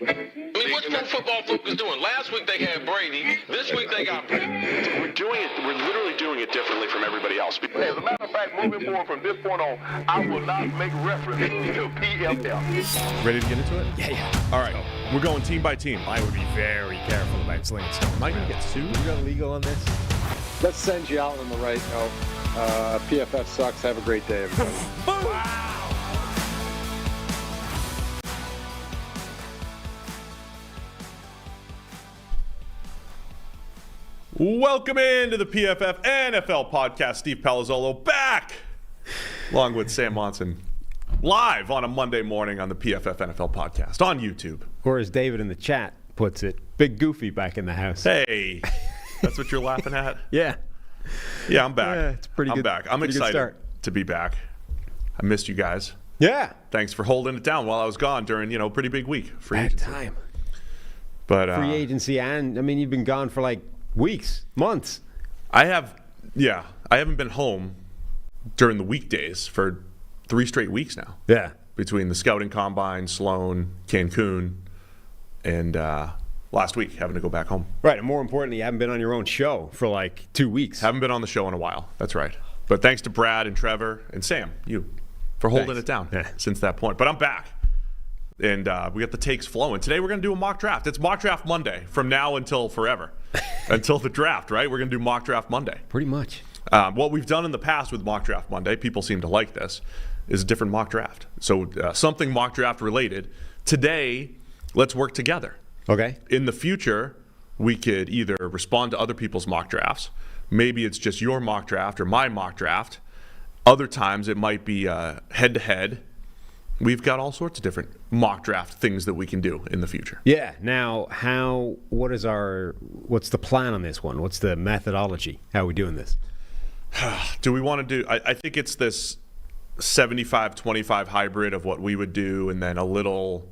I mean, what's Pro Football Focus doing? Last week they had Brady. This week they got Brady. We're literally doing it differently from everybody else. As a matter of fact, moving forward from this point on, I will not make reference to PFF. Ready to get into it? Yeah. All right. We're going team by team. I would be very careful about slinging stuff. Am I going to get sued? You got legal on this? Let's send you out on the right note. PFF sucks. Have a great day, everybody. Wow. Welcome into the PFF NFL podcast. Steve Palazzolo back, along with Sam Monson, live on a Monday morning on the PFF NFL podcast on YouTube. Or as David in the chat puts it, Big Goofy back in the house. Hey, that's what you're laughing at? Yeah. Yeah, I'm back. Yeah, it's pretty good. I'm back. I'm excited to be back. I missed you guys. Yeah. Thanks for holding it down while I was gone during, pretty big week. Free Bad agency. time. But, free agency and, you've been gone for like weeks, months. I haven't been home during the weekdays for 3 straight weeks now. Yeah. Between the scouting combine, Sloan, Cancun, and last week having to go back home. Right, and more importantly, you haven't been on your own show for like 2 weeks. Haven't been on the show in a while. That's right. But thanks to Brad and Trevor and Sam, for holding it down since that point. But I'm back. And we got the takes flowing. Today we're going to do a mock draft. It's Mock Draft Monday from now until forever. Until the draft, right? We're going to do Mock Draft Monday. Pretty much. What we've done in the past with Mock Draft Monday, people seem to like this, is a different mock draft. So something mock draft related. Today, let's work together. Okay. In the future, we could either respond to other people's mock drafts. Maybe it's just your mock draft or my mock draft. Other times it might be head-to-head. We've got all sorts of different mock draft things that we can do in the future. Yeah. Now, what's the plan on this one? What's the methodology? How are we doing this? Do we want to do, I think it's this 75-25 hybrid of what we would do and then a little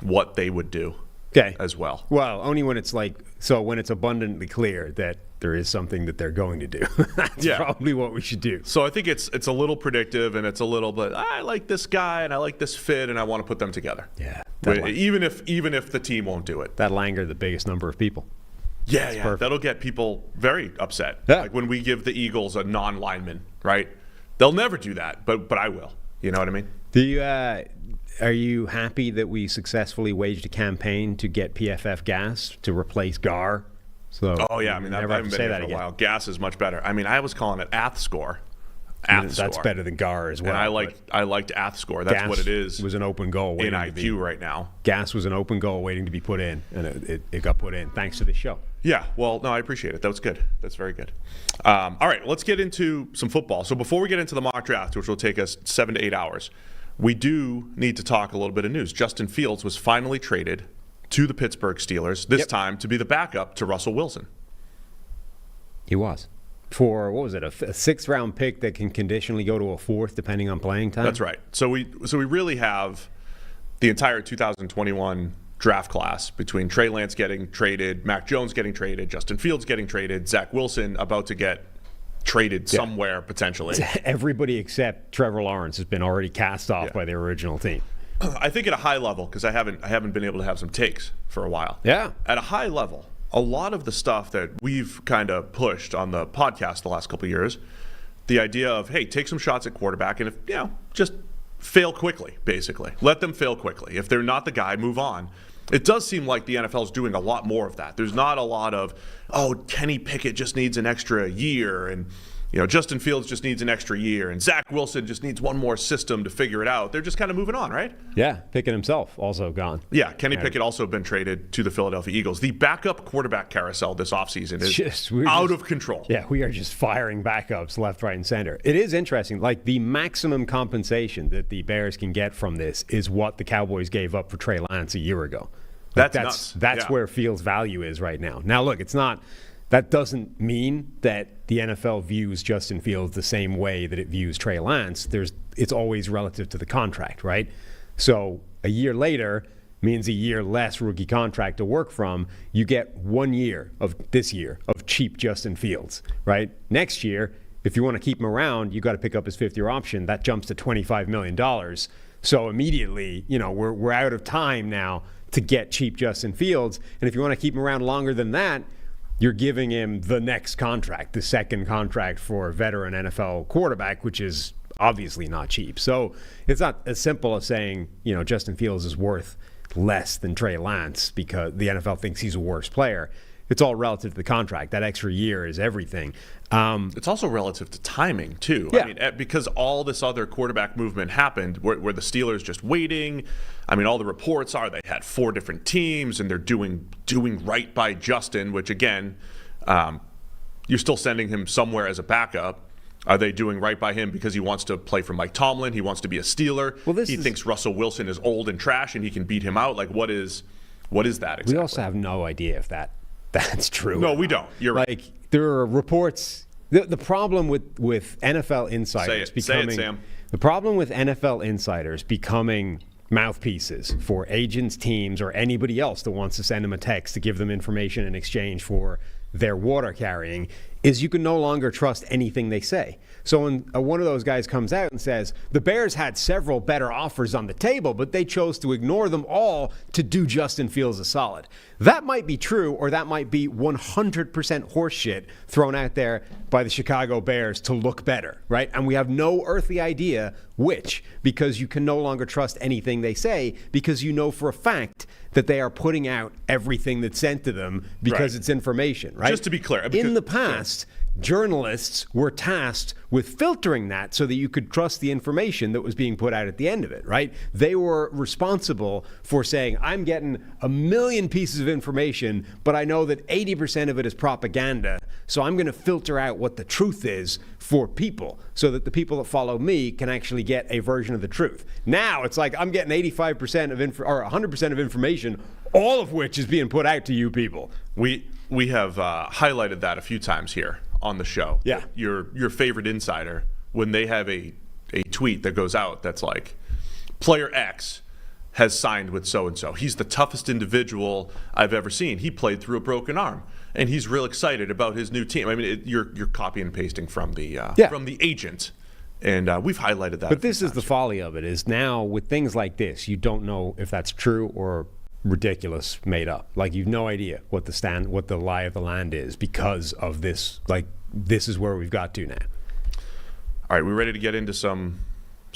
what they would do. Okay. As well. Well, only when it's when it's abundantly clear that there is something that they're going to do. That's probably what we should do. So I think it's a little predictive and it's a little bit, I like this guy and I like this fit and I want to put them together. Yeah. Even if the team won't do it. That'll anger the biggest number of people. Yeah. Perfect. That'll get people very upset. Yeah. Like when we give the Eagles a non-lineman, right? They'll never do that, but I will. You know what I mean? Are you happy that we successfully waged a campaign to get PFF gas to replace Gar? So I haven't been here for a while. Gas is much better. I was calling it AthScore. That's better than Gar as well. And I liked AthScore. That's what it is. Was an open goal in IQ right now. Gas was an open goal waiting to be put in, and it got put in thanks to the show. Yeah, well, no, I appreciate it. That was good. That's very good. All right, let's get into some football. So before we get into the mock draft, which will take us 7 to 8 hours, we do need to talk a little bit of news. Justin Fields was finally traded to the Pittsburgh Steelers, this time to be the backup to Russell Wilson. He was. For, what was it, a 6th-round pick that can conditionally go to a 4th depending on playing time? That's right. So we really have the entire 2021 draft class between Trey Lance getting traded, Mac Jones getting traded, Justin Fields getting traded, Zach Wilson about to get traded somewhere potentially. Everybody except Trevor Lawrence has been already cast off by their original team. I think at a high level, because I haven't been able to have some takes for a while. Yeah. At a high level, a lot of the stuff that we've kind of pushed on the podcast the last couple of years, the idea of, hey, take some shots at quarterback and just fail quickly, basically. Let them fail quickly. If they're not the guy, move on. It does seem like the NFL is doing a lot more of that. There's not a lot of, Kenny Pickett just needs an extra year, and Justin Fields just needs an extra year, and Zach Wilson just needs one more system to figure it out. They're just kind of moving on, right? Yeah, Pickett himself also gone. Yeah, Kenny Pickett also been traded to the Philadelphia Eagles. The backup quarterback carousel this offseason is out of control. Yeah, we are just firing backups left, right, and center. It is interesting. Like, the maximum compensation that the Bears can get from this is what the Cowboys gave up for Trey Lance a year ago. That's nuts. That's where Fields' value is right now. Now, look, it's not. That doesn't mean that the NFL views Justin Fields the same way that it views Trey Lance. It's always relative to the contract, right? So a year later means a year less rookie contract to work from. You get 1 year of cheap Justin Fields, right? Next year, if you want to keep him around, you got to pick up his 5th-year option. That jumps to $25 million. So immediately, we're out of time now to get cheap Justin Fields. And if you want to keep him around longer than that, you're giving him the next contract, the second contract for a veteran NFL quarterback, which is obviously not cheap. So it's not as simple as saying, Justin Fields is worth less than Trey Lance because the NFL thinks he's a worse player. It's all relative to the contract. That extra year is everything. It's also relative to timing, too. Yeah. I mean, because all this other quarterback movement happened where the Steelers just waiting. I mean, all the reports are they had 4 different teams, and they're doing right by Justin, which, again, you're still sending him somewhere as a backup. Are they doing right by him because he wants to play for Mike Tomlin? He wants to be a Steeler. Well, he thinks Russell Wilson is old and trash, and he can beat him out. Like, what is that exactly? We also have no idea if that's true. No, we don't. You're right. Like, there are reports. The problem with NFL insiders Say it, Sam. The problem with NFL insiders becoming mouthpieces for agents, teams, or anybody else that wants to send them a text to give them information in exchange for their water carrying is you can no longer trust anything they say. So when one of those guys comes out and says, the Bears had several better offers on the table, but they chose to ignore them all to do Justin Fields a solid. That might be true, or that might be 100% horseshit thrown out there by the Chicago Bears to look better, right? And we have no earthly idea which, because you can no longer trust anything they say, because you know for a fact that they are putting out everything that's sent to them because it's information, right? Just to be clear. In the past, journalists were tasked with filtering that so that you could trust the information that was being put out at the end of it, right? They were responsible for saying, I'm getting 1 million pieces of information, but I know that 80% of it is propaganda, so I'm going to filter out what the truth is for people so that the people that follow me can actually get a version of the truth. Now it's like I'm getting 85% of or 100% of information, all of which is being put out to you people. We have highlighted that a few times here on the show. Yeah. Your favorite insider, when they have a tweet that goes out that's like, player X has signed with so-and-so. He's the toughest individual I've ever seen. He played through a broken arm, and he's real excited about his new team. I mean, you're copying and pasting from the agent, and we've highlighted that. But this is the folly of it, is now with things like this, you don't know if that's true or ridiculous, made up. Like, you've no idea what the lie of the land is because of this. Like, this is where we've got to now. All right, we ready to get into some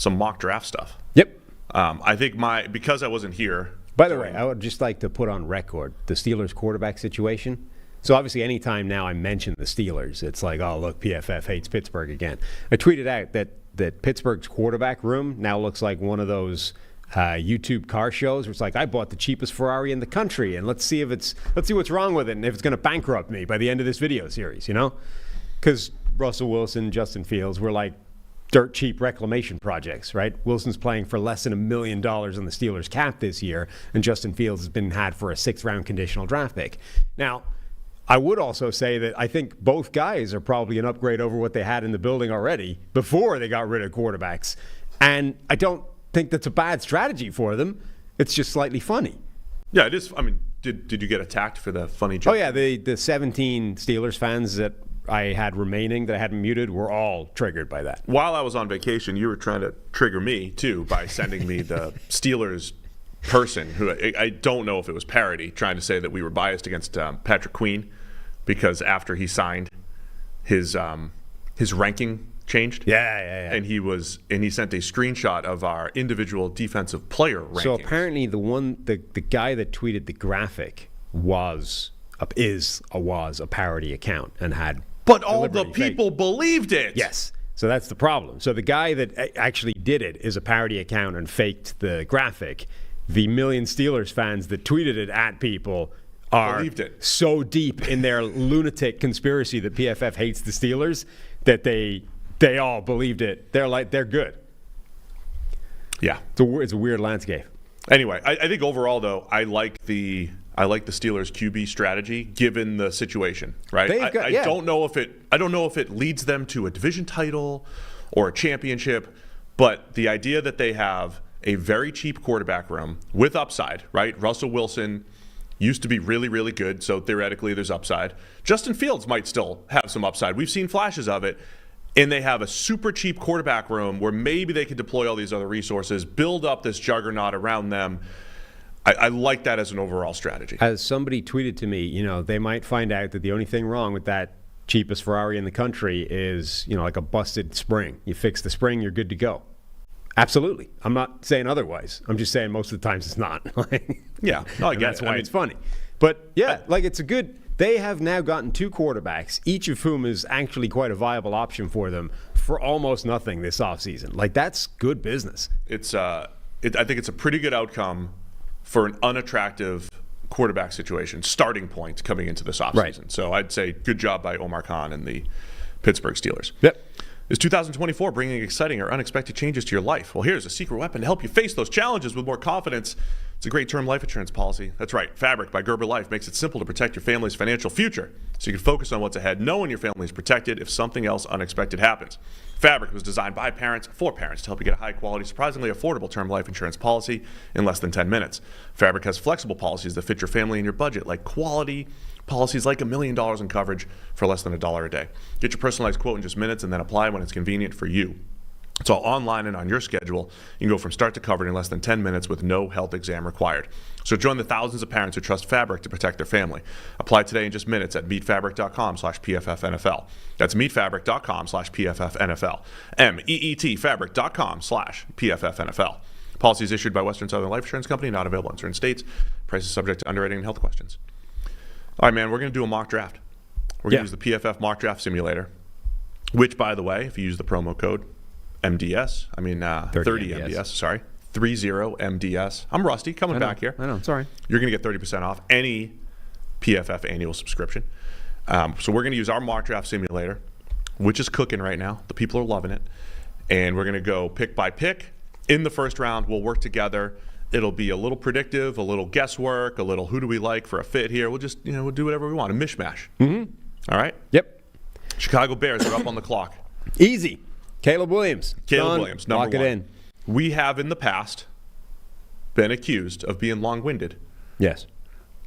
mock draft stuff? Yep. I think because I wasn't here. By the way, I would just like to put on record the Steelers quarterback situation. So obviously anytime now I mention the Steelers, it's like, oh, look, PFF hates Pittsburgh again. I tweeted out that Pittsburgh's quarterback room now looks like one of those YouTube car shows where it's like, I bought the cheapest Ferrari in the country, and let's see what's wrong with it and if it's going to bankrupt me by the end of this video series, Because Russell Wilson, Justin Fields were like dirt cheap reclamation projects, right? Wilson's playing for less than $1 million on the Steelers cap this year, and Justin Fields has been had for a 6th-round conditional draft pick. Now, I would also say that I think both guys are probably an upgrade over what they had in the building already before they got rid of quarterbacks. And I don't think that's a bad strategy for them. It's just slightly funny. Yeah, it is. I mean, did you get attacked for the funny joke? Oh, yeah. The 17 Steelers fans that I had remaining that I hadn't muted were all triggered by that. While I was on vacation, you were trying to trigger me, too, by sending me the Steelers person who I don't know if it was parody, trying to say that we were biased against Patrick Queen because after he signed, his ranking changed. Yeah. And he sent a screenshot of our individual defensive player rankings. So apparently the guy that tweeted the graphic was a parody account and had. But all the people believed it. Yes. So that's the problem. So the guy that actually did it is a parody account and faked the graphic. The million Steelers fans that tweeted it at people are so deep in their lunatic conspiracy that PFF hates the Steelers that they all believed it. They're good. Yeah. It's a weird landscape. Anyway, I think overall, though, I like the Steelers' QB strategy given the situation, right? I don't know if it leads them to a division title or a championship, but the idea that they have a very cheap quarterback room with upside, right? Russell Wilson used to be really, really good, so theoretically there's upside. Justin Fields might still have some upside. We've seen flashes of it. And they have a super cheap quarterback room where maybe they could deploy all these other resources, build up this juggernaut around them. I like that as an overall strategy. As somebody tweeted to me, they might find out that the only thing wrong with that cheapest Ferrari in the country is, like a busted spring. You fix the spring, you're good to go. Absolutely. I'm not saying otherwise. I'm just saying most of the times it's not. Yeah. No, I get that's it. why it's funny. But yeah, it's a good. They have now gotten 2 quarterbacks, each of whom is actually quite a viable option for them for almost nothing this offseason. That's good business. I think it's a pretty good outcome for an unattractive quarterback situation, starting point coming into this offseason. Right. So I'd say good job by Omar Khan and the Pittsburgh Steelers. Yep. Is 2024 bringing exciting or unexpected changes to your life? Well, here's a secret weapon to help you face those challenges with more confidence. It's a great term life insurance policy. That's right. Fabric by Gerber Life makes it simple to protect your family's financial future so you can focus on what's ahead, knowing your family is protected if something else unexpected happens. Fabric was designed by parents for parents to help you get a high-quality, surprisingly affordable term life insurance policy in less than 10 minutes. Fabric has flexible policies that fit your family and your budget, like quality policies like $1 million in coverage for less than $1 a day. Get your personalized quote in just minutes and then apply when it's convenient for you. It's all online and on your schedule. You can go from start to covered in less than 10 minutes with no health exam required. So join the thousands of parents who trust Fabric to protect their family. Apply today in just minutes at meetfabric.com/PFFNFL. That's meetfabric.com/PFFNFL. MEETfabric.com/PFFNFL. Policies issued by Western Southern Life Insurance Company, not available in certain states. Prices subject to underwriting and health questions. All right, man, we're going to do a mock draft. We're going to use the PFF mock draft simulator, which, by the way, if you use the promo code MDS, 30 MDS, sorry, 30 MDS. I'm rusty, coming back here. I know, sorry. You're going to get 30% off any PFF annual subscription. So we're going to use our mock draft simulator, which is cooking right now. The people are loving it. And we're going to go pick by pick. In the first round, we'll work together. It'll be a little predictive, a little guesswork, a little who do we like for a fit here. We'll just, we'll do whatever we want, a mishmash. Mm-hmm. All right? Yep. Chicago Bears are up on the clock. Easy. Caleb Williams. Williams, number Lock one. it in. We have in the past been accused of being long-winded. Yes.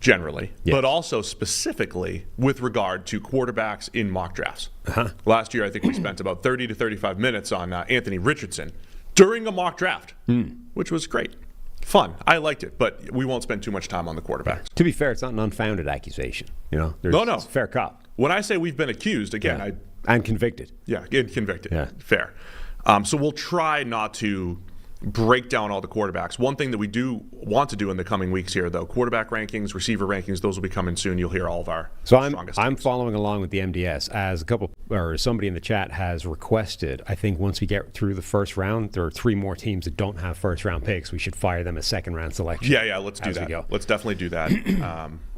Generally, yes. But also specifically with regard to quarterbacks in mock drafts. Uh-huh. Last year, I think we spent about 30 to 35 minutes on Anthony Richardson during a mock draft, which was great. Fun. I liked it, but we won't spend too much time on the quarterbacks. To be fair, it's not an unfounded accusation. No. It's a fair cop. When I say we've been accused, again, and convicted. Yeah, convicted. Yeah. Fair. So we'll try not to break down all the quarterbacks. One thing that we do want to do in the coming weeks here, though, quarterback rankings, receiver rankings, those will be coming soon. You'll hear all of our strongest I'm teams. following along with the MDS as somebody in the chat has requested. I think once we get through the first round, there are 3 more teams that don't have first round picks. We should fire them as second round selection. Yeah, let's do that. Let's definitely do that.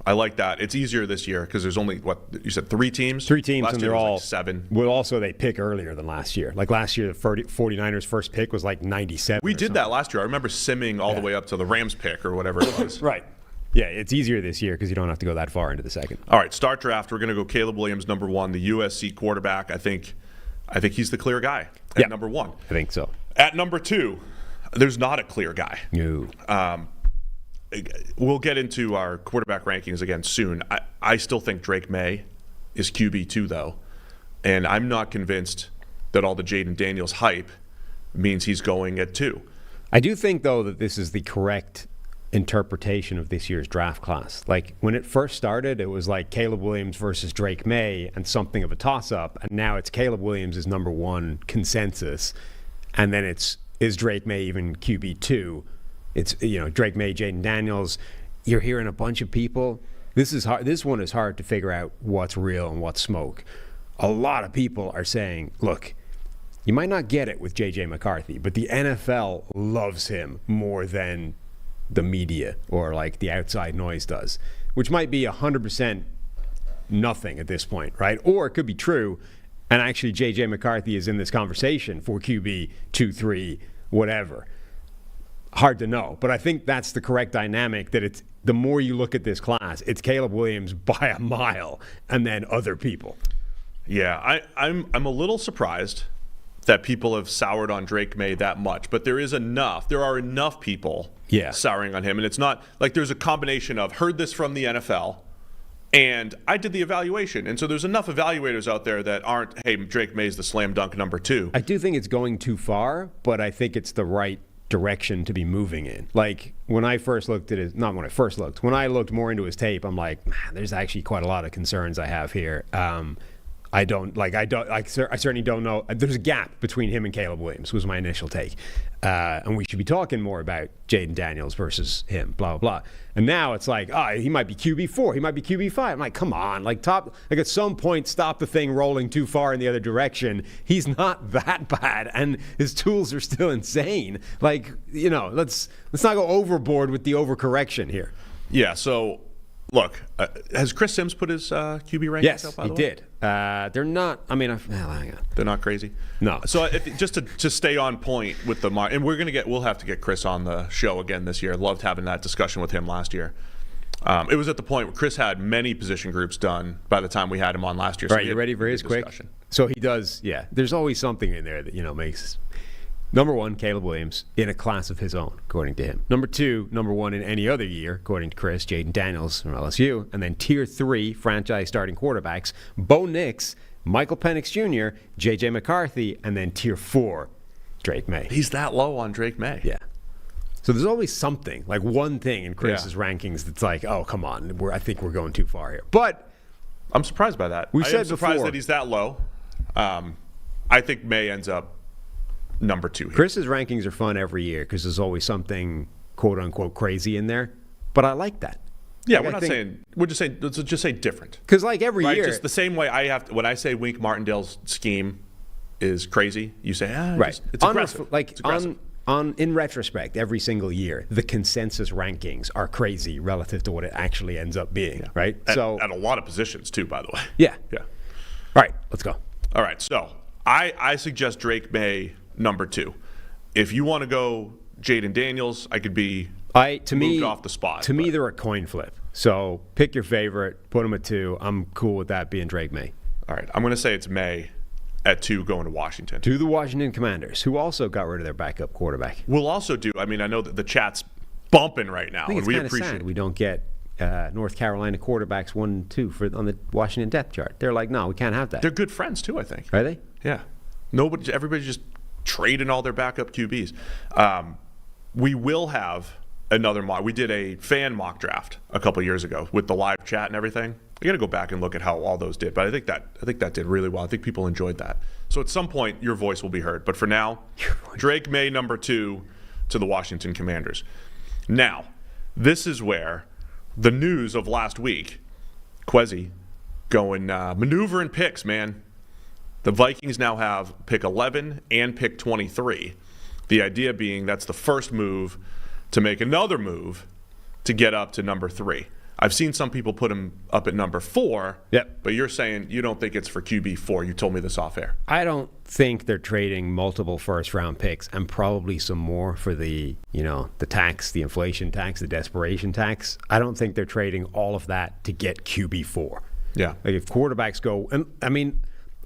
I like that. It's easier this year because there's only, what, you said 3 teams? 3 teams, last and year they're was all 7. Well, also they pick earlier than last year. Like last year, the 49ers' first pick was like 97. We did that last year. I remember simming all the way up to the Rams pick or whatever it was. Right. Yeah, it's easier this year because you don't have to go that far into the second. All right, start draft. We're going to go Caleb Williams, number 1, the USC quarterback. I think he's the clear guy at number 1. I think so. At number 2, there's not a clear guy. No. We'll get into our quarterback rankings again soon. I still think Drake May is QB2, though. And I'm not convinced that all the Jaden Daniels hype means he's going at 2. I do think, though, that this is the correct interpretation of this year's draft class. Like, when it first started, it was like Caleb Williams versus Drake May and something of a toss-up. And now it's Caleb Williams is number 1 consensus. And then is Drake May even QB2? It's, Drake May, Jaden Daniels. You're hearing a bunch of people. This is hard. This one is hard to figure out what's real and what's smoke. A lot of people are saying, look, you might not get it with J.J. McCarthy, but the NFL loves him more than the media or like the outside noise does, which might be 100% nothing at this point, right? Or it could be true, and actually J.J. McCarthy is in this conversation for QB 2-3, whatever. Hard to know, but I think that's the correct dynamic, that it's the more you look at this class, it's Caleb Williams by a mile and then other people. Yeah, I'm a little surprised that people have soured on Drake May that much, but there are enough people souring on him, and it's not like there's a combination of heard this from the NFL and I did the evaluation, and so there's enough evaluators out there that aren't, hey, Drake May's the slam dunk number 2. I do think it's going too far, but I think it's the right direction to be moving in. Like when I first looked at his, not when I first looked, when I looked more into his tape, I'm like, man, there's actually quite a lot of concerns I have here. I certainly don't know. There's a gap between him and Caleb Williams was my initial take. And we should be talking more about Jaden Daniels versus him, blah, blah, blah. And now it's like, he might be QB4, he might be QB5. I'm like, come on, at some point, stop the thing rolling too far in the other direction. He's not that bad, and his tools are still insane. Like, let's not go overboard with the overcorrection here. Yeah, so look, has Chris Sims put his QB rankings out, by the way? Yes, he did. They're not, hang on. They're not crazy? No. So just to stay on point with the and we'll have to get Chris on the show again this year. Loved having that discussion with him last year. It was at the point where Chris had many position groups done by the time we had him on last year. All right, you ready for his quick? So he does, yeah. There's always something in there that, makes... Number one, Caleb Williams in a class of his own, according to him. Number two, number one in any other year, according to Chris, Jaden Daniels from LSU. And then tier 3 franchise starting quarterbacks, Bo Nix, Michael Penix Jr., J.J. McCarthy, and then tier 4, Drake May. He's that low on Drake May. Yeah. So there's always something, like one thing in Chris's rankings that's like, oh, come on, I think we're going too far here. But I'm surprised by that. I'm surprised that he's that low. I think May ends up number 2 here. Chris's rankings are fun every year because there's always something quote unquote crazy in there, but I like that. Yeah, we're just saying let's just say different. Because like every year, just the same way when I say Wink Martindale's scheme is crazy, you say right. It's aggressive. It's aggressive. In retrospect, every single year, the consensus rankings are crazy relative to what it actually ends up being. Right. At a lot of positions too, by the way. Yeah. Yeah. All right, let's go. All right, so I suggest Drake May number 2. If you want to go Jaden Daniels, I could be moved off the spot. To me, they're a coin flip. So pick your favorite, put them at 2. I'm cool with that being Drake May. All right, I'm going to say it's May at 2 going to Washington. To the Washington Commanders, who also got rid of their backup quarterback. We'll also I know that the chat's bumping right now, and we appreciate sad we don't get North Carolina quarterbacks 1 and 2 on the Washington depth chart. They're like, no, we can't have that. They're good friends too, I think. Are they? Yeah. Everybody's just trading all their backup QBs. We will have another mock. We did a fan mock draft a couple years ago with the live chat and everything. I got to go back and look at how all those did, but I think that did really well. I think people enjoyed that. So at some point, your voice will be heard. But for now, Drake May number 2 to the Washington Commanders. Now, this is where the news of last week, Quezzy going maneuvering picks, man. The Vikings now have pick 11 and pick 23. The idea being that's the first move to make another move to get up to number 3. I've seen some people put him up at number 4, Yep. But you're saying you don't think it's for QB4. You told me this off air. I don't think they're trading multiple first-round picks and probably some more for the tax, the inflation tax, the desperation tax. I don't think they're trading all of that to get QB4. Yeah. Like if quarterbacks go,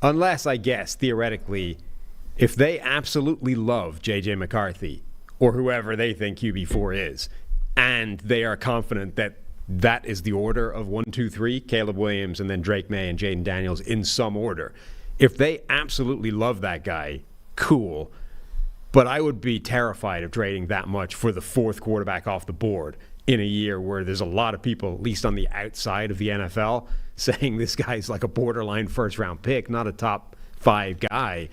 unless I guess theoretically, if they absolutely love J.J. McCarthy or whoever they think QB4 is, and they are confident that is the order of 1, 2, 3, Caleb Williams and then Drake May and Jaden Daniels in some order. If they absolutely love that guy, cool. But I would be terrified of trading that much for the 4th quarterback off the board in a year where there's a lot of people, at least on the outside of the NFL, saying this guy's like a borderline first-round pick, not a top 5 guy.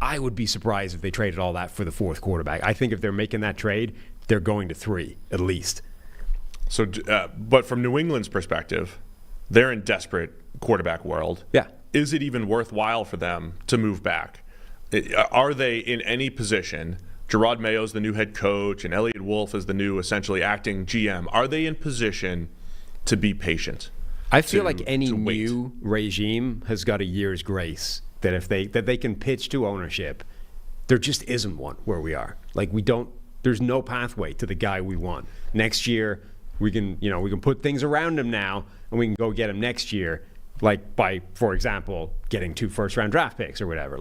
I would be surprised if they traded all that for the 4th quarterback. I think if they're making that trade, they're going to 3 at least. So, but from New England's perspective, they're in desperate quarterback world. Yeah. Is it even worthwhile for them to move back? Are they in any position? Gerard Mayo's the new head coach, and Elliott Wolf is the new essentially acting GM. Are they in position to be patient? I feel like any new regime has got a year's grace. That if they can pitch to ownership, there just isn't one where we are. Like there's no pathway to the guy we want. Next year, we can put things around him now, and we can go get him next year, like by, for example, getting 2 first-round draft picks or whatever.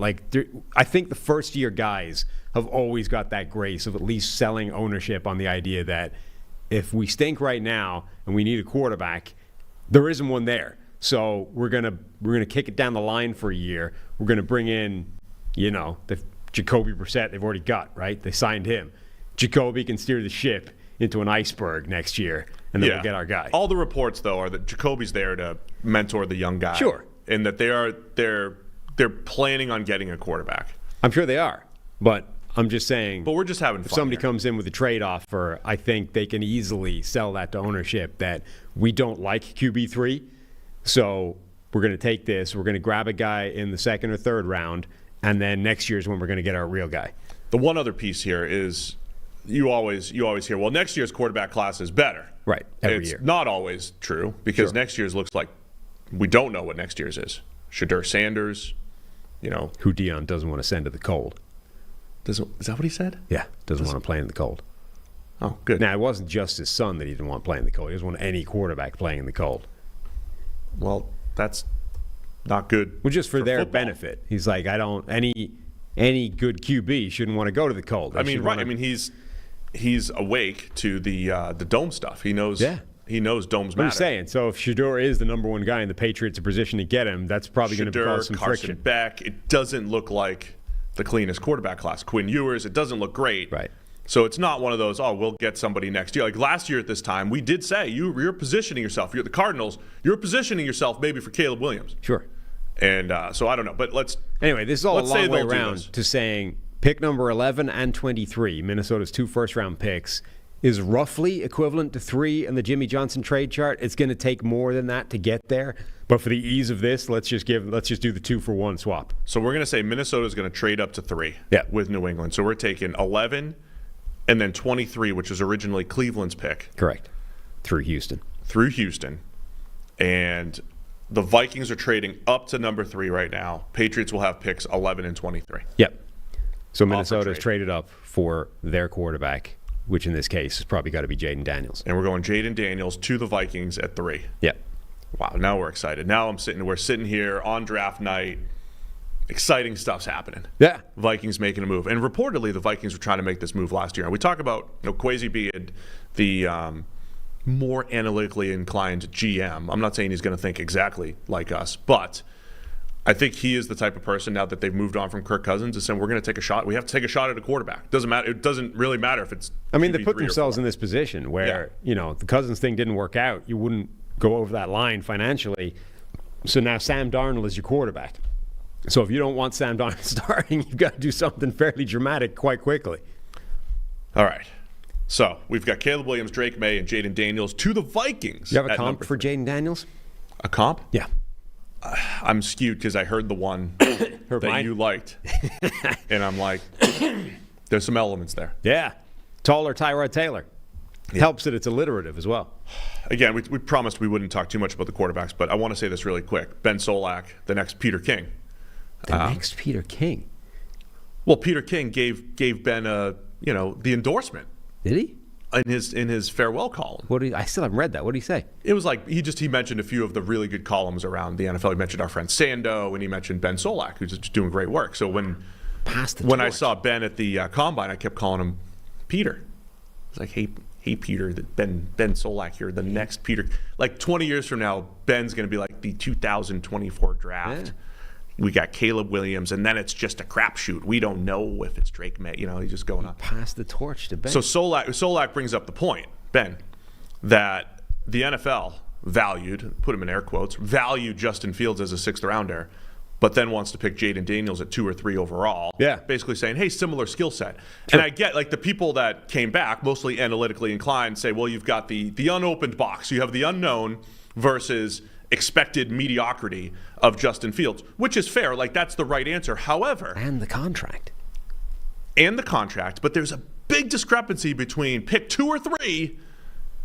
I think the first-year guys have always got that grace of at least selling ownership on the idea that if we stink right now and we need a quarterback, there isn't one there. So we're gonna kick it down the line for a year. We're gonna bring in, the Jacoby Brissett they've already got, right? They signed him. Jacoby can steer the ship into an iceberg next year, and then we'll get our guy. All the reports, though, are that Jacoby's there to mentor the young guy. Sure. And that they're planning on getting a quarterback. I'm sure they are, but I'm just saying. But we're just having fun. If somebody here. comes in with a trade offer, I think they can easily sell that to ownership that we don't like QB3, so we're going to take this. We're going to grab a guy in the second or third round, and then next year is when we're going to get our real guy. The one other piece here is you always hear, well, next year's quarterback class is better. Right, every it's year. Not always true because Sure. next year's looks like we don't know what next year's is. Shadur Sanders, Who Dion doesn't want to send to the cold. is that what he said? Yeah, doesn't want to play in the cold. Oh, good. Now, it wasn't just his son that he didn't want playing in the cold. He doesn't want any quarterback playing in the cold. Well, that's not good. Well, just for their football. benefit. He's like, any good QB shouldn't want to go to the cold. They I mean, should right. wanna- I mean, he's awake to the dome stuff. He knows. Yeah. He knows domes I'm matter. just saying. So if Shadur is the number one guy and the Patriots are positioned to get him, that's probably going to cause some Carson friction. Beck. It doesn't look like the cleanest quarterback class. Quinn Ewers. It doesn't look great. Right. So it's not one of those, we'll get somebody next year. Like last year at this time, we did say you're positioning yourself. You're the Cardinals. You're positioning yourself maybe for Caleb Williams. Sure. And so I don't know. But Anyway, this is all a let's say long way they'll do around this. to saying pick number 11 and 23, Minnesota's 2 first-round picks, is roughly equivalent to 3 in the Jimmy Johnson trade chart. It's going to take more than that to get there. But for the ease of this, let's just do the 2-for-1 swap. So we're going to say Minnesota's going to trade up to 3 Yeah. with New England. So we're taking 11 and then 23, which was originally Cleveland's pick, Correct. Through Houston. through Houston. And the Vikings are trading up to number 3 right now. Patriots will have picks 11 and 23. Yep. So Minnesota's trade. traded up for their quarterback, which in this case has probably got to be Jaden Daniels. And we're going Jaden Daniels to the Vikings at 3. Yep. Wow, now we're excited. Now we're sitting here on draft night. Exciting stuff's happening. Yeah. Vikings making a move. And reportedly, the Vikings were trying to make this move last year. And we talk about Kwesi being the more analytically inclined GM. I'm not saying he's going to think exactly like us, but I think he is the type of person now that they've moved on from Kirk Cousins and saying we're going to take a shot. We have to take a shot at a quarterback. Doesn't matter. It doesn't really matter if it's. I mean, they QB3 put or themselves 4. in this position where, the Cousins thing didn't work out. You wouldn't go over that line financially. So now Sam Darnold is your quarterback. So if you don't want Sam Darnold starting, you've got to do something fairly dramatic quite quickly. All right. So we've got Caleb Williams, Drake May, and Jaden Daniels to the Vikings. You have a at comp number for 3. Jaden Daniels? A comp? Yeah. I'm skewed because I heard the one that mine? you liked. And I'm like, there's some elements there. Yeah. Taller Tyrod Taylor. Helps that it's alliterative as well. Again, we promised we wouldn't talk too much about the quarterbacks, but I want to say this really quick. Ben Solak, the next Peter King. The next Peter King. Well, Peter King gave Ben the endorsement Did he? in his farewell column. I still haven't read that. What did he say? It was like he mentioned a few of the really good columns around the NFL. He mentioned our friend Sando, and he mentioned Ben Solak, who's just doing great work. So when I saw Ben at the combine, I kept calling him Peter. I was like, hey Peter, Ben Solak here, the next Peter. Like 20 years from now, Ben's going to be like the 2024 draft. Yeah. We got Caleb Williams, and then it's just a crapshoot. We don't know if it's Drake May. He's just going on. Pass the torch to Ben. So Solak brings up the point, Ben, that the NFL valued, put him in air quotes, valued Justin Fields as a 6th rounder, but then wants to pick Jaden Daniels at 2 or 3 overall. Yeah. Basically saying, hey, similar skill set. Sure. And I get, like, the people that came back, mostly analytically inclined, say, well, you've got the unopened box. You have the unknown versus expected mediocrity of Justin Fields, which is fair. Like, that's the right answer. However, and the contract. But there's a big discrepancy between pick 2 or 3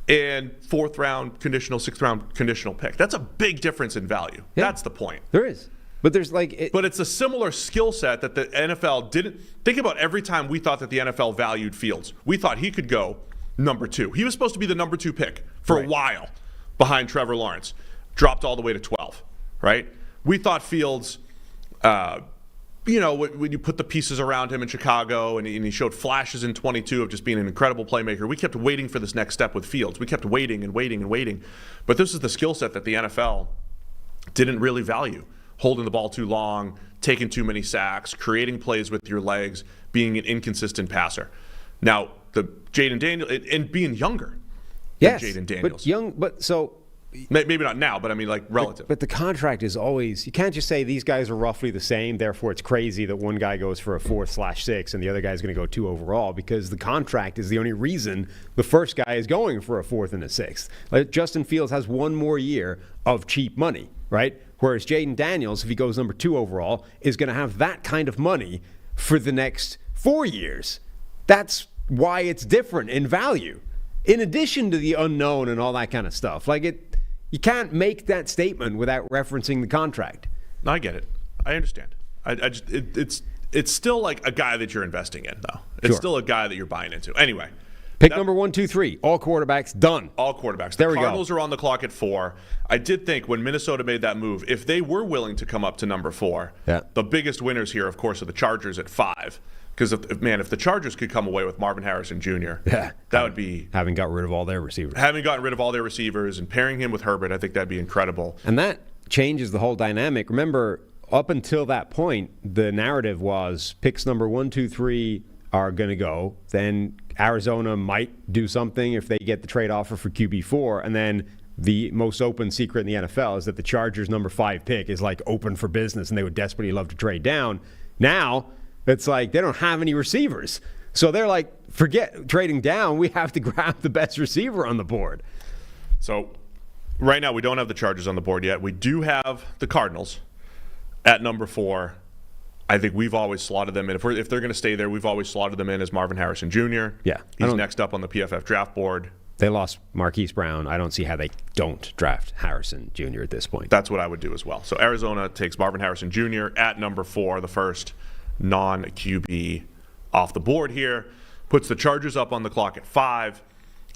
and 4th round conditional, 6th round conditional pick. That's a big difference in value. Yeah. That's the point. There is. But there's But it's a similar skill set that the NFL didn't. Think about every time we thought that the NFL valued Fields. We thought he could go number 2. He was supposed to be the number 2 pick for a while behind Trevor Lawrence. Dropped all the way to 12, right? We thought Fields, when you put the pieces around him in Chicago and he showed flashes in 22 of just being an incredible playmaker, we kept waiting for this next step with Fields. We kept waiting and waiting and waiting. But this is the skill set that the NFL didn't really value. Holding the ball too long, taking too many sacks, creating plays with your legs, being an inconsistent passer. Now, the Jaden Daniels and being younger Yes, than Jaden Daniels. Maybe not now, but I mean like relative. But the contract is always, you can't just say these guys are roughly the same, therefore it's crazy that one guy goes for a 4/6 and the other guy's going to go 2 overall, because the contract is the only reason the first guy is going for a 4th and a 6th. Like Justin Fields has 1 more year of cheap money, right? Whereas Jaden Daniels, if he goes number 2 overall, is going to have that kind of money for the next 4 years. That's why it's different in value. In addition to the unknown and all that kind of stuff. You can't make that statement without referencing the contract. No, I get it. I understand. It's still like a guy that you're investing in, though. It's still a guy that you're buying into. Anyway. Pick number 1, 2, 3. All quarterbacks, done. All quarterbacks. There the we go. Cardinals are on the clock at 4. I did think when Minnesota made that move, if they were willing to come up to number 4, the biggest winners here, of course, are the Chargers at 5. Because, if the Chargers could come away with Marvin Harrison Jr., that would be... Having got rid of all their receivers. Having gotten rid of all their receivers and pairing him with Herbert, I think that'd be incredible. And that changes the whole dynamic. Remember, up until that point, the narrative was picks number 1, 2, 3 are going to go. Then Arizona might do something if they get the trade offer for QB4. And then the most open secret in the NFL is that the Chargers' number 5 pick is like open for business and they would desperately love to trade down. Now... it's like they don't have any receivers. So they're like, forget trading down. We have to grab the best receiver on the board. So right now we don't have the Chargers on the board yet. We do have the Cardinals at number 4. I think we've always slotted them in. If they're going to stay there, we've always slotted them in as Marvin Harrison Jr. Yeah. He's next up on the PFF draft board. They lost Marquise Brown. I don't see how they don't draft Harrison Jr. at this point. That's what I would do as well. So Arizona takes Marvin Harrison Jr. at number 4, the first non-QB off the board here. Puts the Chargers up on the clock at 5.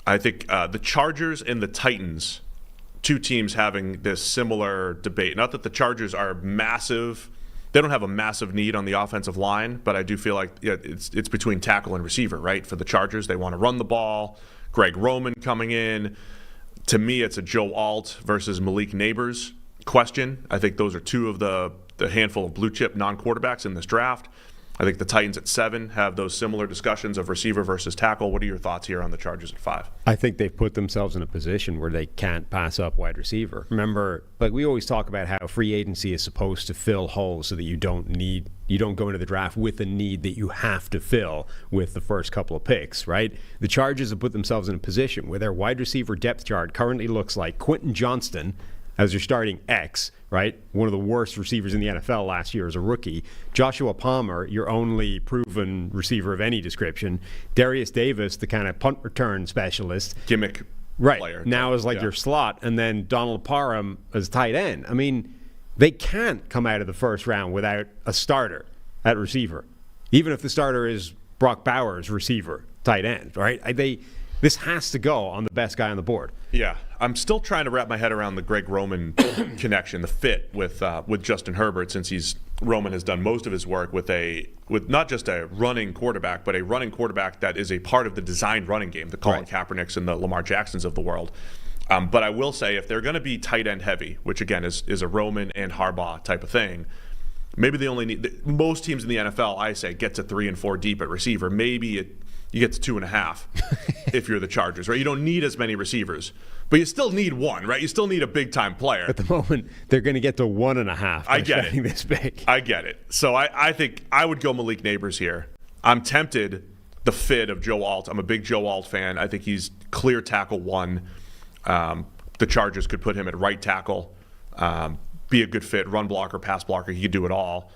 I think the Chargers and the Titans, 2 teams having this similar debate. Not that the Chargers are massive. They don't have a massive need on the offensive line, but I do feel like it's between tackle and receiver, right? For the Chargers, they want to run the ball. Greg Roman coming in. To me, it's a Joe Alt versus Malik Neighbors question. I think those are 2 of the handful of blue-chip non-quarterbacks in this draft. I think the Titans at 7 have those similar discussions of receiver versus tackle. What are your thoughts here on the Chargers at 5? I think they've put themselves in a position where they can't pass up wide receiver. Remember, like we always talk about how free agency is supposed to fill holes so that you don't go into the draft with a need that you have to fill with the first couple of picks, right? The Chargers have put themselves in a position where their wide receiver depth chart currently looks like Quentin Johnston as your starting X, right? One of the worst receivers in the NFL last year as a rookie. Joshua Palmer, your only proven receiver of any description. Darius Davis, the kind of punt return specialist. Gimmick right. player. Now is like your slot. And then Donald Parham as tight end. I mean, they can't come out of the first round without a starter at receiver. Even if the starter is Brock Bowers, receiver, tight end, right? This has to go on the best guy on the board. Yeah, I'm still trying to wrap my head around the Greg Roman connection, the fit with Justin Herbert, since Roman has done most of his work with not just a running quarterback, but a running quarterback that is a part of the designed running game, the Colin Kaepernicks and the Lamar Jacksons of the world. But I will say, if they're going to be tight end heavy, which again is a Roman and Harbaugh type of thing, maybe they only need most teams in the NFL. I say get to 3 and 4 deep at receiver. Maybe you get to 2.5 if you're the Chargers, right? You don't need as many receivers, but you still need one, right? You still need a big-time player. At the moment, they're going to get to 1.5. I get it. This big. I get it. So I think I would go Malik Neighbors here. I'm tempted the fit of Joe Alt. I'm a big Joe Alt fan. I think he's clear tackle 1. The Chargers could put him at right tackle, be a good fit, run blocker, pass blocker. He could do it all.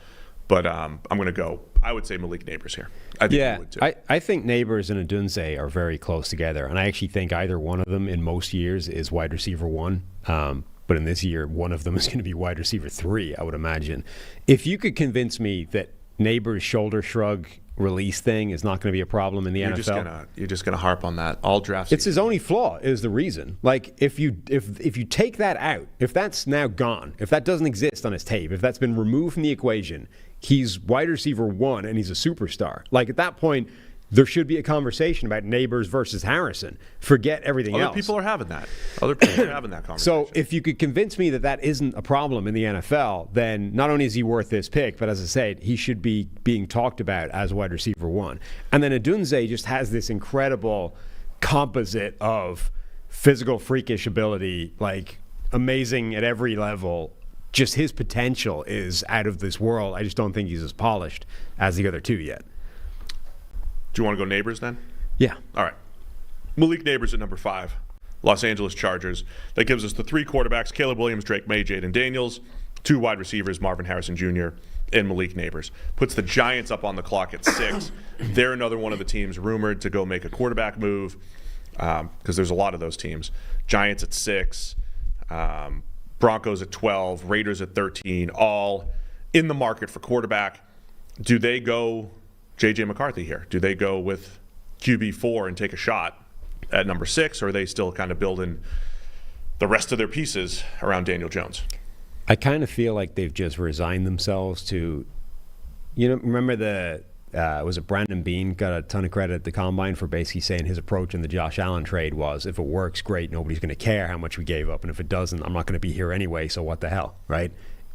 But I'm going to go, I would say Malik Neighbors here. I think he would too. I think Neighbors and Odunze are very close together. And I actually think either one of them in most years is wide receiver 1. But in this year, one of them is going to be wide receiver 3, I would imagine. If you could convince me that Neighbors' shoulder shrug release thing is not going to be a problem in the NFL. You're just going to harp on that all draft It's his only flaw is the reason. Like if you take that out, if that's now gone, if that doesn't exist on his tape, if that's been removed from the equation, he's wide receiver 1 and he's a superstar. Like at that point, there should be a conversation about Neighbors versus Harrison. Forget everything else. Other people are having that. Other people are having that conversation. So if you could convince me that that isn't a problem in the NFL, then not only is he worth this pick, but as I said, he should be being talked about as wide receiver 1. And then Odunze just has this incredible composite of physical freakish ability, like amazing at every level. Just his potential is out of this world. I just don't think he's as polished as the other two yet. Do you want to go Neighbors then? Yeah. All right. Malik Neighbors at number 5. Los Angeles Chargers. That gives us the 3 quarterbacks, Caleb Williams, Drake May, Jaden Daniels, 2 wide receivers, Marvin Harrison Jr., and Malik Neighbors. Puts the Giants up on the clock at 6. They're another one of the teams rumored to go make a quarterback move because there's a lot of those teams. Giants at 6, Broncos at 12, Raiders at 13, all in the market for quarterback. Do they go J.J. McCarthy here? Do they go with QB4 and take a shot at number 6, or are they still kind of building the rest of their pieces around Daniel Jones? I kind of feel like they've just resigned themselves to, remember was it Brandon Beane got a ton of credit at the Combine for basically saying his approach in the Josh Allen trade was, if it works, great, nobody's going to care how much we gave up, and if it doesn't, I'm not going to be here anyway, so what the hell, right?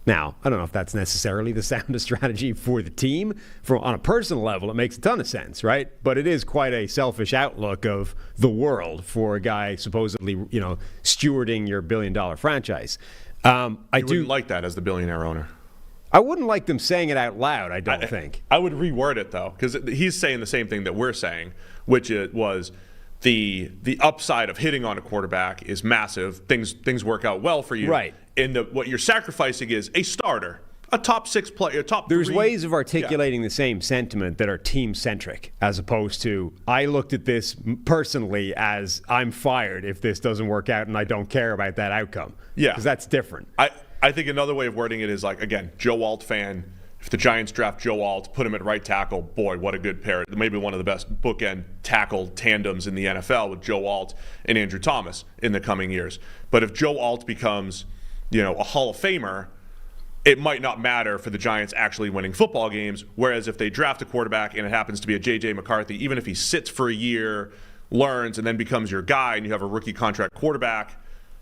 Now, I don't know if that's necessarily the soundest strategy for the team. On a personal level, it makes a ton of sense, right? But it is quite a selfish outlook of the world for a guy supposedly, stewarding your billion-dollar franchise. I wouldn't like that as the billionaire owner. I wouldn't like them saying it out loud, I don't think. I would reword it, though, because he's saying the same thing that we're saying, which it was the upside of hitting on a quarterback is massive. Things work out well for you. Right. And what you're sacrificing is a starter, a top 6 player, top There's 3. ways of articulating the same sentiment that are team-centric, as opposed to, I looked at this personally as I'm fired if this doesn't work out and I don't care about that outcome. Yeah. Because that's different. I think another way of wording it is like, again, Joe Alt fan. If the Giants draft Joe Alt, put him at right tackle, boy, what a good pair. Maybe one of the best bookend tackle tandems in the NFL with Joe Alt and Andrew Thomas in the coming years. But if Joe Alt becomes, a Hall of Famer, it might not matter for the Giants actually winning football games. Whereas if they draft a quarterback and it happens to be a J.J. McCarthy, even if he sits for a year, learns, and then becomes your guy, and you have a rookie contract quarterback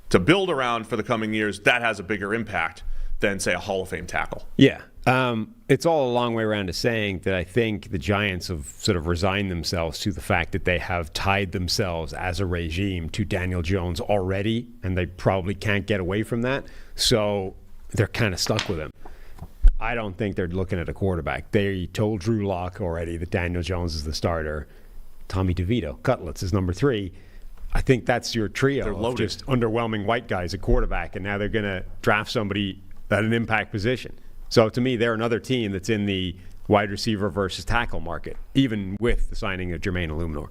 to build around for the coming years, that has a bigger impact than, say, a Hall of Fame tackle. Yeah. It's all a long way around to saying that I think the Giants have sort of resigned themselves to the fact that they have tied themselves as a regime to Daniel Jones already, and they probably can't get away from that. So they're kind of stuck with him. I don't think they're looking at a quarterback. They told Drew Lock already that Daniel Jones is the starter. Tommy DeVito, Cutlets is number 3. I think that's your trio of just underwhelming white guys at quarterback, and now they're going to draft somebody at an impact position. So to me, they're another team that's in the wide receiver versus tackle market, even with the signing of Jermaine Illuminor.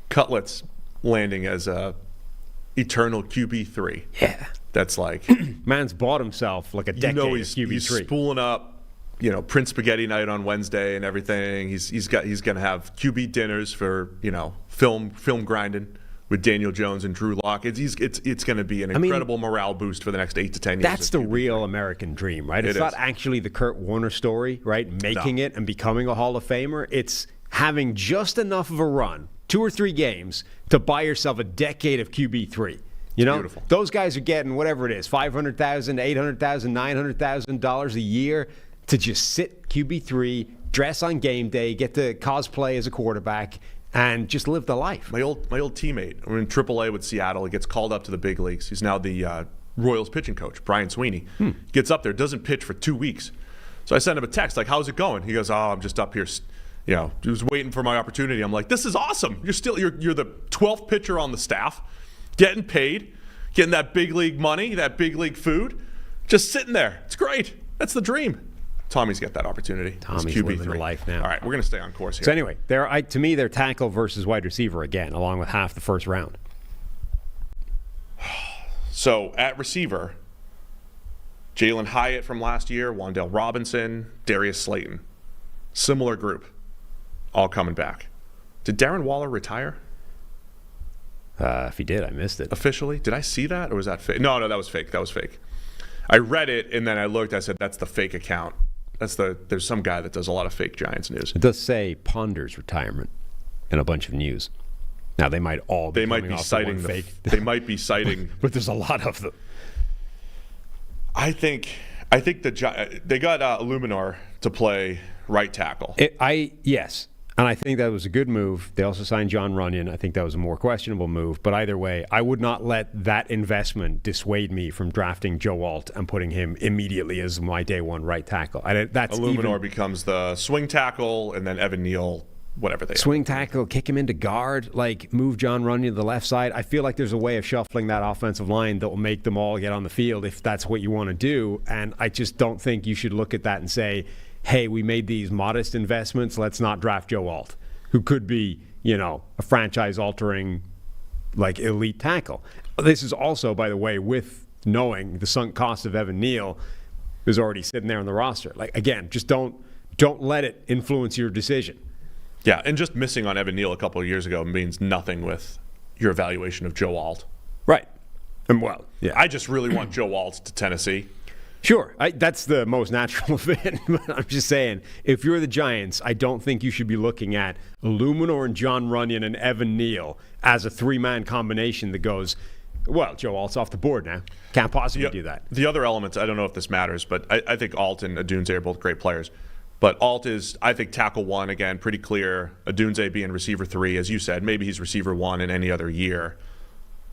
Cutlets landing as a eternal QB3. Yeah. That's like... Man's bought himself like a decade of QB3. He's spooling up, Prince Spaghetti Night on Wednesday and everything. He's going to have QB dinners for, film grinding with Daniel Jones and Drew Lock. It's going to be an incredible morale boost for the next 8 to 10 years. That's the real American dream, right? It's not actually the Kurt Warner story, right? Making it and becoming a Hall of Famer. It's having just enough of a run, 2 or 3 games, to buy yourself a decade of QB3. Beautiful. Those guys are getting whatever it is, $500,000, $800,000, $900,000 a year to just sit QB3, dress on game day, get to cosplay as a quarterback, and just live the life. My old teammate, we're in AAA with Seattle. He gets called up to the big leagues. He's now the Royals pitching coach, Brian Sweeney. Gets up there, doesn't pitch for 2 weeks. So I sent him a text like, "How's it going?" He goes, "Oh, I'm just up here, just waiting for my opportunity." I'm like, "This is awesome. You're the 12th pitcher on the staff, getting paid, getting that big league money, that big league food, just sitting there. It's great. That's the dream." Tommy's got that opportunity. Tommy's living the life now. All right, we're going to stay on course here. So anyway, to me, they're tackle versus wide receiver again, along with half the first round. So at receiver, Jalen Hyatt from last year, Wan'Dale Robinson, Darius Slayton. Similar group, all coming back. Did Darren Waller retire? If he did, I missed it. Officially? Did I see that, or was that fake? No, that was fake. I read it, and then I looked. I said, that's the fake account. There's some guy that does a lot of fake Giants news. It does say Ponder's retirement in a bunch of news. Now they might all be They might be citing fake. They might be citing. But there's a lot of them. I think they got Illuminor to play right tackle. Yes. And I think that was a good move. They also signed John Runyon. I think that was a more questionable move. But either way, I would not let that investment dissuade me from drafting Joe Alt and putting him immediately as my day one right tackle. Illuminor becomes the swing tackle, and then Evan Neal, whatever they swing tackle, kick him into guard, move John Runyon to the left side. I feel like there's a way of shuffling that offensive line that will make them all get on the field if that's what you want to do. And I just don't think you should look at that and say, hey, we made these modest investments, let's not draft Joe Alt, who could be, a franchise-altering, elite tackle. This is also, by the way, with knowing the sunk cost of Evan Neal is already sitting there on the roster. Again, just don't let it influence your decision. Yeah, and just missing on Evan Neal a couple of years ago means nothing with your evaluation of Joe Alt. Right. And I just really want Joe Alt to Tennessee. Sure, that's the most natural fit. I'm just saying, if you're the Giants, I don't think you should be looking at Illuminor and John Runyon and Evan Neal as a three-man combination that goes, well, Joe Alt's off the board now. Can't possibly do that. The other elements, I don't know if this matters, but I think Alt and Adunze are both great players. But Alt is, I think, tackle one, again, pretty clear. Adunze being receiver 3, as you said. Maybe he's receiver 1 in any other year.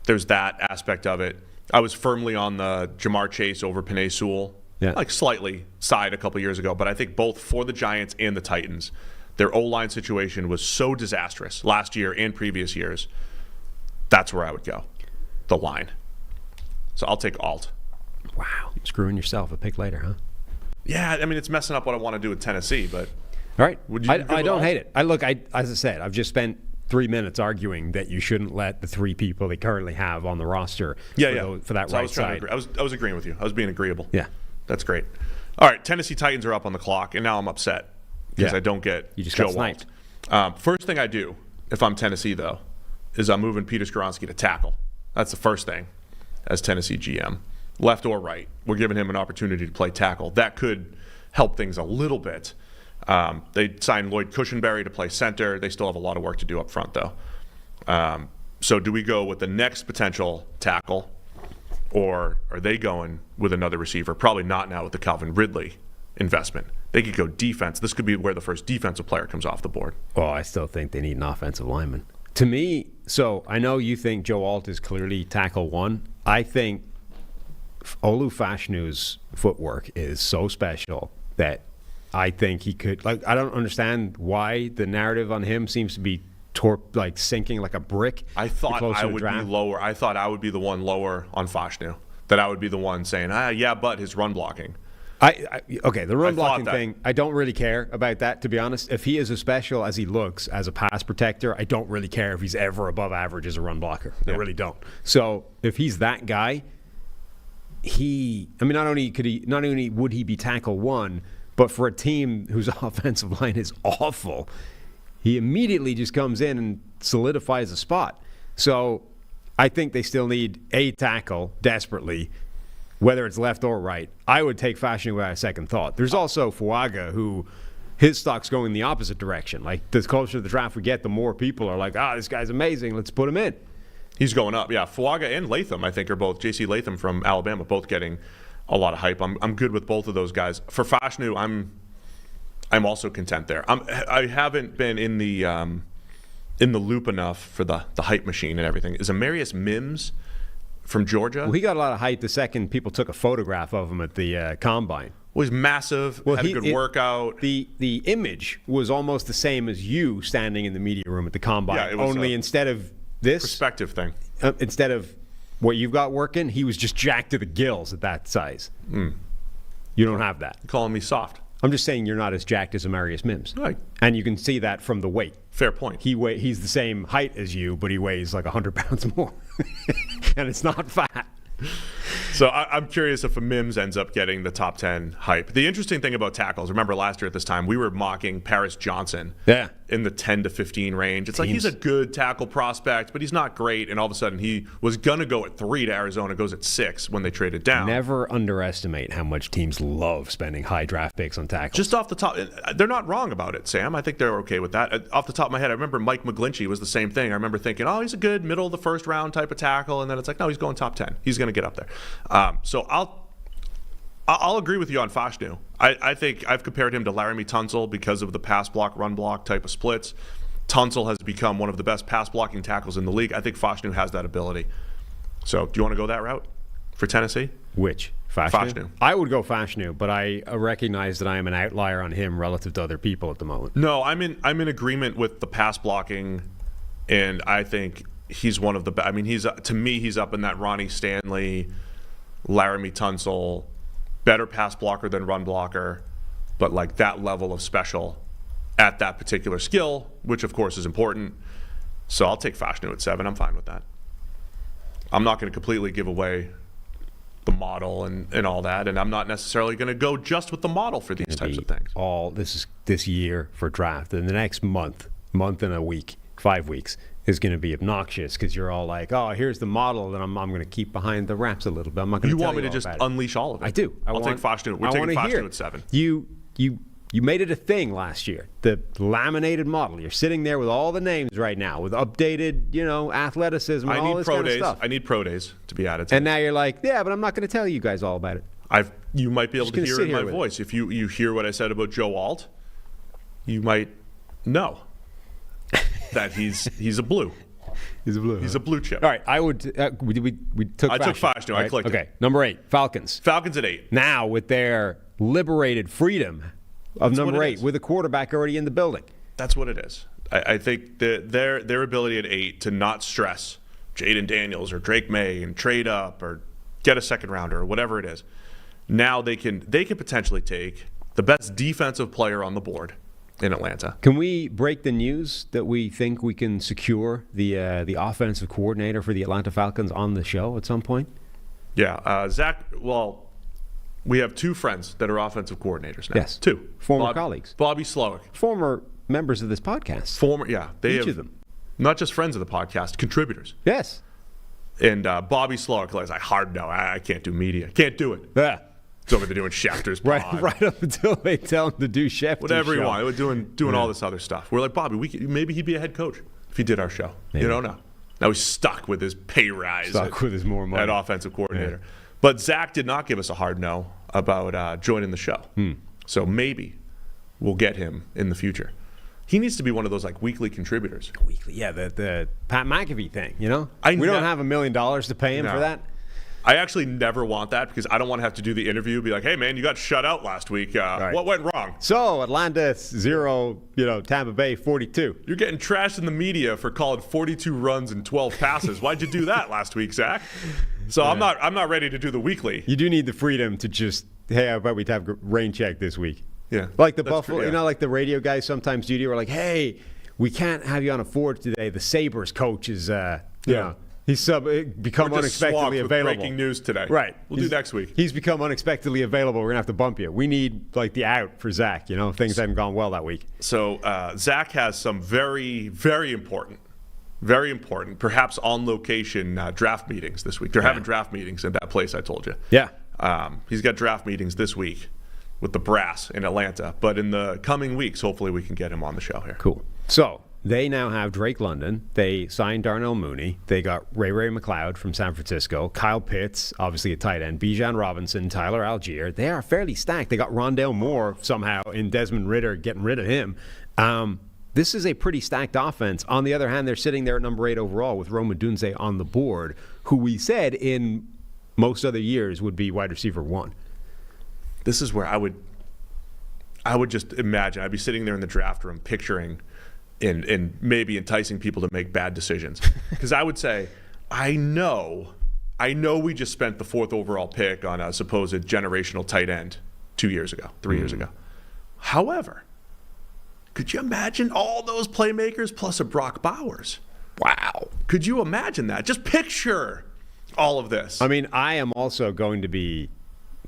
There's that aspect of it. I was firmly on the Jamar Chase over Penei Sewell, slightly side a couple years ago. But I think both for the Giants and the Titans, their O-line situation was so disastrous last year and previous years. That's where I would go, the line. So I'll take Alt. Wow, screwing yourself a pick later, huh? Yeah, I mean, it's messing up what I want to do with Tennessee, but... All right. I don't hate it. As I said, I've just spent 3 minutes arguing that you shouldn't let the 3 people they currently have on the roster for that right side. I was agreeing with you. I was being agreeable. Yeah. That's great. All right, Tennessee Titans are up on the clock, and now I'm upset because I don't get Joe Alt. First thing I do, if I'm Tennessee, though, is I'm moving Peter Skoronski to tackle. That's the first thing as Tennessee GM. Left or right, we're giving him an opportunity to play tackle. That could help things a little bit. They signed Lloyd Cushenberry to play center. They still have a lot of work to do up front, though. So do we go with the next potential tackle, or are they going with another receiver? Probably not now with the Calvin Ridley investment. They could go defense. This could be where the first defensive player comes off the board. Oh, I still think they need an offensive lineman. To me, so I know you think Joe Alt is clearly tackle 1. I think Olu Fashnu's footwork is so special that I think he could. I don't understand why the narrative on him seems to be sinking like a brick. I thought I would be lower. I thought I would be the one lower on Fashnu. That I would be the one saying, but his run blocking. Okay, the run blocking thing, I don't really care about that, to be honest. If he is as special as he looks as a pass protector, I don't really care if he's ever above average as a run blocker. I really don't. So if he's that guy, not only would he be tackle 1, but for a team whose offensive line is awful, he immediately just comes in and solidifies a spot. So I think they still need a tackle desperately, whether it's left or right. I would take Fashanu without a second thought. There's also Fuaga, who his stock's going the opposite direction. The closer to the draft we get, the more people are like, this guy's amazing, let's put him in. He's going up, yeah. Fuaga and Latham, I think, are both, J.C. Latham from Alabama, both getting a lot of hype. I'm good with both of those guys. For Fashanu, I'm also content there. I haven't been in the loop enough for the hype machine and everything. Is Amarius Mims from Georgia? Well, he got a lot of hype the second people took a photograph of him at the Combine. Well, he's massive, had a good workout. The image was almost the same as you standing in the media room at the Combine. Yeah, it was only instead of this perspective thing. Instead of what you've got working, he was just jacked to the gills at that size. You don't have that. You're calling me soft. I'm just saying you're not as jacked as Amarius Mims. Right. And you can see that from the weight. Fair point. He's the same height as you, but he weighs 100 pounds more. And it's not fat. So I'm curious if a Mims ends up getting the top 10 hype. The interesting thing about tackles, remember last year at this time, we were mocking Paris Johnson in the 10 to 15 range. It's like he's a good tackle prospect, but he's not great. And all of a sudden he was going to go at 3 to Arizona, goes at 6 when they traded down. Never underestimate how much teams love spending high draft picks on tackles. Just off the top, they're not wrong about it, Sam. I think they're okay with that. Off the top of my head, I remember Mike McGlinchey was the same thing. I remember thinking, oh, he's a good middle of the first round type of tackle. And then it's like, no, he's going top 10. He's going to get up there. So I'll agree with you on Fashanu. I think I've compared him to Laramie Tunsil because of the pass block, run block type of splits. Tunsil has become one of the best pass blocking tackles in the league. I think Fashanu has that ability. So do you want to go that route for Tennessee? Which? Fashanu? I would go Fashanu, but I recognize that I am an outlier on him relative to other people at the moment. No, I'm in agreement with the pass blocking, and I think he's one of the best. I mean, to me, he's up in that Ronnie Stanley, Laramie Tunsil, better pass blocker than run blocker, but like that level of special at that particular skill, which of course is important. So I'll take Fashanu at 7. I'm fine with that. I'm not going to completely give away the model and all that, and I'm not necessarily going to go just with the model for these types of things. This year for draft, and the next month and a week, 5 weeks, is going to be obnoxious because you're all like, oh, here's the model that I'm going to keep behind the wraps a little bit. I'm not going to. You want me to just unleash all of it? I do. I'll take Fashanu. We're taking Fashanu at 7. You made it a thing last year. The laminated model. You're sitting there with all the names right now, with updated, athleticism and all this kind of stuff. I need pro days to be added to and now you're like, yeah, but I'm not going to tell you guys all about it. You might be able to hear it in my voice. If you hear what I said about Joe Alt, you might know that he's a blue. He's a blue. He's a blue chip. All right, I would. We took. I took Fashanu. Right? I clicked. Okay, number 8, Falcons. Falcons at 8. Now with their liberated freedom of number 8, with a quarterback already in the building. That's what it is. I think their ability at 8 to not stress Jaden Daniels or Drake May and trade up or get a second rounder or whatever it is. Now they can potentially take the best defensive player on the board in Atlanta. Can we break the news that we think we can secure the offensive coordinator for the Atlanta Falcons on the show at some point? Yeah, Zach. Well, we have 2 friends that are offensive coordinators now. Yes, 2 former colleagues. Bobby Slowick, former members of this podcast. Each of them, not just friends of the podcast, contributors. Yes. And Bobby Slowick is like, hard no, I can't do media, can't do it. Yeah. It's over there doing Schefter's pod. Right up until they tell him to do Schefter's whatever show. he wanted. Doing all this other stuff. We're like, Bobby, maybe he'd be a head coach if he did our show. Maybe. You don't know. Now he's stuck with his pay rise. With his more money at offensive coordinator. Yeah. But Zach did not give us a hard no about joining the show. So maybe we'll get him in the future. He needs to be one of those like weekly contributors. Weekly, yeah, the Pat McAfee thing. We don't have $1 million to pay him for that. I actually never want that because I don't want to have to do the interview. Be like, hey man, you got shut out last week. Right. What went wrong? So Atlanta 0, Tampa Bay 42. You're getting trashed in the media for calling 42 runs and 12 passes. Why'd you do that last week, Zach? So I'm not ready to do the weekly. You do need the freedom to just, hey, how about we have a rain check this week? Yeah, like the Buffalo, like the radio guys sometimes do. We're like, hey, we can't have you on a Ford today. The Sabres coach is, he's become unexpectedly available. Breaking news today. Right. We'll do next week. He's become unexpectedly available. We're going to have to bump you. We need like the out for Zach. Things haven't gone well that week. So Zach has some very, very important, perhaps on location draft meetings this week. They're having draft meetings at that place I told you. Yeah. He's got draft meetings this week with the brass in Atlanta. But in the coming weeks, hopefully we can get him on the show here. Cool. So they now have Drake London. They signed Darnell Mooney. They got Ray McLeod from San Francisco. Kyle Pitts, obviously a tight end. Bijan Robinson, Tyler Algier. They are fairly stacked. They got Rondale Moore somehow in Desmond Ridder, getting rid of him. This is a pretty stacked offense. On the other hand, they're sitting there at number 8 overall with Rome Odunze on the board, who we said in most other years would be wide receiver 1. This is where I would just imagine. I'd be sitting there in the draft room picturing and maybe enticing people to make bad decisions. Because I would say, I know we just spent the 4th overall pick on a supposed generational tight end 2 years ago, 3 years ago. However, could you imagine all those playmakers plus a Brock Bowers? Wow. Could you imagine that? Just picture all of this. I mean, I am also going to be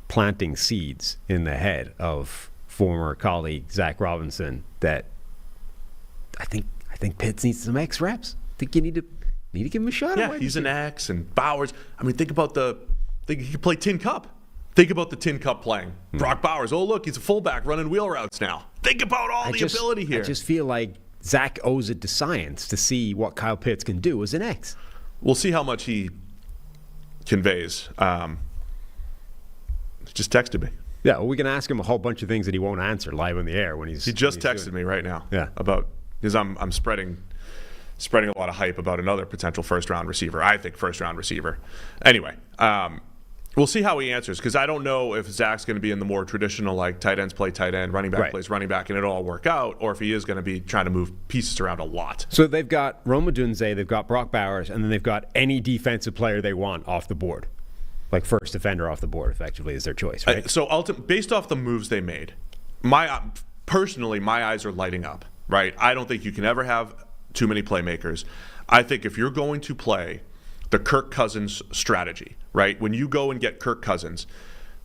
planting seeds in the head of former colleague Zach Robinson that I think Pitts needs some X reps. I think you need to give him a shot. Yeah, he's an X, and Bowers. I mean, think he could play Tin Cup. Think about the Tin Cup playing. Brock Bowers. Oh, look, he's a fullback running wheel routes now. Think about all the ability here. I just feel like Zach owes it to science to see what Kyle Pitts can do as an X. We'll see how much he conveys. He just texted me. Yeah, well, we can ask him a whole bunch of things that he won't answer live on the air when he's. He just texted me right now. Yeah. Because I'm spreading a lot of hype about another potential first-round receiver. I think first-round receiver. Anyway, we'll see how he answers, because I don't know if Zach's going to be in the more traditional, like, tight ends play tight end, running back plays running back, and it'll all work out, or if he is going to be trying to move pieces around a lot. So they've got Rome Odunze, they've got Brock Bowers, and then they've got any defensive player they want off the board. Like first defender off the board, effectively, is their choice, right? So based off the moves they made, personally, my eyes are lighting up, right? I don't think you can ever have too many playmakers. I think if you're going to play the Kirk Cousins strategy, right? When you go and get Kirk Cousins,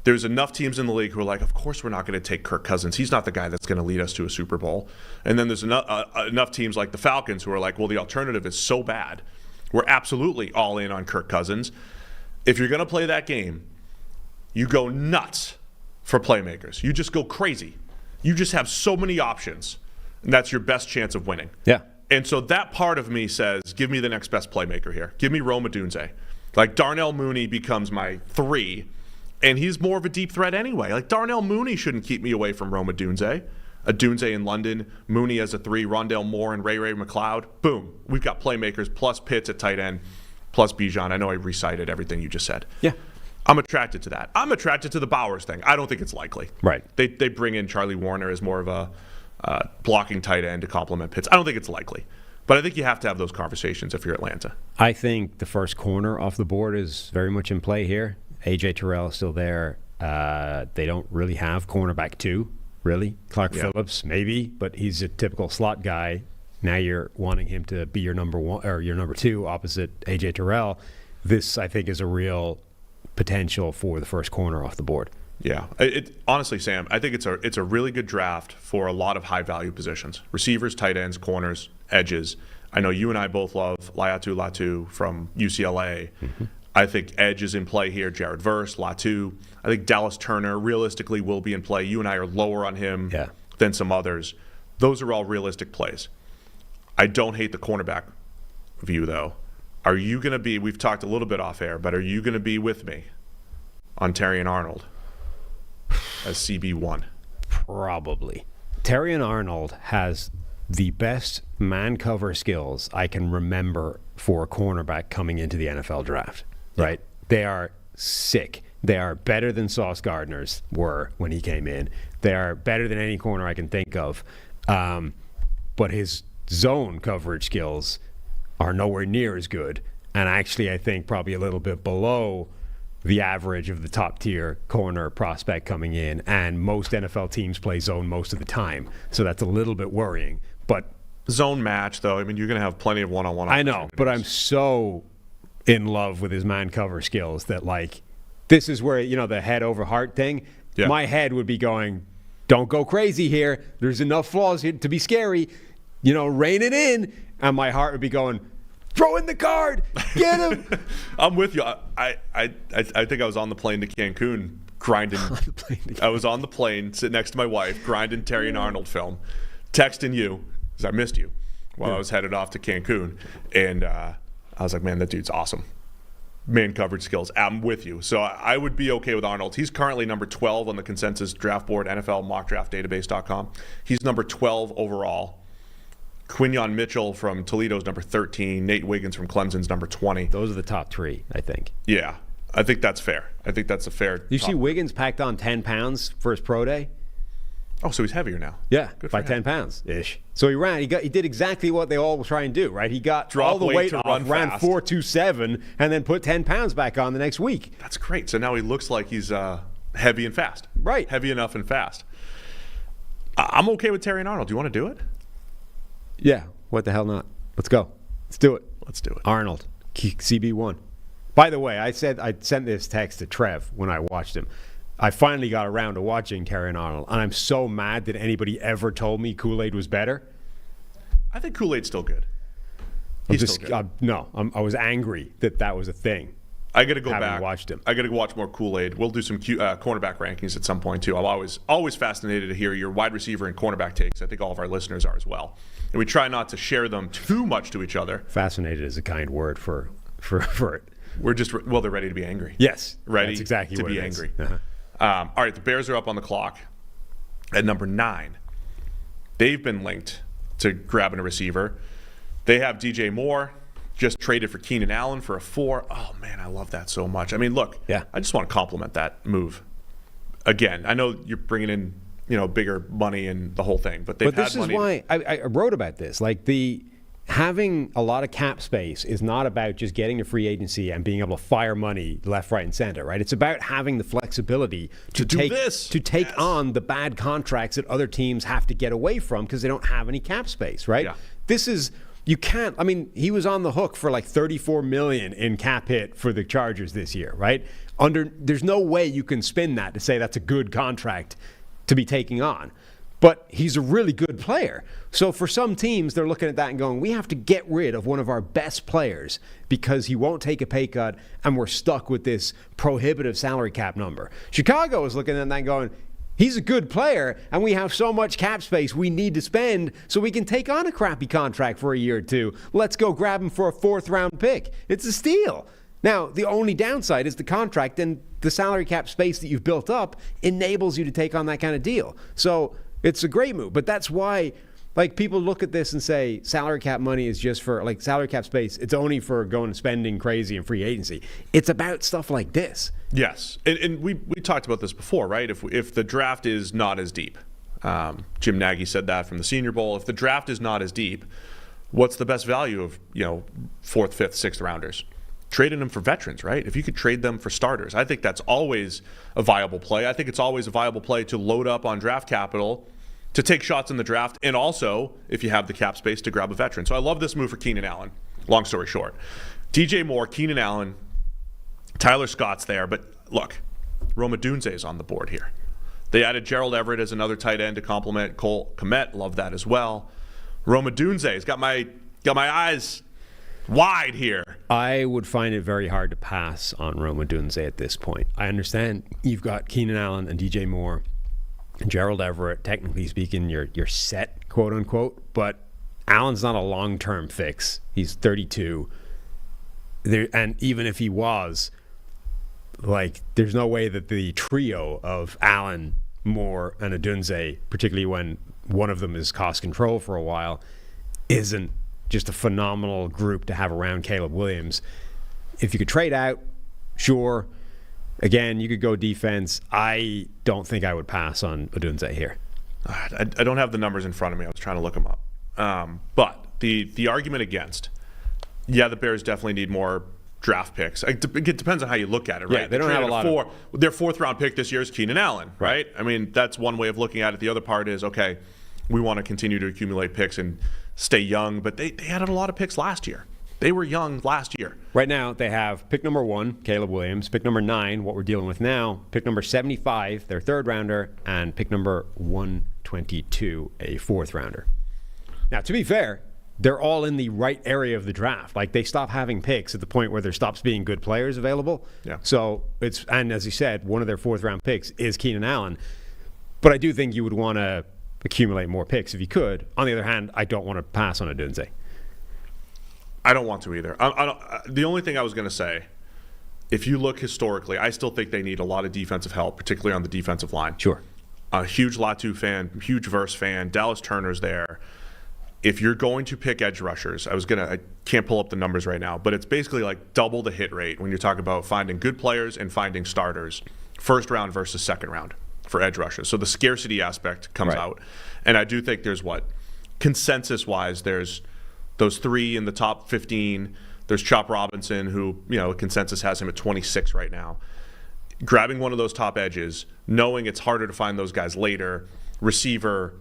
there's enough teams in the league who are like, of course we're not going to take Kirk Cousins. He's not the guy that's going to lead us to a Super Bowl. And then there's enough teams like the Falcons who are like, well, the alternative is so bad. We're absolutely all in on Kirk Cousins. If you're going to play that game, you go nuts for playmakers. You just go crazy. You just have so many options, and that's your best chance of winning. Yeah. And so that part of me says, give me the next best playmaker here. Give me Rome Odunze. Like, Darnell Mooney becomes my 3, and he's more of a deep threat anyway. Like, Darnell Mooney shouldn't keep me away from Rome Odunze. Odunze in London, Mooney as a 3, Rondale Moore and Ray McLeod. Boom. We've got playmakers plus Pitts at tight end, plus Bijan. I know I recited everything you just said. Yeah. I'm attracted to that. I'm attracted to the Bowers thing. I don't think it's likely. Right. They bring in Charlie Warner as more of a blocking tight end to complement Pitts. I don't think it's likely. But I think you have to have those conversations if you're Atlanta. I think the first corner off the board is very much in play here. A.J. Terrell is still there. They don't really have cornerback 2, really. Clark Phillips, maybe, but he's a typical slot guy. Now you're wanting him to be your number 1 or your number 2 opposite A.J. Terrell. This, I think, is a real potential for the first corner off the board. Yeah. Honestly, Sam, I think it's a really good draft for a lot of high-value positions. Receivers, tight ends, corners, edges. I know you and I both love Laiatu Latu from UCLA. Mm-hmm. I think edge is in play here. Jared Verse, Latu. I think Dallas Turner realistically will be in play. You and I are lower on him than some others. Those are all realistic plays. I don't hate the cornerback view, though. Are you going to be, we've talked a little bit off air, but are you going to be with me on Terry and Arnold as CB1? Probably. Terry and Arnold has the best man cover skills I can remember for a cornerback coming into the NFL draft, right? They are sick. They are better than Sauce Gardner's were when he came in. They are better than any corner I can think of. But his zone coverage skills are nowhere near as good, and actually I think probably a little bit below the average of the top tier corner prospect coming in, and most NFL teams play zone most of the time, so that's a little bit worrying. But zone match, though, I mean, you're going to have plenty of one-on-one I know, but I'm so in love with his man cover skills that, like, this is where, the head over heart thing, my head would be going, don't go crazy here, there's enough flaws here to be scary, rein it in. And my heart would be going, throw in the card, get him. I'm with you. I think I was on the plane to Cancun grinding. I was on the plane, sitting next to my wife, grinding Terry and Arnold film, texting you, because I missed you, while I was headed off to Cancun. And I was like, man, that dude's awesome. Man coverage skills. I'm with you. So I would be okay with Arnold. He's currently number 12 on the consensus draft board, NFL mockdraftdatabase.com. He's number 12 overall. Quinyon Mitchell from Toledo's number 13. Nate Wiggins from Clemson's number 20. Those are the top 3, I think. Yeah, I think that's fair. I think that's a fair. You see Wiggins packed on 10 pounds for his pro day? Oh, so he's heavier now. Yeah, by 10 pounds-ish. So he did exactly what they all try and do, right? He got all the weight off, ran 4.27, and then put 10 pounds back on the next week. That's great. So now he looks like he's heavy and fast. Right. Heavy enough and fast. I'm okay with Terry and Arnold. Do you want to do it? Yeah, what the hell not? Let's go. Let's do it. Let's do it. Arnold, CB1. By the way, I sent this text to Trev when I watched him. I finally got around to watching Terry Arnold, and I'm so mad that anybody ever told me Kool-Aid was better. I think Kool-Aid's still good. He's still good. I was angry that was a thing. I got to go having back. Watched him. I got to watch more Kool-Aid. We'll do some cornerback rankings at some point too. I'm always fascinated to hear your wide receiver and cornerback takes. I think all of our listeners are as well. And we try not to share them too much to each other. Fascinated is a kind word for it. We're just they're ready to be angry. Yes, ready. That's exactly to what be it is. angry. Uh-huh. All right, the Bears are up on the clock at number 9. They've been linked to grabbing a receiver. They have DJ Moore. Just traded for Keenan Allen for a 4. Oh, man, I love that so much. I mean, look, I just want to compliment that move. Again, I know you're bringing in, bigger money and the whole thing, but they've had money. But this is why I wrote about this. Like, having a lot of cap space is not about just getting to free agency and being able to fire money left, right, and center, right? It's about having the flexibility to take on the bad contracts that other teams have to get away from because they don't have any cap space, right? Yeah. This is... You can't. I mean, he was on the hook for like $34 million in cap hit for the Chargers this year, right? There's no way you can spin that to say that's a good contract to be taking on. But he's a really good player. So for some teams, they're looking at that and going, we have to get rid of one of our best players because he won't take a pay cut and we're stuck with this prohibitive salary cap number. Chicago is looking at that and going, he's a good player, and we have so much cap space we need to spend so we can take on a crappy contract for a year or two. Let's go grab him for a 4th-round pick. It's a steal. Now, the only downside is the contract, and the salary cap space that you've built up enables you to take on that kind of deal. So it's a great move, but that's why people look at this and say salary cap money is just for, salary cap space, it's only for going and spending crazy in free agency. It's about stuff like this. Yes, and we talked about this before, right? If the draft is not as deep, Jim Nagy said that from the Senior Bowl. If the draft is not as deep, what's the best value of 4th, 5th, 6th rounders? Trading them for veterans, right? If you could trade them for starters, I think that's always a viable play. I think it's always a viable play to load up on draft capital to take shots in the draft, and also if you have the cap space to grab a veteran. So I love this move for Keenan Allen. Long story short, DJ Moore, Keenan Allen. Tyler Scott's there, but look, Rome Odunze is on the board here. They added Gerald Everett as another tight end to complement Cole Kmet. Love that as well. Rome Odunze's got my eyes wide here. I would find it very hard to pass on Rome Odunze at this point. I understand you've got Keenan Allen and DJ Moore and Gerald Everett. Technically speaking, you're set, quote unquote, but Allen's not a long-term fix. He's 32. And even if he was, there's no way that the trio of Allen, Moore, and Odunze, particularly when one of them is cost control for a while, isn't just a phenomenal group to have around Caleb Williams. If you could trade out, sure. Again, you could go defense. I don't think I would pass on Odunze here. I don't have the numbers in front of me. I was trying to look them up. But the argument against, the Bears definitely need more draft picks. It depends on how you look at it, right? Yeah, they don't have a lot of... Their 4th-round pick this year is Keenan Allen, right? I mean, that's one way of looking at it. The other part is, okay, we want to continue to accumulate picks and stay young, but they added a lot of picks last year. They were young last year. Right now, they have pick number 1, Caleb Williams, pick number 9, what we're dealing with now, pick number 75, their 3rd-rounder, and pick number 122, a 4th-rounder. Now, to be fair, they're all in the right area of the draft. They stop having picks at the point where there stops being good players available. Yeah. So and as you said, one of their 4th-round picks is Keenan Allen. But I do think you would want to accumulate more picks if you could. On the other hand, I don't want to pass on Odunze. I don't want to either. The only thing I was going to say, if you look historically, I still think they need a lot of defensive help, particularly on the defensive line. Sure. A huge Latu fan, huge Verse fan. Dallas Turner's there. If you're going to pick edge rushers, I can't pull up the numbers right now, but it's basically double the hit rate when you're talking about finding good players and finding starters, 1st round versus 2nd round for edge rushers. So the scarcity aspect comes out. And I do think there's consensus-wise, there's those 3 in the top 15. There's Chop Robinson, who, consensus has him at 26 right now. Grabbing one of those top edges, knowing it's harder to find those guys later, receiver,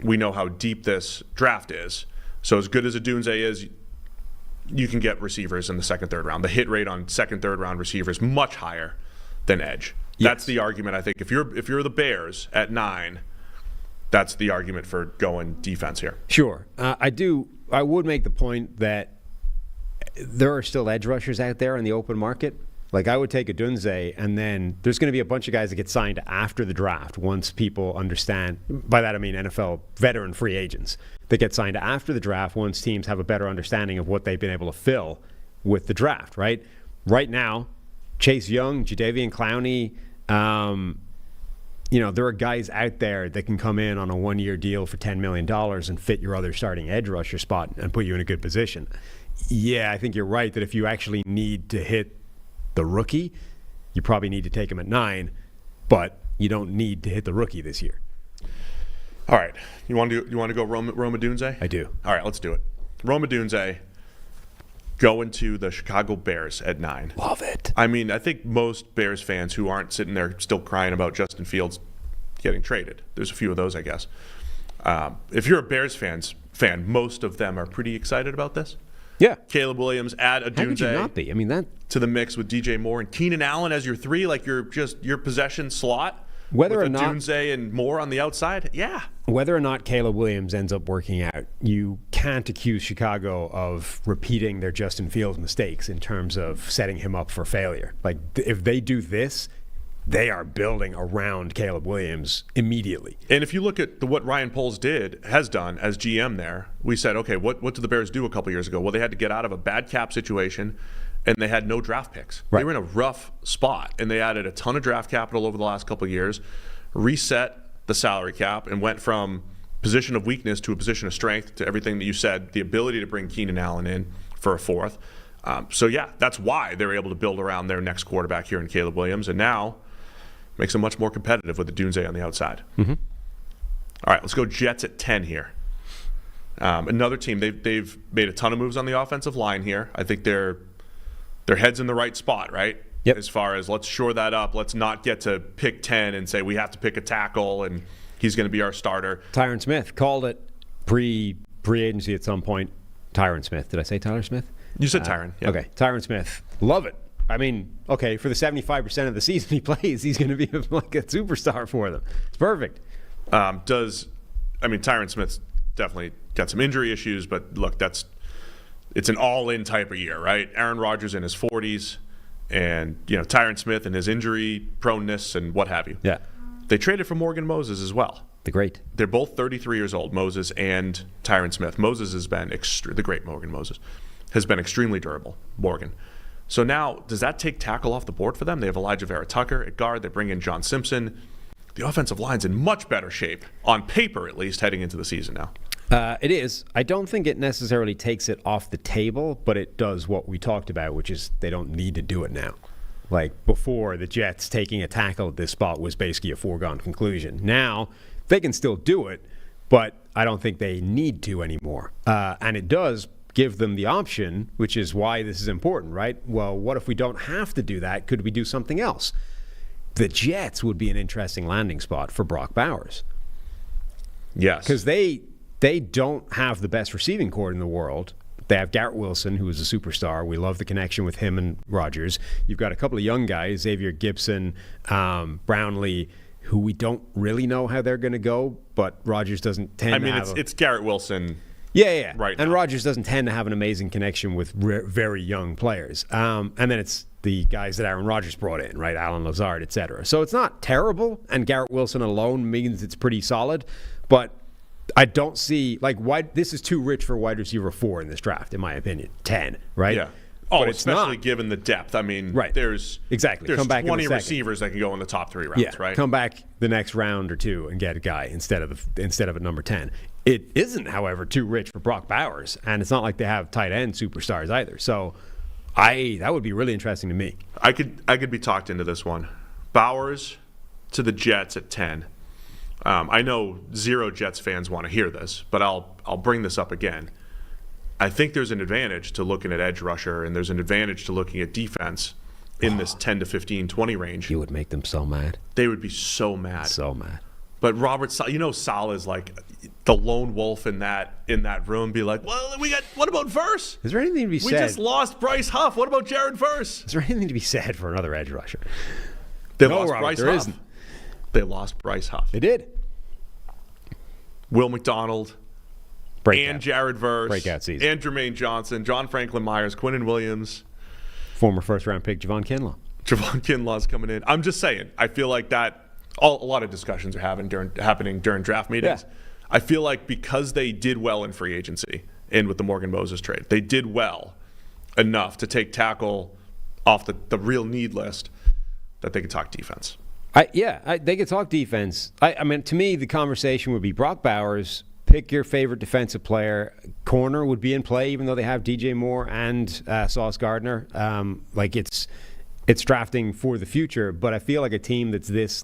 we know how deep this draft is. So as good as Odunze is, you can get receivers in the second, third round. The hit rate on second, third round receivers much higher than edge. Yes. That's the argument, I think. If you're the Bears at 9, that's the argument for going defense here. Sure. I would make the point that there are still edge rushers out there in the open market. Like, I would take a Dunze, and then there's going to be a bunch of guys that get signed after the draft once people understand. By that I mean NFL veteran free agents that get signed after the draft once teams have a better understanding of what they've been able to fill with the draft, right? Right now, Chase Young, Jadeveon Clowney, there are guys out there that can come in on a 1-year deal for $10 million and fit your other starting edge rusher spot and put you in a good position. Yeah, I think you're right that if you actually need to hit the rookie, you probably need to take him at 9, but you don't need to hit the rookie this year. All right, you want to go Roma Dunze? I do. All right, let's do it. Roma Dunze going to the Chicago Bears at 9. Love it. I mean, I think most Bears fans who aren't sitting there still crying about Justin Fields getting traded. There's a few of those, I guess. If you're a Bears fan, most of them are pretty excited about this. Yeah. Caleb Williams, add a How could you Dunze not be? I mean, that to the mix with DJ Moore and Keenan Allen as your 3, like your possession slot. Whether with or not Dunze and Moore on the outside, yeah. Whether or not Caleb Williams ends up working out, you can't accuse Chicago of repeating their Justin Fields mistakes in terms of setting him up for failure. Like, if they do this, they are building around Caleb Williams immediately. And if you look at what Ryan Poles has done as GM there, we said, okay, what did the Bears do a couple years ago? Well, they had to get out of a bad cap situation, and they had no draft picks. Right. They were in a rough spot, and they added a ton of draft capital over the last couple of years, reset the salary cap, and went from position of weakness to a position of strength to everything that you said, the ability to bring Keenan Allen in for a 4th. So, yeah, that's why they were able to build around their next quarterback here in Caleb Williams, and now makes them much more competitive with the Dunze on the outside. Mm-hmm. All right, let's go Jets at 10 here. Another team, they've made a ton of moves on the offensive line here. I think their head's in the right spot, right? Yep. As far as let's shore that up. Let's not get to pick 10 and say we have to pick a tackle and he's going to be our starter. Tyron Smith called it pre-agency at some point. Tyron Smith. Did I say Tyler Smith? You said Tyron. Yeah. Okay, Tyron Smith. Love it. I mean, okay, for the 75% of the season he plays, he's going to be like a superstar for them. It's perfect. Tyron Smith's definitely got some injury issues, but look, it's an all-in type of year, right? Aaron Rodgers in his 40s, and Tyron Smith and his injury proneness and what have you. Yeah. They traded for Morgan Moses as well. The great. They're both 33 years old, Moses and Tyron Smith. Moses has been the great Morgan Moses has been extremely durable. Morgan. So now, does that take tackle off the board for them? They have Elijah Vera Tucker at guard. They bring in John Simpson. The offensive line's in much better shape, on paper at least, heading into the season now. It is. I don't think it necessarily takes it off the table, but it does what we talked about, which is they don't need to do it now. Like before, the Jets taking a tackle at this spot was basically a foregone conclusion. Now, they can still do it, but I don't think they need to anymore. And it does give them the option, which is why this is important, right? Well, what if we don't have to do that? Could we do something else? The Jets would be an interesting landing spot for Brock Bowers. Yes. Because they don't have the best receiving corps in the world. They have Garrett Wilson, who is a superstar. We love the connection with him and Rodgers. You've got a couple of young guys, Xavier Gibson, Brownlee, who we don't really know how they're going to go, but Rodgers doesn't tend to have it's Garrett Wilson. Yeah. Right and now. Rodgers doesn't tend to have an amazing connection with very young players. And then it's the guys that Aaron Rodgers brought in, right? Alan Lazard, et cetera. So it's not terrible, and Garrett Wilson alone means it's pretty solid, but I don't see, this is too rich for wide receiver 4 in this draft, in my opinion. 10, right? Yeah. But it's especially not. given the depth. I mean, Right. there's Come back in 20 a second. receivers that can go in the top 3 rounds, right? Come back the next round or two and get a guy instead of at number 10. It isn't, however, too rich for Brock Bowers, and it's not like they have tight end superstars either. So that would be really interesting to me. I could be talked into this one. Bowers to the Jets at 10. I know zero Jets fans want to hear this, but I'll bring this up again. I think there's an advantage to looking at edge rusher, and there's an advantage to looking at defense in this 10 to 15, 20 range. You would make them so mad. They would be so mad. So mad. But Robert, Saleh is like, the lone wolf in that room be like, well, what about Verse? Is there anything to be We said? just lost Bryce Huff. What about Jared Verse? Is there anything to be said for another edge rusher? They No, lost Robert, Bryce there Huff. isn't. They lost Bryce Huff. They did. Will McDonald Breakout. and Jared Verse Breakout season. and Jermaine Johnson, John Franklin Myers, Quinnen Williams. Former first-round pick Javon Kinlaw. Javon Kinlaw's coming in. I'm just saying, I feel like that a lot of discussions are happening during draft meetings. Yeah. I feel like because they did well in free agency and with the Morgan Moses trade, they did well enough to take tackle off the real need list that they could talk defense. They could talk defense. I mean, to me, the conversation would be Brock Bowers, pick your favorite defensive player. Corner would be in play, even though they have DJ Moore and Sauce Gardner. It's drafting for the future, but I feel like a team that's this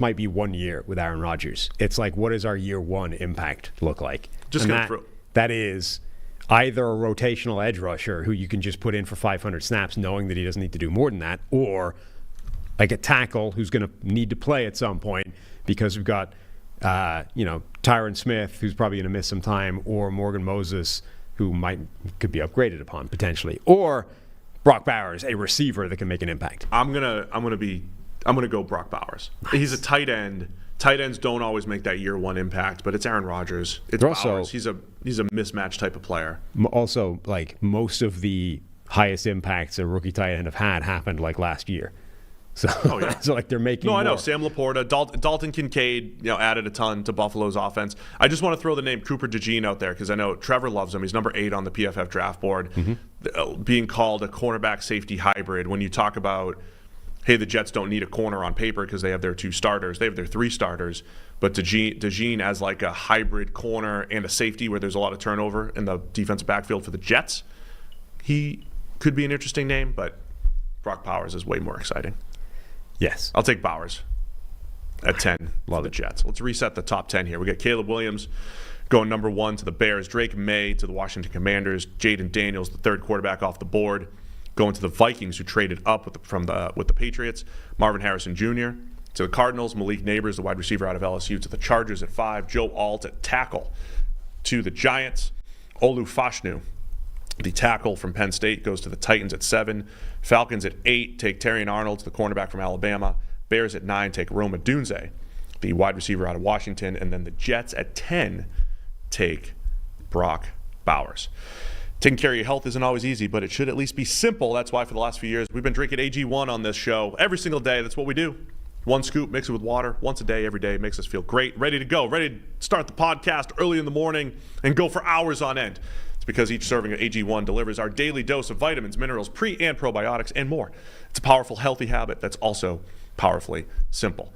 might be 1 year with Aaron Rodgers. It's like, what does our year one impact look like? Just go through. That is either a rotational edge rusher who you can just put in for 500 snaps knowing that he doesn't need to do more than that, or like a tackle who's going to need to play at some point because we've got, Tyron Smith, who's probably going to miss some time, or Morgan Moses, who could be upgraded upon potentially, or Brock Bowers, a receiver that can make an impact. I'm gonna go Brock Bowers. Nice. He's a tight end. Tight ends don't always make that year one impact, but it's Aaron Rodgers. It's Bowers. He's a mismatch type of player. Also, like most of the highest impacts a rookie tight end have had happened like last year. So, so like they're making. No, more. I know. Sam Laporta, Dalton Kincaid, added a ton to Buffalo's offense. I just want to throw the name Cooper DeJean out there because I know Trevor loves him. He's number 8 on the PFF draft board, being called a cornerback safety hybrid. When you talk about, hey, the Jets don't need a corner on paper because they have their 2 starters, they have their 3 starters, but DeJean as like a hybrid corner and a safety where there's a lot of turnover in the defensive backfield for the Jets, he could be an interesting name, but Brock Bowers is way more exciting. Yes. I'll take Bowers at 10 for the Jets. Let's reset the top 10 here. We got Caleb Williams going number 1 to the Bears, Drake May to the Washington Commanders, Jaden Daniels, the 3rd quarterback off the board, going to the Vikings, who traded up with the Patriots, Marvin Harrison Jr. to the Cardinals, Malik Neighbors, the wide receiver out of LSU, to the Chargers at 5, Joe Alt at tackle to the Giants, Olu Fashanu, the tackle from Penn State, goes to the Titans at 7. Falcons at 8 take Terrion Arnold, the cornerback from Alabama. Bears at 9 take Roma Dunze, the wide receiver out of Washington. And then the Jets at 10 take Brock Bowers. Taking care of your health isn't always easy, but it should at least be simple. That's why for the last few years, we've been drinking AG1 on this show every single day. That's what we do. 1 scoop, mix it with water, once a day, every day. Makes us feel great, ready to go, ready to start the podcast early in the morning and go for hours on end. Because each serving of AG1 delivers our daily dose of vitamins, minerals, pre- and probiotics, and more. It's a powerful, healthy habit that's also powerfully simple.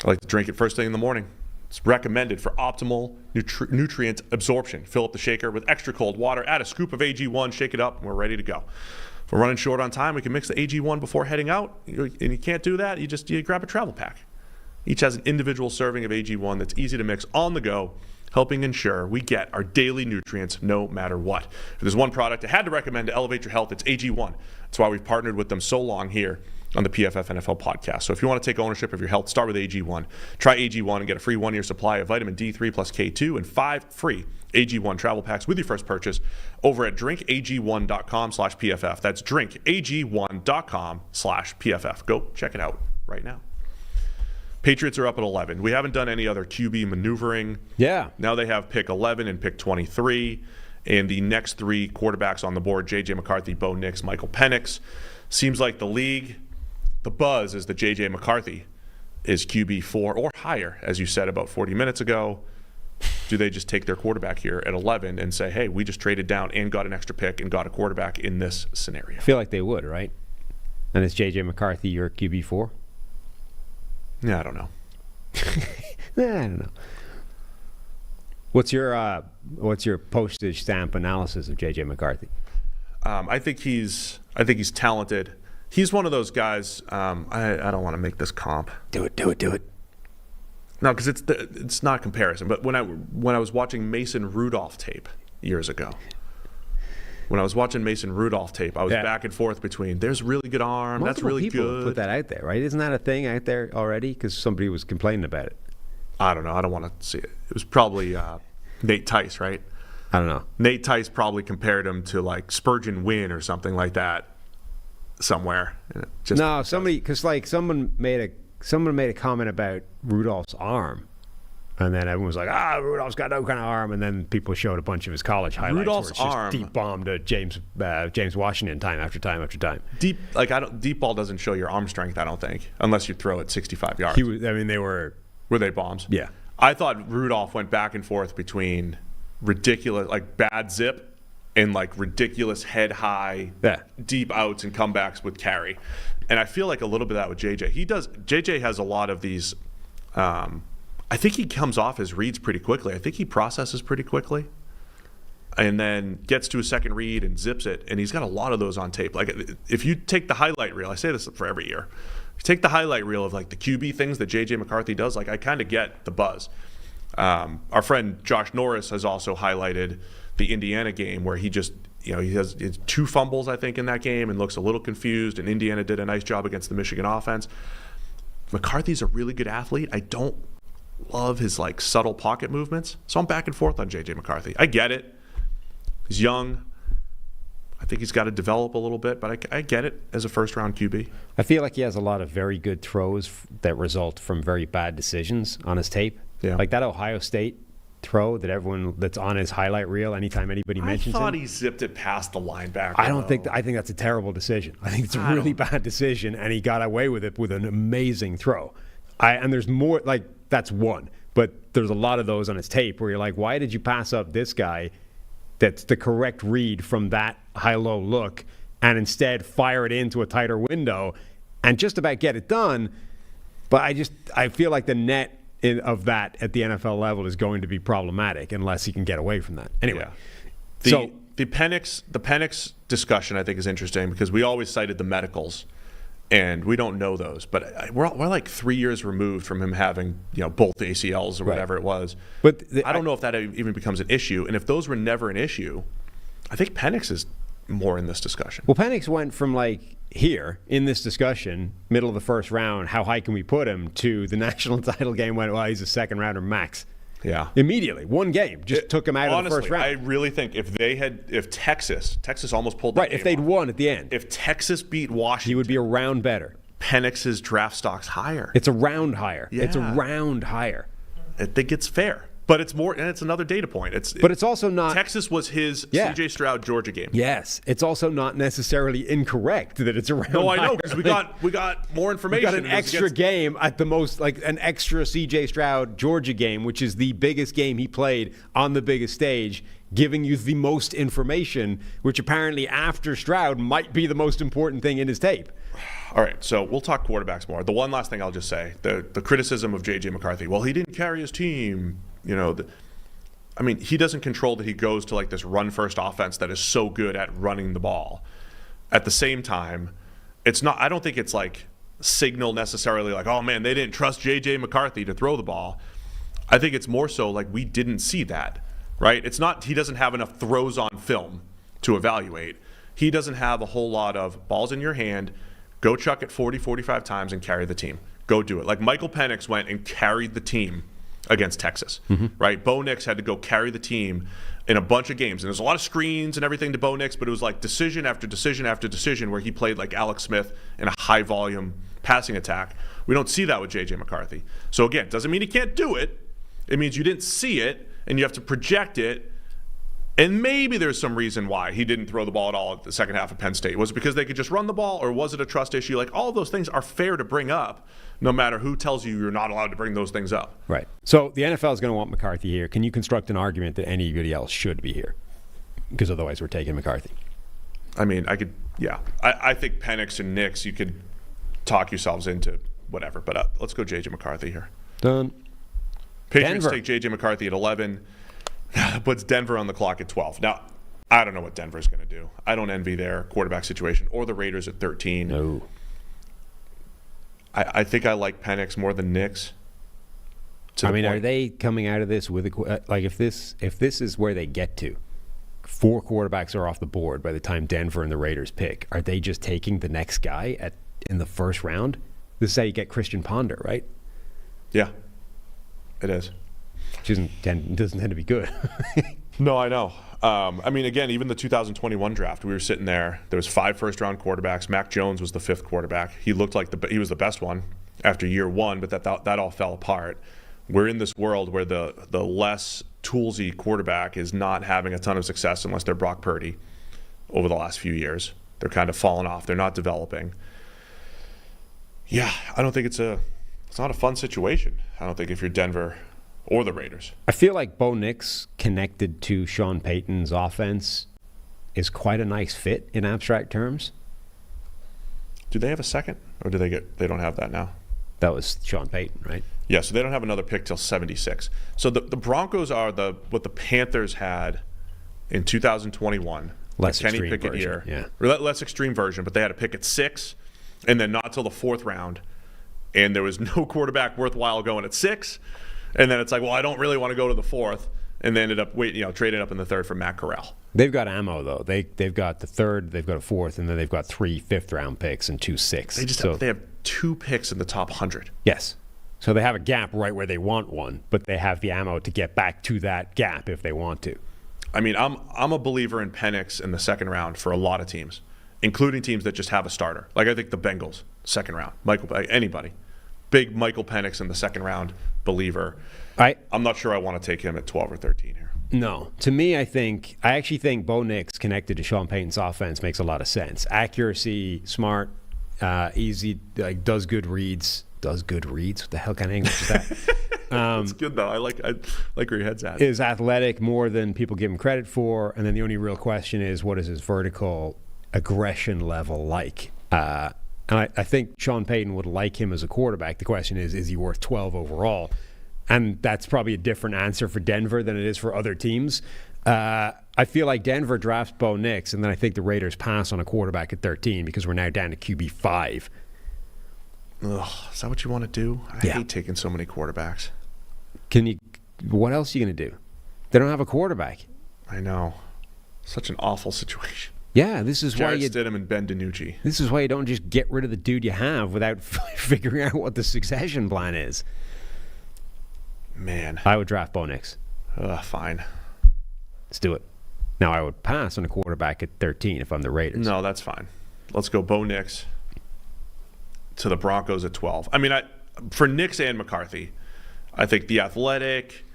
I like to drink it first thing in the morning. It's recommended for optimal nutrient absorption. Fill up the shaker with extra cold water, add a scoop of AG1, shake it up, and we're ready to go. If we're running short on time, we can mix the AG1 before heading out. And you can't do that, you grab a travel pack. Each has an individual serving of AG1 that's easy to mix on the go, helping ensure we get our daily nutrients no matter what. If there's one product I had to recommend to elevate your health, it's AG1. That's why we've partnered with them so long here on the PFF NFL podcast. So if you want to take ownership of your health, start with AG1. Try AG1 and get a free 1-year supply of vitamin D3 plus K2 and 5 free AG1 travel packs with your first purchase over at drinkag1.com/PFF. That's drinkag1.com/PFF. Go check it out right now. Patriots are up at 11. We haven't done any other QB maneuvering. Yeah. Now they have pick 11 and pick 23. And the next 3 quarterbacks on the board, J.J. McCarthy, Bo Nix, Michael Penix. Seems like the league, the buzz is that J.J. McCarthy is QB4 or higher, as you said about 40 minutes ago. Do they just take their quarterback here at 11 and say, hey, we just traded down and got an extra pick and got a quarterback in this scenario? I feel like they would, right? And is J.J. McCarthy your QB4? Yeah, I don't know. I don't know. What's your postage stamp analysis of J.J. McCarthy? I think he's talented. He's one of those guys. I don't want to make this comp. Do it. No, because it's not a comparison. But when I was watching Mason Rudolph tape years ago, I was back and forth between there's really good arm, Multiple that's really people good. Put that out there, right? Isn't that a thing out there already? Because somebody was complaining about it. I don't know. I don't want to see it. It was probably Nate Tice, right? I don't know. Nate Tice probably compared him to like Spurgeon Wynn or something like that somewhere. No, somebody, because like someone made a comment about Rudolph's arm, and then everyone was like, Rudolph's got no kind of arm, and then people showed a bunch of his college highlights Rudolph's where it's arm, just deep bombed to James Washington time after time after time. Deep ball doesn't show your arm strength, I don't think, unless you throw it 65 yards. Were they bombs? Yeah. I thought Rudolph went back and forth between ridiculous, like bad zip, and like ridiculous head high, deep outs and comebacks with carry. And I feel like a little bit of that with JJ. JJ has a lot of these. I think he comes off his reads pretty quickly. I think he processes pretty quickly, and then gets to a second read and zips it. And he's got a lot of those on tape. Like if you take the highlight reel, I say this for every year. If you take the highlight reel of like the QB things that JJ McCarthy does, like I kind of get the buzz. Our friend Josh Norris has also highlighted the Indiana game where he just, he has 2 fumbles, I think, in that game and looks a little confused. And Indiana did a nice job against the Michigan offense. McCarthy's a really good athlete. I don't love his like subtle pocket movements. So I'm back and forth on JJ McCarthy. I get it. He's young. I think he's got to develop a little bit, but I get it as a first-round QB. I feel like he has a lot of very good throws that result from very bad decisions on his tape. Yeah. Like that Ohio State throw that everyone that's on his highlight reel anytime anybody mentions I thought him. he zipped it past the linebacker. I think that's a terrible decision. I think it's a really bad decision, and he got away with it with an amazing throw. And there's more, like that's one, but there's a lot of those on his tape where you're like, why did you pass up this guy that's the correct read from that high-low look and instead fire it into a tighter window and just about get it done? But I feel like the net of that at the NFL level is going to be problematic unless he can get away from that. Anyway, the Penix discussion I think is interesting because we always cited the medicals, and we don't know those. But we're like 3 years removed from him having both ACLs or whatever it was. But I don't know if that even becomes an issue. And if those were never an issue, I think Penix is more in this discussion. Well, Penix went from like here in this discussion, middle of the first round, how high can we put him, to the national title game when he's a second rounder max. Yeah. Immediately. One game just took him out of the first round. I really think if Texas almost pulled that game if they'd off. won at the end. If Texas beat Washington, he would be a round better. Penix's draft stock's higher. It's a round higher. Yeah. It's a round higher. I think it's fair. But it's more, and it's another data point. But it's also not. Texas was his C.J. Stroud Georgia game. Yes, it's also not necessarily incorrect that it's around. No, I know because we got more information. We got an extra game at the most, like an extra C.J. Stroud Georgia game, which is the biggest game he played on the biggest stage, giving you the most information, which apparently after Stroud might be the most important thing in his tape. All right, so we'll talk quarterbacks more. The one last thing I'll just say, the criticism of J.J. McCarthy. Well, he didn't carry his team. He doesn't control that he goes to like this run-first offense that is so good at running the ball. At the same time, it's not. I don't think it's like signal necessarily like, oh man, they didn't trust J.J. McCarthy to throw the ball. I think it's more so like we didn't see that, right? It's not he doesn't have enough throws on film to evaluate. He doesn't have a whole lot of balls in your hand, go chuck it 40, 45 times and carry the team. Go do it. Like Michael Penix went and carried the team against Texas, right? Bo Nix had to go carry the team in a bunch of games. And there's a lot of screens and everything to Bo Nix, but it was like decision after decision after decision where he played like Alex Smith in a high-volume passing attack. We don't see that with J.J. McCarthy. So again, doesn't mean he can't do it. It means you didn't see it, and you have to project it. And maybe there's some reason why he didn't throw the ball at all at the second half of Penn State. Was it because they could just run the ball, or was it a trust issue? Like, all of those things are fair to bring up, no matter who tells you you're not allowed to bring those things up. Right. So the NFL is going to want McCarthy here. Can you construct an argument that anybody else should be here? Because otherwise we're taking McCarthy. I mean, I think Penix and Nix, you could talk yourselves into whatever. But let's go J.J. McCarthy here. Done. Patriots Denver. take J.J. McCarthy at 11. Puts Denver on the clock at 12. Now, I don't know what Denver's going to do. I don't envy their quarterback situation or the Raiders at 13. No. I think I like Penix more than Nix. Are they coming out of this with if this is where they get to, 4 quarterbacks are off the board by the time Denver and the Raiders pick, are they just taking the next guy in the first round? This is how you get Christian Ponder, right? Yeah. it is. Which doesn't tend to be good. No, I know. I mean, again, even the 2021 draft, we were sitting there. There was 5 first-round quarterbacks. Mac Jones was the 5th quarterback. He looked like he was the best one after year 1, but that all fell apart. We're in this world where the less toolsy quarterback is not having a ton of success unless they're Brock Purdy over the last few years. They're kind of falling off. They're not developing. Yeah, I don't think it's not a fun situation. I don't think if you're Denver or the Raiders. I feel like Bo Nix connected to Sean Payton's offense is quite a nice fit in abstract terms. Do they have a second, or they don't have that now? That was Sean Payton, right? Yeah, so they don't have another pick till 76. So the Broncos are what the Panthers had in 2021. Less Kenny extreme Pickett version, year. yeah. Or less extreme version, but they had a pick at 6, and then not till the 4th round. And there was no quarterback worthwhile going at 6. And then it's like, well, I don't really want to go to the 4th. And they ended up trading up in the 3rd for Matt Corral. They've got ammo, though. They've got the 3rd, they've got a 4th, and then they've got 3 5th-round picks and 2 6th. They have 2 picks in the top 100. Yes. So they have a gap right where they want one, but they have the ammo to get back to that gap if they want to. I mean, I'm a believer in Penix in the 2nd round for a lot of teams, including teams that just have a starter. Like I think the Bengals, 2nd round. Anybody. Big Michael Penix in the 2nd round believer. I'm not sure I want to take him at 12 or 13 here. No. To me, I actually think Bo Nix connected to Sean Payton's offense makes a lot of sense. Accuracy, smart, easy, does good reads. Does good reads? What the hell kind of English is that? It's good, though. I like where your head's at. Is athletic more than people give him credit for. And then the only real question is, what is his vertical aggression level like? And I think Sean Payton would like him as a quarterback. The question is he worth 12 overall? And that's probably a different answer for Denver than it is for other teams. I feel like Denver drafts Bo Nix, and then I think the Raiders pass on a quarterback at 13 because we're now down to QB 5. Ugh, is that what you want to do? I hate taking so many quarterbacks. What else are you going to do? They don't have a quarterback. I know. Such an awful situation. Yeah, this is Jarrett why you Stidham and Ben DiNucci. This is why you don't just get rid of the dude you have without figuring out what the succession plan is. Man. I would draft Bo Nix. Fine. Let's do it. Now, I would pass on a quarterback at 13 if I'm the Raiders. No, that's fine. Let's go Bo Nix to the Broncos at 12. I mean, for Nix and McCarthy, I think the athletic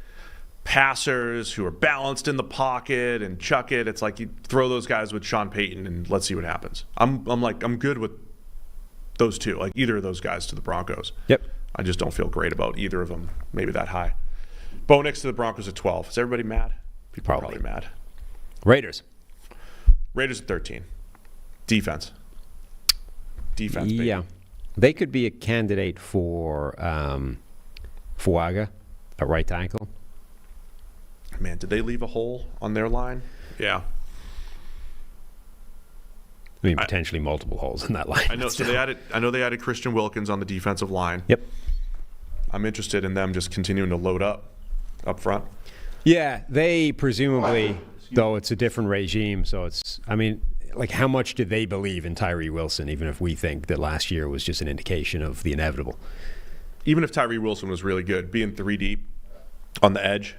passers who are balanced in the pocket and chuck it, it's like you throw those guys with Sean Payton and let's see what happens. I'm good with those two, like either of those guys to the Broncos. Yep. I just don't feel great about either of them, maybe that high. Bo Nix to the Broncos at 12. Is everybody mad? People are probably mad. Raiders at 13. Defense, baby. Yeah. They could be a candidate for Fuaga at right tackle. Man, did they leave a hole on their line? Yeah. I mean, potentially multiple holes in that line. I know. So I know they added Christian Wilkins on the defensive line. Yep. I'm interested in them just continuing to load up front. Yeah, they presumably, though it's a different regime, so it's, I mean, like how much do they believe in Tyree Wilson, even if we think that last year was just an indication of the inevitable? Even if Tyree Wilson was really good, being 3 deep on the edge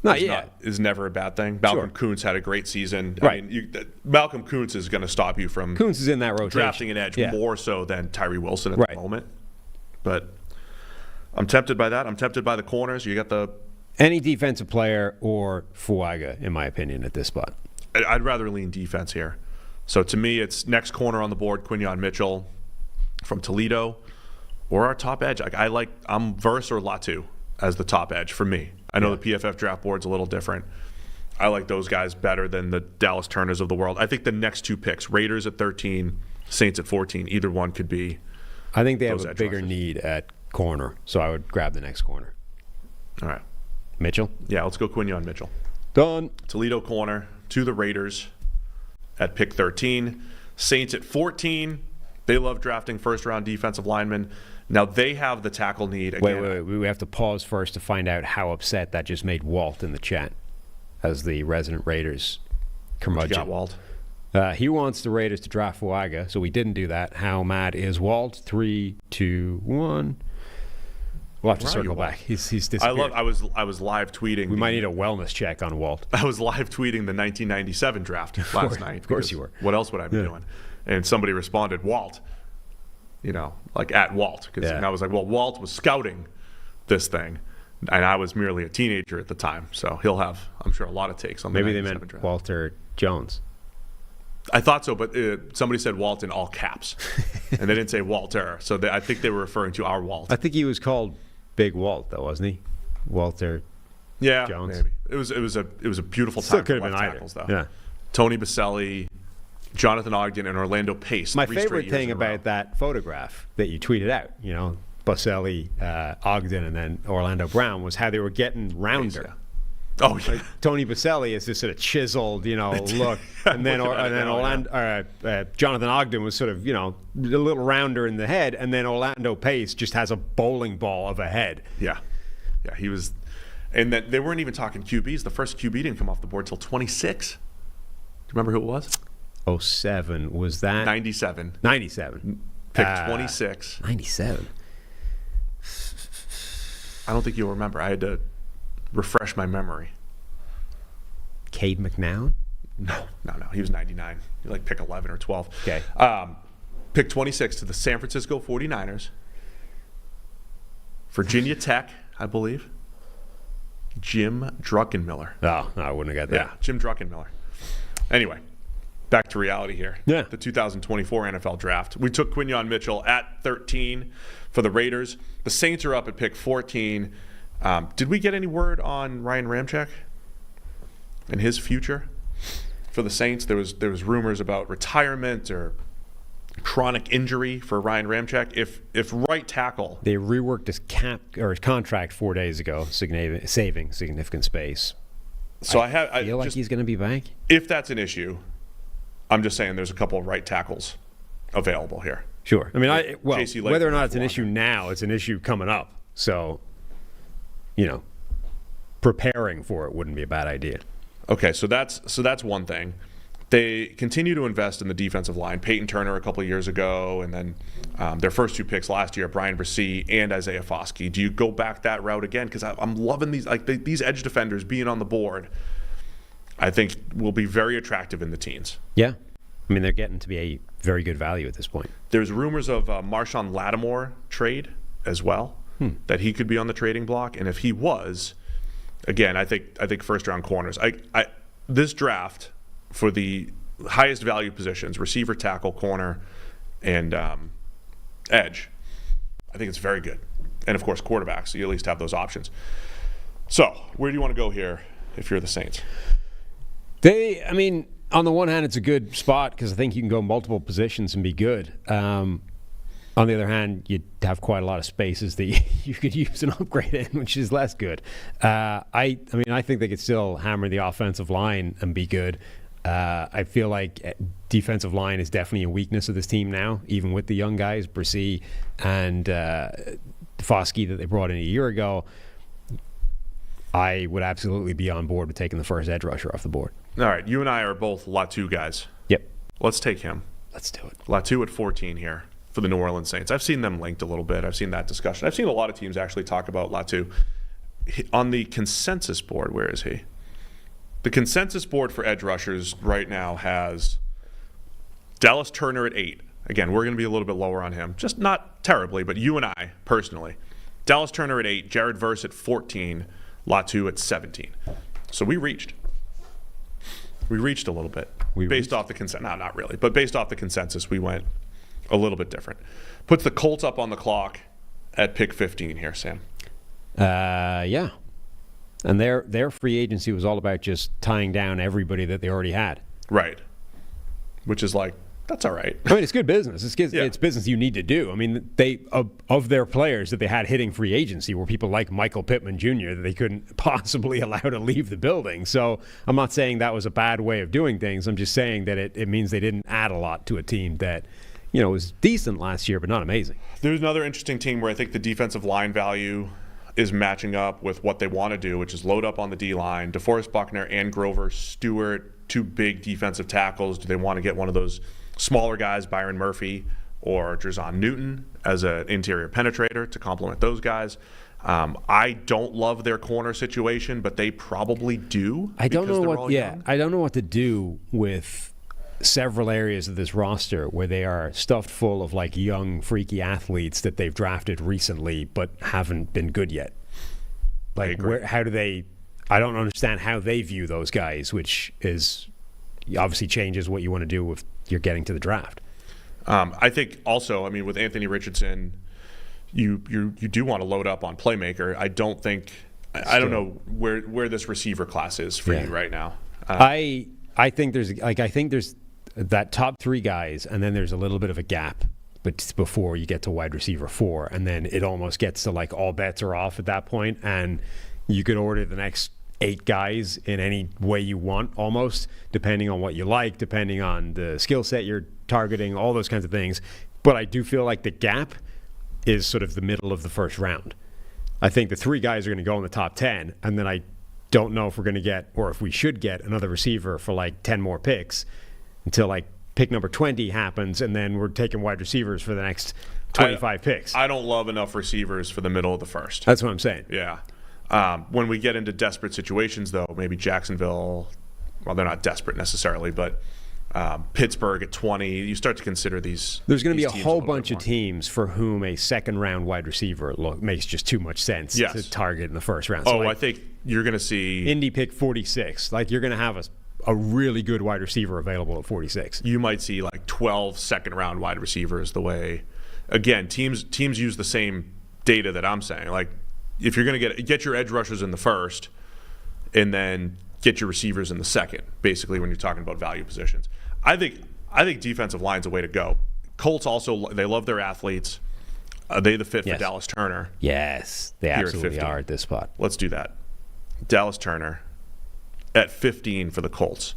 is never a bad thing. Malcolm Kuntz had a great season. Right. I mean, Malcolm Kuntz is going to stop you from Kuntz is in that rotation. Drafting an edge more so than Tyree Wilson at the moment. But I'm tempted by that. I'm tempted by the corners. You got the any defensive player or Fuaga, in my opinion, at this spot. I'd rather lean defense here. So to me, it's next corner on the board, Quinyon Mitchell from Toledo, or our top edge. I'm Verse or Latu as the top edge for me. I know the PFF draft board's a little different. I like those guys better than the Dallas Turners of the world. I think the next 2 picks, Raiders at 13, Saints at 14, either one could be. I think they have a bigger need at corner, so I would grab the next corner. All right. Mitchell? Yeah, let's go Quinyon Mitchell. Done. Toledo corner to the Raiders at pick 13. Saints at 14. They love drafting first-round defensive linemen. Now they have the tackle need again. Wait. We have to pause first to find out how upset that just made Walt in the chat as the resident Raiders curmudgeon. What you got, Walt? He wants the Raiders to draft Fuaga, so we didn't do that. How mad is Walt? 3, 2, 1. We'll have to Where are circle you, Walt? back. He's disappeared. I was live tweeting. We might need a wellness check on Walt. I was live tweeting the 1997 draft last night. Of course because you were. What else would I be doing? And somebody responded, Walt. Like at Walt. And I was like, well, Walt was scouting this thing, and I was merely a teenager at the time. So he'll have, I'm sure, a lot of takes on the Maybe they 97 meant draft. Walter Jones. I thought so, but somebody said Walt in all caps, and they didn't say Walter. So I think they were referring to our Walt. I think he was called Big Walt, though, wasn't he? Walter. Yeah, Jones. maybe. It was a beautiful Still time could for have been left either. tackles, though. Yeah. Tony Baselli, Jonathan Ogden, and Orlando Pace. My 3 straight favorite years thing in a row. about that photograph that you tweeted out, Baselli, Ogden, and then Orlando Brown, was how they were getting rounder. Yeah. Oh, yeah. Tony Baselli is this sort of chiseled, look, and then Jonathan Ogden was sort of, a little rounder in the head, and then Orlando Pace just has a bowling ball of a head. Yeah, he was, and that they weren't even talking QBs. The first QB didn't come off the board till 26. Do you remember who it was? 07 was that? 97. 97. Pick 26. 97. I don't think you'll remember. I had to refresh my memory. Cade McNown? No. He was 99. You like pick 11 or 12. Okay. Pick 26 to the San Francisco 49ers. Virginia Tech, I believe. Jim Druckenmiller. Oh, no, I wouldn't have got that. Yeah, Jim Druckenmiller. Anyway, back to reality here. Yeah. The 2024 NFL Draft. We took Quinyon Mitchell at 13 for the Raiders. The Saints are up at pick 14. Did we get any word on Ryan Ramczyk and his future for the Saints? There was rumors about retirement or chronic injury for Ryan Ramczyk. If right tackle, They reworked his his contract 4 days ago, saving significant space. so I feel like just, he's going to be back. if that's an issue, I'm just saying there's a couple of right tackles available here. Sure. I mean, JC whether or Latham not it's an and issue now, it's an issue coming up. So, preparing for it wouldn't be a bad idea. Okay, so that's one thing. They continue to invest in the defensive line. Peyton Turner a couple of years ago, and then their first 2 picks last year, Brian Bresee and Isaiah Foskey. Do you go back that route again? Because I'm loving these edge defenders being on the board. I think will be very attractive in the teens. Yeah. I mean, they're getting to be a very good value at this point. There's rumors of Marshawn Lattimore trade as well, that he could be on the trading block. And if he was, again, I think first round corners. This draft for the highest value positions, receiver, tackle, corner, and edge, I think it's very good. And of course, quarterbacks. So you at least have those options. So where do you want to go here if you're the Saints? On the one hand, it's a good spot because I think you can go multiple positions and be good. On the other hand, you'd have quite a lot of spaces that you could use an upgrade in, which is less good. I think they could still hammer the offensive line and be good. I feel like defensive line is definitely a weakness of this team now, even with the young guys, Bresee and Foskey that they brought in a year ago. I would absolutely be on board with taking the first edge rusher off the board. All right, you and I are both Latu guys. Yep. Let's take him. Let's do it. Latu at 14 here for the New Orleans Saints. I've seen them linked a little bit. I've seen that discussion. I've seen a lot of teams actually talk about Latu. On the consensus board, where is he? The consensus board for edge rushers right now has Dallas Turner at 8. Again, we're going to be a little bit lower on him. Just not terribly, but you and I, personally. Dallas Turner at 8, Jared Verse at 14, Latu at 17. So we reached. We reached a little bit. Based off the consensus. No, not really. But based off the consensus, we went a little bit different. Puts the Colts up on the clock at pick 15 here, Sam. Yeah. And their free agency was all about just tying down everybody that they already had. Right. Which is like, that's all right. I mean, it's good business. It's business you need to do. I mean, they of their players that they had hitting free agency were people like Michael Pittman Jr. that they couldn't possibly allow to leave the building. So I'm not saying that was a bad way of doing things. I'm just saying that it means they didn't add a lot to a team that, was decent last year, but not amazing. There's another interesting team where I think the defensive line value is matching up with what they want to do, which is load up on the D-line. DeForest Buckner and Grover Stewart, 2 big defensive tackles. Do they want to get one of those smaller guys, Byron Murphy or Drazon Newton, as an interior penetrator to complement those guys? I don't love their corner situation, but they probably do. I don't know what. Yeah, young. I don't know what to do with several areas of this roster where they are stuffed full of like young, freaky athletes that they've drafted recently but haven't been good yet. Like, how do they? I don't understand how they view those guys, which is obviously changes what you want to do if you're getting to the draft. I think also, I mean, with Anthony Richardson, you do want to load up on playmaker. I don't think I don't know where this receiver class is for you right now. I think there's that top 3 guys, and then there's a little bit of a gap, but before you get to wide receiver 4, and then it almost gets to like all bets are off at that point, and you could order the next 8 guys in any way you want, almost depending on what you like, depending on the skill set you're targeting, all those kinds of things. But I do feel like the gap is sort of the middle of the first round. I think the 3 guys are going to go in the top 10, and then I don't know if we're going to get, or if we should get, another receiver for like 10 more picks until like pick number 20 happens, and then we're taking wide receivers for the next 25 picks. I don't love enough receivers for the middle of the first. That's what I'm saying. Yeah. When we get into desperate situations, though, maybe Jacksonville, well, they're not desperate necessarily, but Pittsburgh at 20, you start to consider these. There's going to be a teams whole little bunch bit of more. teams for whom a second-round wide receiver makes just too much sense to target in the first round. So I think you're going to see Indy pick 46. Like, you're going to have a really good wide receiver available at 46. You might see like 12 second-round wide receivers. The way, again, teams use the same data that I'm saying. Like, if you're going to get your edge rushers in the first, and then get your receivers in the second, basically when you're talking about value positions. I think defensive line's a way to go. Colts also, they love their athletes. Are they the fit for Dallas Turner? Yes, they absolutely are at this spot. Let's do that. Dallas Turner at 15 for the Colts.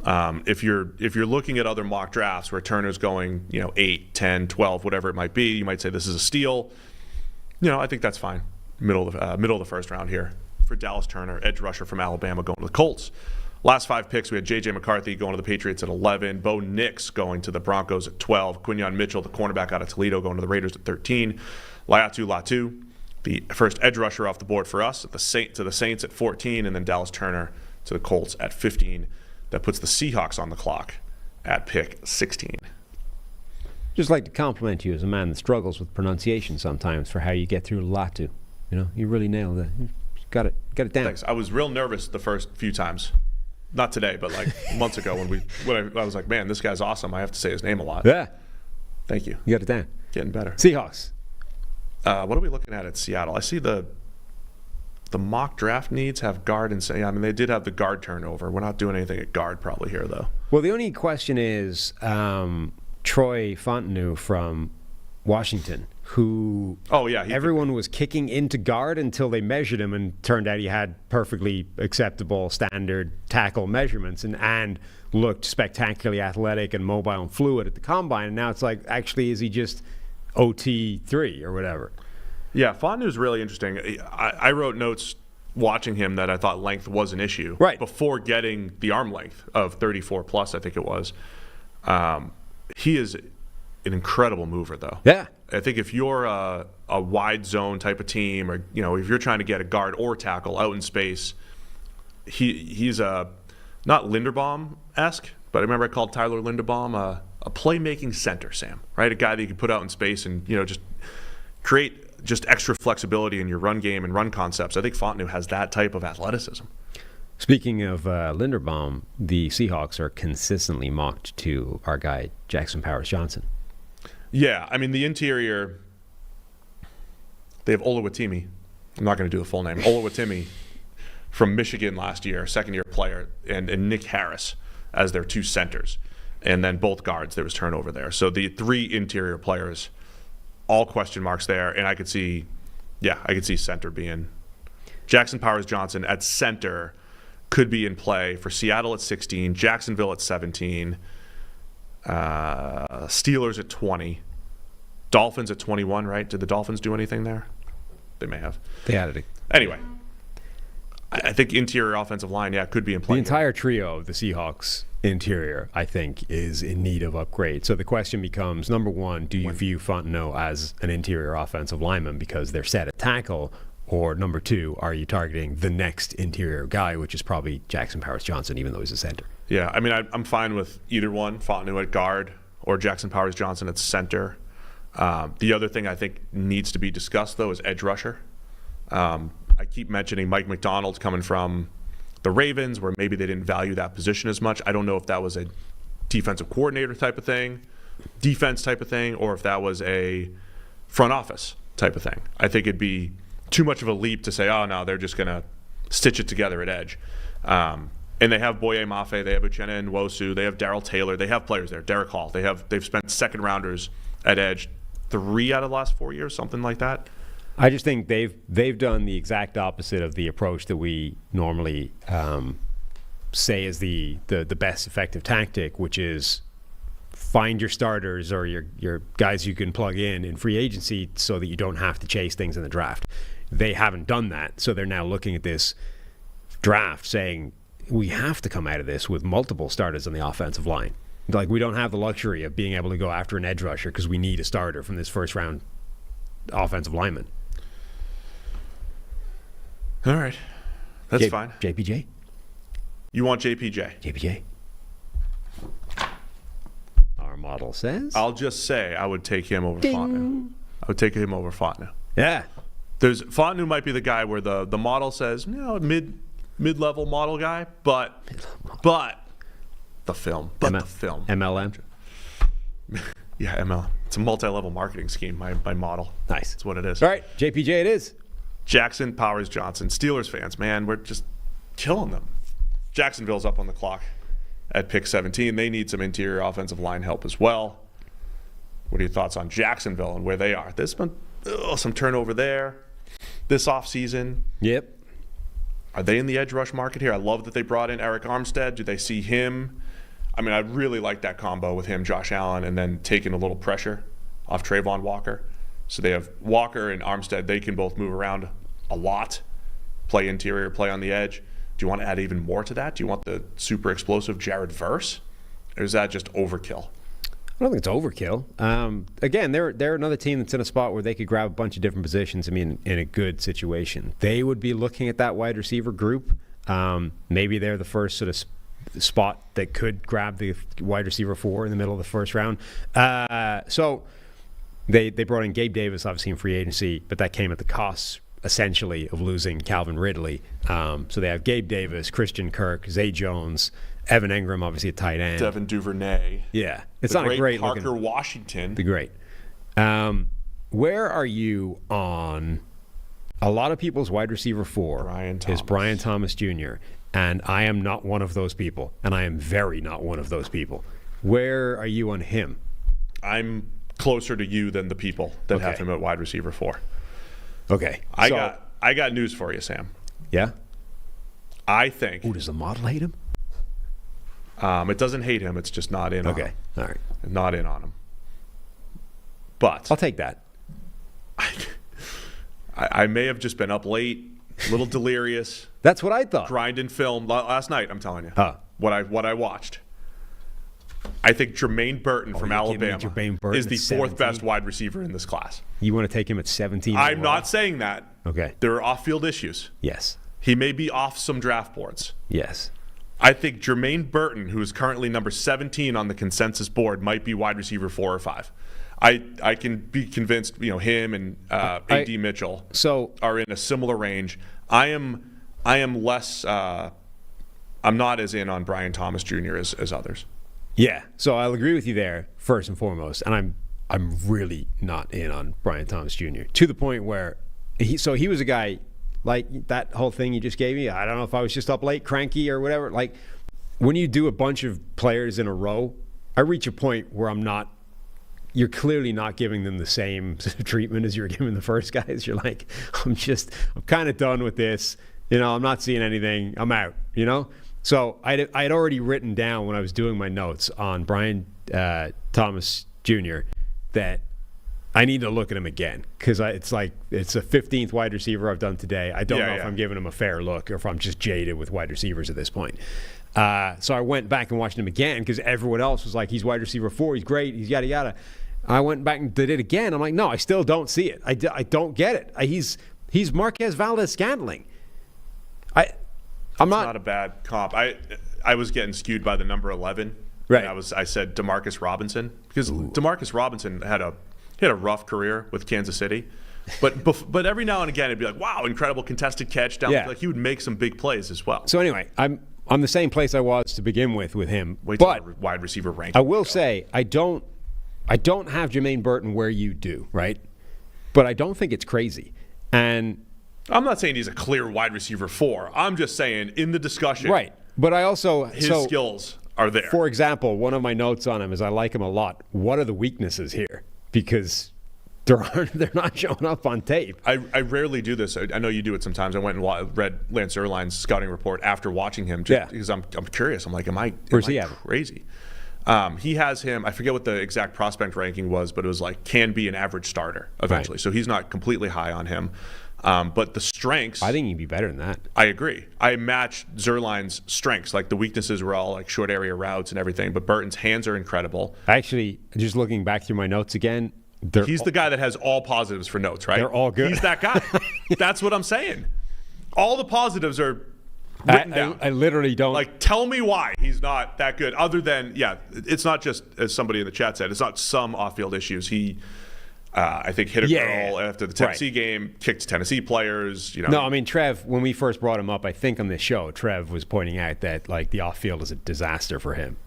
If you're looking at other mock drafts where Turner's going, 8, 10, 12, whatever it might be, you might say this is a steal. I think that's fine. Middle of the first round here for Dallas Turner, edge rusher from Alabama, going to the Colts. Last 5 picks, we had J.J. McCarthy going to the Patriots at 11, Bo Nix going to the Broncos at 12, Quinyon Mitchell, the cornerback out of Toledo, going to the Raiders at 13, Laiatu Latu, the first edge rusher off the board for us, to the Saints at 14, and then Dallas Turner to the Colts at 15. That puts the Seahawks on the clock at pick 16. Just like to compliment you as a man that struggles with pronunciation sometimes for how you get through Latu. You really nailed it. You got it down. Thanks. I was real nervous the first few times. Not today, but like months ago when I was like, man, this guy's awesome. I have to say his name a lot. Yeah. Thank you. You got it down. Getting better. Seahawks. What are we looking at Seattle? I see the mock draft needs have guard and say. I mean, they did have the guard turnover. We're not doing anything at guard probably here though. Well, the only question is Troy Fontenot from Washington, who everyone was kicking into guard until they measured him, and turned out he had perfectly acceptable standard tackle measurements and looked spectacularly athletic and mobile and fluid at the combine. And now it's like, actually, is he just OT3 or whatever? Yeah, Fontenot's really interesting. I wrote notes watching him that I thought length was an issue before getting the arm length of 34 plus, I think it was. He is an incredible mover, though. Yeah. I think if you're a wide zone type of team, or if you're trying to get a guard or tackle out in space, he's not Linderbaum-esque, but I remember I called Tyler Linderbaum a playmaking center, Sam, right? A guy that you can put out in space and just create just extra flexibility in your run game and run concepts. I think Fontenot has that type of athleticism. Speaking of Linderbaum, the Seahawks are consistently mocked to our guy Jackson Powers-Johnson. Yeah, I mean, the interior, they have Oluwatimi. I'm not going to do the full name. Oluwatimi from Michigan last year, second-year player, and Nick Harris as their 2 centers. And then both guards, there was turnover there. So the 3 interior players, all question marks there. And I could see center being Jackson Powers-Johnson at center could be in play for Seattle at 16, Jacksonville at 17, Steelers at 20, Dolphins at 21, right? Did the Dolphins do anything there? They may have. They added it. Anyway, I think interior offensive line, could be in play. The entire trio of the Seahawks interior, I think, is in need of upgrade. So the question becomes, number one, do you view Fontenot as an interior offensive lineman because they're set at tackle, Or number two, are you targeting the next interior guy, which is probably Jackson Powers-Johnson, even though he's a center? Yeah, I mean, I'm fine with either one, Fontenot at guard or Jackson Powers-Johnson at center. The other thing I think needs to be discussed, though, is edge rusher. I keep mentioning Mike McDonald coming from the Ravens, where maybe they didn't value that position as much. I don't know if that was a defensive coordinator type of thing, defense type of thing, or if that was a front office type of thing. I think it'd be too much of a leap to say, oh, no, they're just going to stitch it together at edge. And they have Boye Mafe, they have Uchenna Nwosu, they have Darrell Taylor, they have players there, Derek Hall. They've spent second rounders at edge 3 out of the last 4 years, something like that. I just think they've done the exact opposite of the approach that we normally say is the best effective tactic, which is find your starters or your guys you can plug in free agency so that you don't have to chase things in the draft. They haven't done that, so they're now looking at this draft saying we have to come out of this with multiple starters on the offensive line. Like, we don't have the luxury of being able to go after an edge rusher because we need a starter from this first round offensive lineman. All right. That's fine. JPJ? You want JPJ? JPJ? Our model says. I'll just say I would take him over Fontenot. I would take him over Fontenot. Yeah. Fontenot might be the guy where the model says, mid-level model guy, but the film. The film. MLM? Yeah, MLM. It's a multi-level marketing scheme, my model. Nice. That's what it is. All right, JPJ it is. Jackson Powers-Johnson. Steelers fans, man, we're just killing them. Jacksonville's up on the clock at pick 17. They need some interior offensive line help as well. What are your thoughts on Jacksonville and where they are? There's been some turnover there this offseason. Yep. Are they in the edge rush market here? I love that they brought in Eric Armstead. Do they see him? I mean, I really like that combo with him, Josh Allen, and then taking a little pressure off Trayvon Walker. So they have Walker and Armstead. They can both move around a lot, play interior, play on the edge. Do you want to add even more to that? Do you want the super explosive Jared Verse? Or is that just overkill? I don't think it's overkill. Again, they're another team that's in a spot where they could grab a bunch of different positions. I mean, in a good situation. They would be looking at that wide receiver group. Maybe they're the first sort of spot that could grab the wide receiver 4 in the middle of the first round. So they brought in Gabe Davis, obviously in free agency, but that came at the cost, essentially, of losing Calvin Ridley. So they have Gabe Davis, Christian Kirk, Zay Jones, Evan Engram, obviously a tight end. Devin Duvernay. Yeah. It's not a great Parker looking. Washington. The great. Where are you on a lot of people's wide receiver 4 is Brian Thomas Jr., and I am not one of those people, and I am very not one of those people. Where are you on him? I'm closer to you than the people that have him at wide receiver 4. Okay. I got news for you, Sam. Yeah? I think. Does the model hate him? It doesn't hate him. It's just not in on him. Okay. All right. Not in on him. But I'll take that. I may have just been up late, a little delirious. That's what I thought. Grinding film last night, I'm telling you. What I watched. I think Jermaine Burton from Alabama is the 4th best wide receiver in this class. You want to take him at 17? I'm not saying that. Okay. There are off-field issues. Yes. He may be off some draft boards. Yes. I think Jermaine Burton, who is currently number 17 on the consensus board, might be wide receiver 4 or 5. I can be convinced, him and A.D. Mitchell are in a similar range. I am less. I'm not as in on Brian Thomas Jr. as others. Yeah, so I'll agree with you there first and foremost, and I'm really not in on Brian Thomas Jr. to the point where he was a guy like that whole thing you just gave me. I don't know if I was just up late, cranky or whatever. Like when you do a bunch of players in a row, I reach a point where you're clearly not giving them the same treatment as you were giving the first guys. You're like, I'm kind of done with this. I'm not seeing anything. I'm out. So I had already written down when I was doing my notes on Brian Thomas Jr. that I need to look at him again because it's a 15th wide receiver I've done today. I don't know if I'm giving him a fair look or if I'm just jaded with wide receivers at this point. So I went back and watched him again because everyone else was like, he's wide receiver 4, he's great, he's yada yada. I went back and did it again. I'm like, no, I still don't see it. I don't get it. He's Marquez Valdez-Scantling. I'm Not a bad comp. I was getting skewed by the number 11. Right. And I said DeMarcus Robinson because DeMarcus Robinson had a rough career with Kansas City, but every now and again it'd be like, wow, incredible contested catch down. Yeah. Like he would make some big plays as well. So anyway, I'm the same place I was to begin with him. Wait till but the wide receiver ranking. I will say I don't have Jermaine Burton where you do, right? But I don't think it's crazy. And I'm not saying he's a clear wide receiver 4. I'm just saying in the discussion, right. But I also his skills are there. For example, one of my notes on him is I like him a lot. What are the weaknesses here? Because they're not showing up on tape. I rarely do this. I know you do it sometimes. I went and read Lance Erline's scouting report after watching him, because I'm curious. I'm like, am I crazy? He has him. I forget what the exact prospect ranking was, but it was like can be an average starter eventually. Right. So he's not completely high on him. But the strengths, I think he'd be better than that. I agree. I matched Zerline's strengths. Like the weaknesses were all like short area routes and everything. But Burton's hands are incredible. Actually, just looking back through my notes again, he's the guy that has all positives for notes, right? They're all good. He's that guy. That's what I'm saying. All the positives are written down. I literally don't. Like, tell me why he's not that good. Other than, it's not just, as somebody in the chat said, it's not some off-field issues. He, I think, hit a girl after the Tennessee game, kicked Tennessee players. No, I mean, Trev, when we first brought him up, I think on this show, Trev was pointing out that like the off-field is a disaster for him.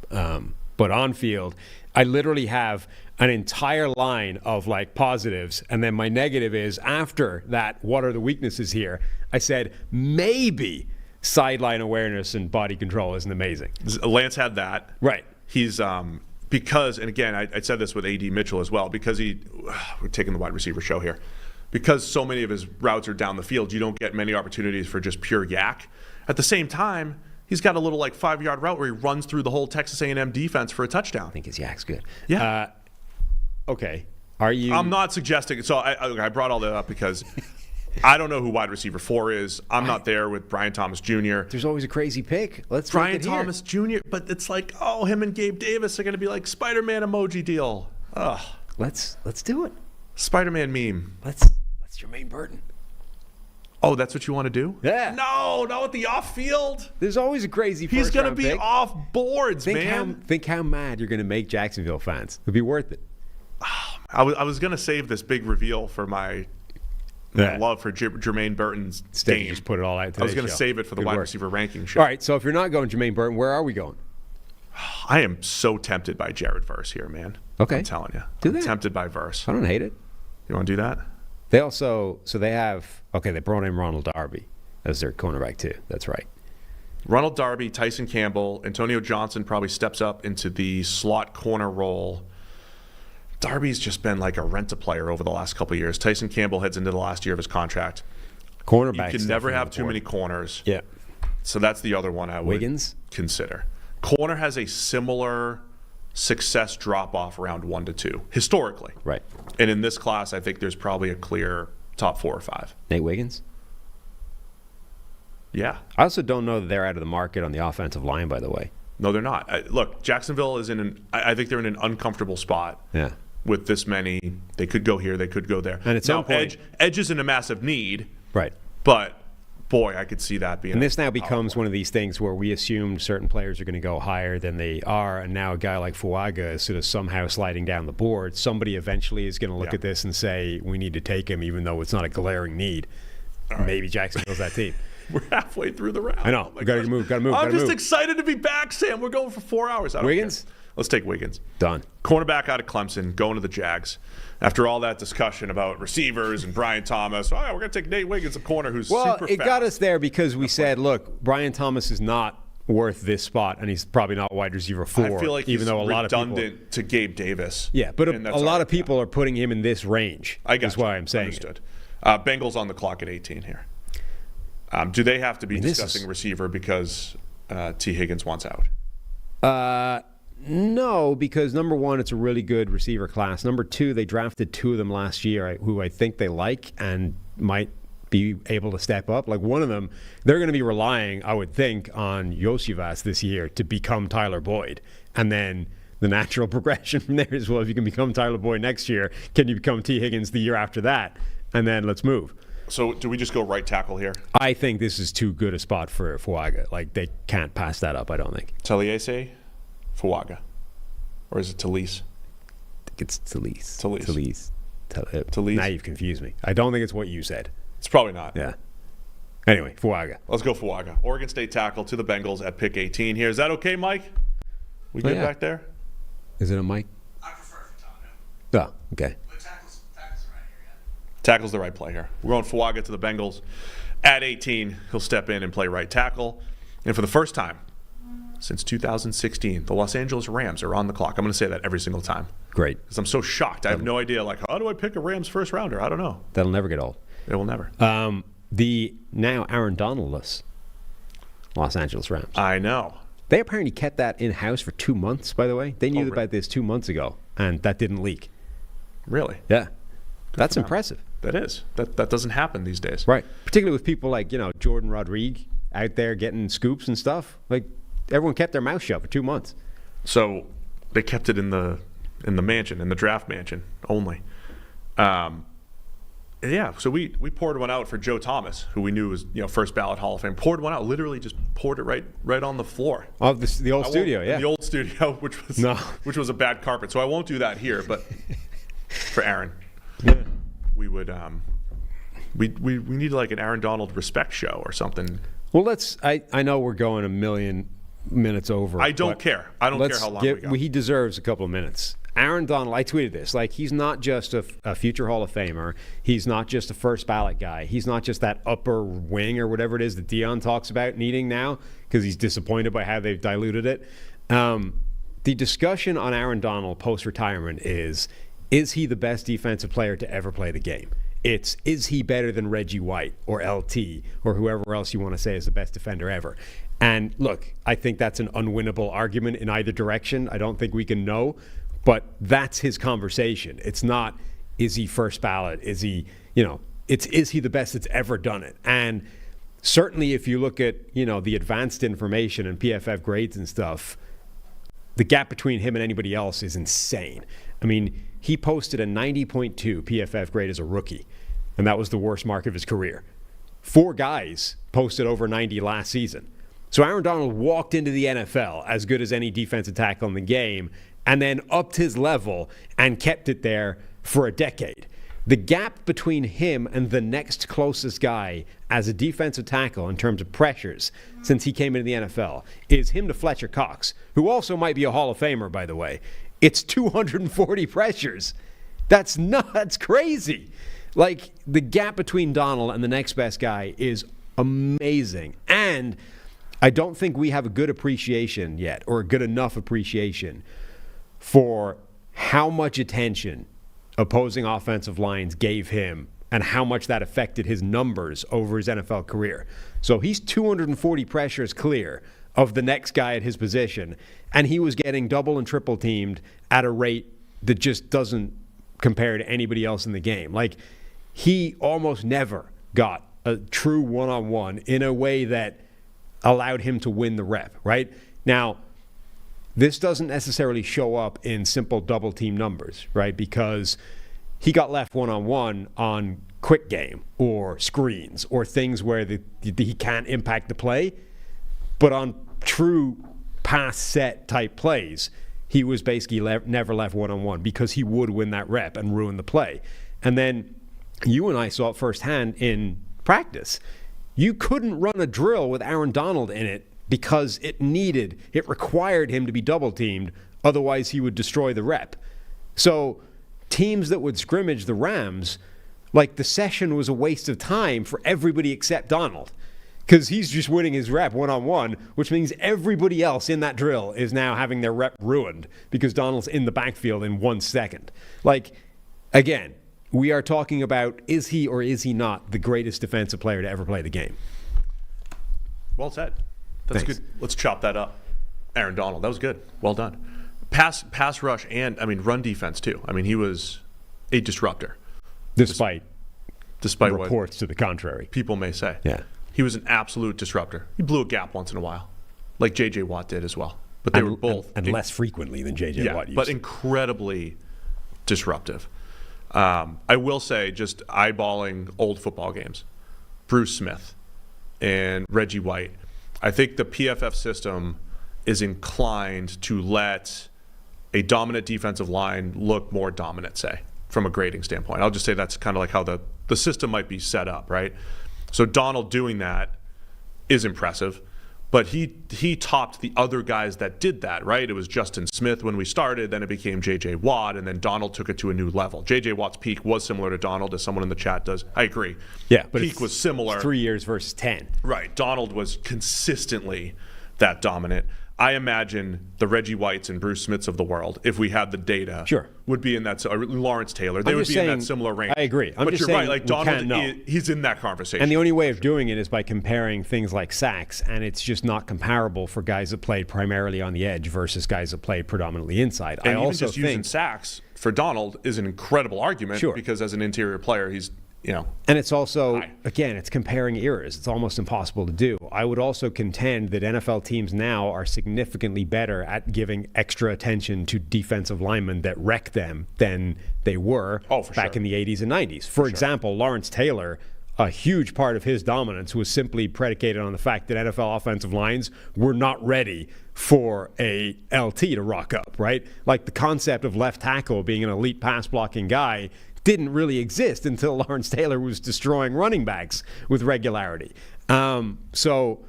But on-field, I literally have an entire line of like positives, and then my negative is after that, what are the weaknesses here? I said maybe sideline awareness and body control isn't amazing. Lance had that. Right. He's because, and again, I said this with A.D. Mitchell as well, because we're taking the wide receiver show here. Because so many of his routes are down the field, you don't get many opportunities for just pure yak. At the same time, he's got a little like 5-yard route where he runs through the whole Texas A&M defense for a touchdown. I think his yak's good. Yeah. Okay. Are you? I'm not suggesting. So I brought all that up because I don't know who wide receiver 4 is. I'm not there with Brian Thomas Jr. There's always a crazy pick. Let's Brian Thomas Jr. But it's like, him and Gabe Davis are going to be like Spider-Man emoji deal. Ugh. Let's do it. Spider-Man meme. Let's Jermaine Burton. Oh, that's what you want to do? Yeah. No, not with the off-field. There's always a crazy first He's going to be pick. off boards, man. Think how mad you're going to make Jacksonville fans. It'll be worth it. I was going to save this big reveal for my love for Jermaine Burton's game. Just put it all out. I was going to save it for the wide receiver ranking show. All right, so if you're not going Jermaine Burton, where are we going? I am so tempted by Jared Verse here, man. Okay. I'm telling you. I'm tempted by Verse. I don't hate it. You want to do that? They also, they brought in Ronald Darby as their cornerback too. That's right. Ronald Darby, Tyson Campbell, Antonio Johnson probably steps up into the slot corner role. Darby's just been like a rent-a-player over the last couple of years. Tyson Campbell heads into the last year of his contract. Cornerbacks. You can never have too many corners. Yeah. So that's the other one I would consider. Corner has a similar success drop-off around 1 to 2, historically. Right. And in this class, I think there's probably a clear top 4 or 5. Nate Wiggins? Yeah. I also don't know that they're out of the market on the offensive line, by the way. No, they're not. Look, Jacksonville is I think they're in an uncomfortable spot. Yeah. With this many. They could go here, they could go there. And at some point, edge is in a massive need. Right. But boy, I could see that being. And this now becomes one of these things where we assumed certain players are going to go higher than they are, and now a guy like Fuaga is sort of somehow sliding down the board. Somebody eventually is going to look at this and say, we need to take him, even though it's not a glaring need. Right. Maybe Jacksonville's that team. We're halfway through the round. I know. We got to move. I'm just excited to be back, Sam. We're going for 4 hours. Wiggins? Let's take Wiggins. Done. Cornerback out of Clemson, going to the Jags. After all that discussion about receivers and Brian Thomas, we're going to take Nate Wiggins, a corner who's super fast. Well, it got us there because we said, look, Brian Thomas is not worth this spot, and he's probably not wide receiver 4. I feel like even he's though a lot of people, redundant to Gabe Davis. Yeah, but a lot of people are putting him in this range. That's why I'm saying Understood. Bengals on the clock at 18 here. Do they have to be discussing receiver because T. Higgins wants out? No, because number one, it's a really good receiver class. Number two, they drafted 2 of them last year who I think they like and might be able to step up. Like one of them, they're going to be relying, I would think, on Yosivas this year to become Tyler Boyd. And then the natural progression from there is, well, if you can become Tyler Boyd next year, can you become T. Higgins the year after that? And then let's move. So do we just go right tackle here? I think this is too good a spot for Fuaga. Like, they can't pass that up, I don't think. Taliesin, Fuaga. Or is it Talise? I think it's Talise. Talise. Now you've confused me. I don't think it's what you said. It's probably not. Yeah. Anyway, Fuaga. Let's go Fuaga. Oregon State tackle to the Bengals at pick 18 here. Is that okay, Mike? We good back there? Is it a mic? I prefer Furtado. Oh, okay. But tackle's right here, yeah. Tackle's the right play here. We're going Fuaga to the Bengals. At 18, he'll step in and play right tackle. And for the first time since 2016, the Los Angeles Rams are on the clock. I'm going to say that every single time. Great. Because I'm so shocked. I have no idea, like, how do I pick a Rams first rounder? I don't know. That'll never get old. It will never. The now Aaron Donald-less Los Angeles Rams. I know. They apparently kept that in-house for 2 months, by the way. They knew about this 2 months ago, and that didn't leak. Really? Yeah. That's impressive. That is. That doesn't happen these days. Right. Particularly with people like, Jordan Rodriguez out there getting scoops and stuff. Like, everyone kept their mouth shut for 2 months. So they kept it in the mansion, in the draft mansion only. Yeah, so we poured one out for Joe Thomas, who we knew was first ballot Hall of Fame. Poured one out, literally just poured it right on the floor. Oh, the old studio, yeah. The old studio, which was a bad carpet. So I won't do that here, but for Aaron, we would we need like an Aaron Donald respect show or something. Well, I know we're going a million minutes over. I don't care. I don't care how long we go. He deserves a couple of minutes. Aaron Donald, I tweeted this, like, he's not just a future Hall of Famer. He's not just a first ballot guy. He's not just that upper wing or whatever it is that Dion talks about needing now because he's disappointed by how they've diluted it. The discussion on Aaron Donald post-retirement is he the best defensive player to ever play the game? Is he better than Reggie White or LT or whoever else you want to say is the best defender ever? And look, I think that's an unwinnable argument in either direction. I don't think we can know. But that's his conversation. It's not, is he first ballot? Is he, is he the best that's ever done it? And certainly if you look at, the advanced information and PFF grades and stuff, the gap between him and anybody else is insane. I mean, he posted a 90.2 PFF grade as a rookie, and that was the worst mark of his career. 4 guys posted over 90 last season. So Aaron Donald walked into the NFL as good as any defensive tackle in the game, and then upped his level and kept it there for a decade. The gap between him and the next closest guy as a defensive tackle in terms of pressures since he came into the NFL is him to Fletcher Cox, who also might be a Hall of Famer, by the way. It's 240 pressures. That's crazy. Like, the gap between Donald and the next best guy is amazing. And I don't think we have a good appreciation yet, or a good enough appreciation for how much attention opposing offensive lines gave him and how much that affected his numbers over his NFL career. So he's 240 pressures clear of the next guy at his position, and he was getting double and triple teamed at a rate that just doesn't compare to anybody else in the game. Like, he almost never got a true one-on-one in a way that allowed him to win the rep, right? Now, this doesn't necessarily show up in simple double team numbers, right? Because he got left one-on-one on quick game or screens or things where he can't impact the play. But on true pass set type plays, he was basically never left one-on-one because he would win that rep and ruin the play. And then you and I saw it firsthand in practice. You couldn't run a drill with Aaron Donald in it because it required him to be double teamed, otherwise he would destroy the rep. So teams that would scrimmage the Rams, like, the session was a waste of time for everybody except Donald, because he's just winning his rep one-on-one, which means everybody else in that drill is now having their rep ruined because Donald's in the backfield in 1 second. Like, again, we are talking about, is he or is he not the greatest defensive player to ever play the game? Well said. That's Thanks. good. Let's chop that up. Aaron Donald, that was good. Well done. Pass rush and, run defense too. He was a disruptor. Despite reports to the contrary. People may say. Yeah. He was an absolute disruptor. He blew a gap once in a while, like J.J. Watt did as well. But they were both. And less frequently than J.J. Watt used but to. incredibly disruptive. I will say, just eyeballing old football games, Bruce Smith and Reggie White, I think the PFF system is inclined to let a dominant defensive line look more dominant, say, from a grading standpoint. I'll just say that's kind of like how the system might be set up, right? So Donald doing that is impressive, but he topped the other guys that did that, right? It was Justin Smith when we started, then it became J.J. Watt, and then Donald took it to a new level. J.J. Watt's peak was similar to Donald, as someone in the chat does. I agree. Yeah, but peak was similar. 3 years versus 10. Right. Donald was consistently that dominant. I imagine the Reggie Whites and Bruce Smiths of the world, if we had the data, sure, would be in that. Or Lawrence Taylor, they would be in that similar range. I agree. But you're right. Like Donald, he's in that conversation. And the only way of doing it is by comparing things like sacks, and it's just not comparable for guys that played primarily on the edge versus guys that played predominantly inside. And I even also just using sacks for Donald is an incredible argument, sure, because as an interior player, he's. And it's also, again, it's comparing eras. It's almost impossible to do. I would also contend that NFL teams now are significantly better at giving extra attention to defensive linemen that wreck them than they were back in the 80s and 90s. For example, Lawrence Taylor, a huge part of his dominance was simply predicated on the fact that NFL offensive lines were not ready for a LT to rock up, right? Like the concept of left tackle being an elite pass blocking guy didn't really exist until Lawrence Taylor was destroying running backs with regularity. So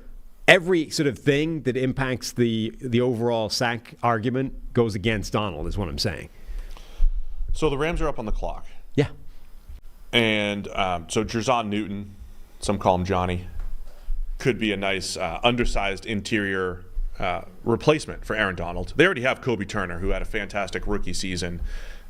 every sort of thing that impacts the overall sack argument goes against Donald, is what I'm saying. So the Rams are up on the clock. Yeah. And so Jerzon Newton, some call him Johnny, could be a nice undersized interior replacement for Aaron Donald. They already have Kobe Turner, who had a fantastic rookie season,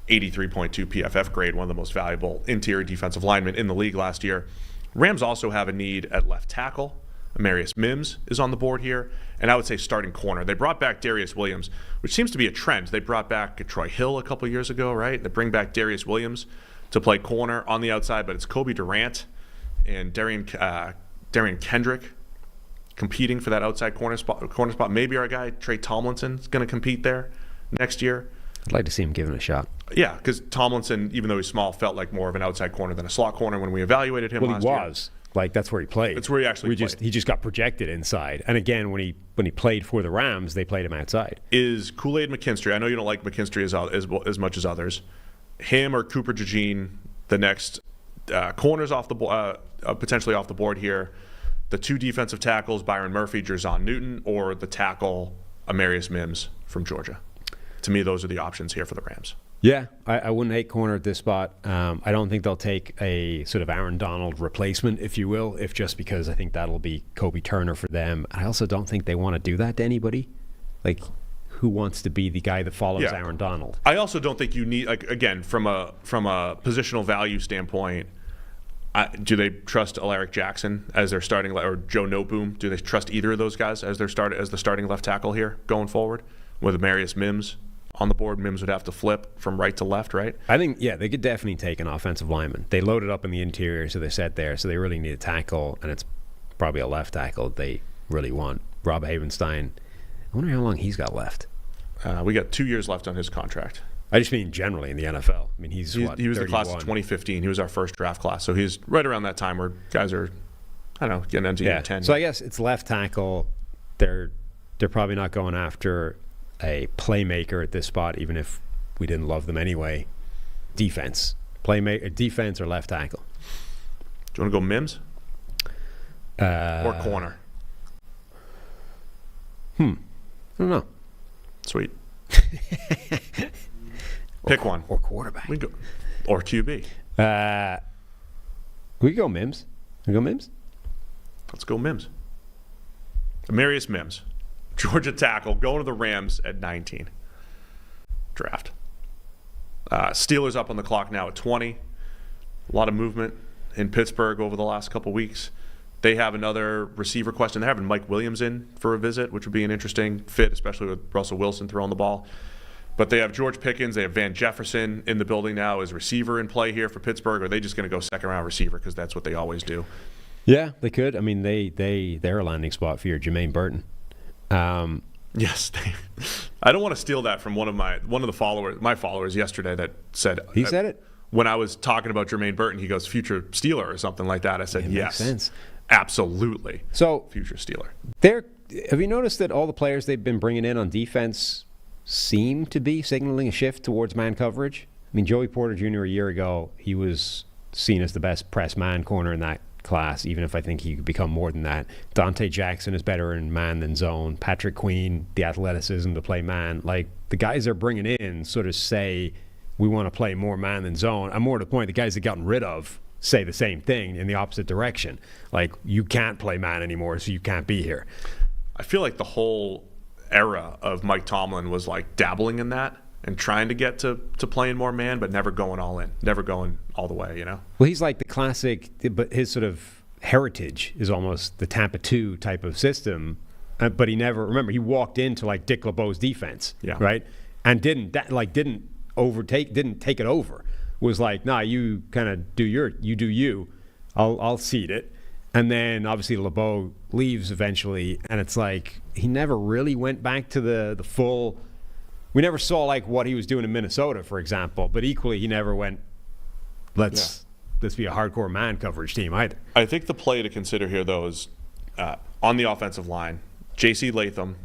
83.2 PFF grade, one of the most valuable interior defensive linemen in the league last year. Rams also have a need at left tackle. Amarius Mims is on the board here. And I would say starting corner. They brought back Darius Williams, which seems to be a trend. They brought back Troy Hill a couple years ago, right? They bring back Darius Williams to play corner on the outside, but it's Kobe Durant and Darian Kendrick competing for that outside corner spot. Maybe our guy Trey Tomlinson is going to compete there next year. I'd like to see him given a shot. Yeah, because Tomlinson, even though he's small, felt like more of an outside corner than a slot corner when we evaluated him last year. Well, he was. Like, that's where he played. That's where he actually played. He just got projected inside. And again, when he played for the Rams, they played him outside. Is Kool-Aid McKinstry, I know you don't like McKinstry as much as others, him or Cooper DeJean, the next corners off the potentially off the board here, the two defensive tackles, Byron Murphy, Jerzon Newton, or the tackle, Amarius Mims from Georgia? To me, those are the options here for the Rams. Yeah, I wouldn't hate corner at this spot. I don't think they'll take a sort of Aaron Donald replacement, if you will, if just because I think that'll be Kobe Turner for them. I also don't think they want to do that to anybody. Like, who wants to be the guy that follows Aaron Donald? I also don't think you need, like, again, from a positional value standpoint, do they trust Alaric Jackson as their starting, or Joe Noteboom? Do they trust either of those guys as the starting left tackle here going forward with Amarius Mims on the board? Mims would have to flip from right to left, right? I think, yeah, they could definitely take an offensive lineman. They loaded up in the interior, so they sat there. So they really need a tackle, and it's probably a left tackle they really want. Rob Havenstein, I wonder how long he's got left. We got 2 years left on his contract. I just mean generally in the NFL. I mean, he was 31. The class of 2015. He was our first draft class. So he's right around that time where guys are, I don't know, getting into year 10. So I guess it's left tackle. They're probably not going after a playmaker at this spot, even if we didn't love them anyway. Defense. Defense or left tackle. Do you want to go Mims? Or corner? I don't know. Sweet. Pick one. Or quarterback. We go, or QB. We go Mims. We go Mims? Let's go Mims. Amarius Mims. Georgia tackle, going to the Rams at 19. Draft. Steelers up on the clock now at 20. A lot of movement in Pittsburgh over the last couple weeks. They have another receiver question. They're having Mike Williams in for a visit, which would be an interesting fit, especially with Russell Wilson throwing the ball. But they have George Pickens. They have Van Jefferson in the building now as receiver in play here for Pittsburgh. Or are they just going to go second-round receiver because that's what they always do? Yeah, they could. I mean, they're a landing spot for your Jermaine Burton. Yes, I don't want to steal that from one of my followers yesterday that said he said it. when I was talking about Jermaine Burton, he goes future Steeler or something like that. I said, yes, makes sense. Absolutely. So future Steeler. Have you noticed that all the players they've been bringing in on defense seem to be signaling a shift towards man coverage? I mean, Joey Porter Jr. a year ago, he was seen as the best press man corner in that class, even if I think he could become more than that. Dante Jackson is better in man than zone. Patrick Queen, the athleticism to play man. Like, the guys they're bringing in sort of say, we want to play more man than zone. I'm more to the point, the guys they've gotten rid of say the same thing in the opposite direction. Like, you can't play man anymore, so you can't be here. I feel like the whole era of Mike Tomlin was like dabbling in that and trying to get to playing more man, but never going all in, never going all the way, you know? Well, he's like the classic, but his sort of heritage is almost the Tampa 2 type of system. But he never, remember, he walked into like Dick LeBeau's defense, right? And didn't take it over. Was like, nah, you kind of do you. I'll cede it. And then obviously LeBeau leaves eventually, and it's like he never really went back to the full. We never saw like what he was doing in Minnesota, for example. But equally, he never went. Let's be a hardcore man coverage team either. I think the play to consider here, though, is on the offensive line, J.C. Latham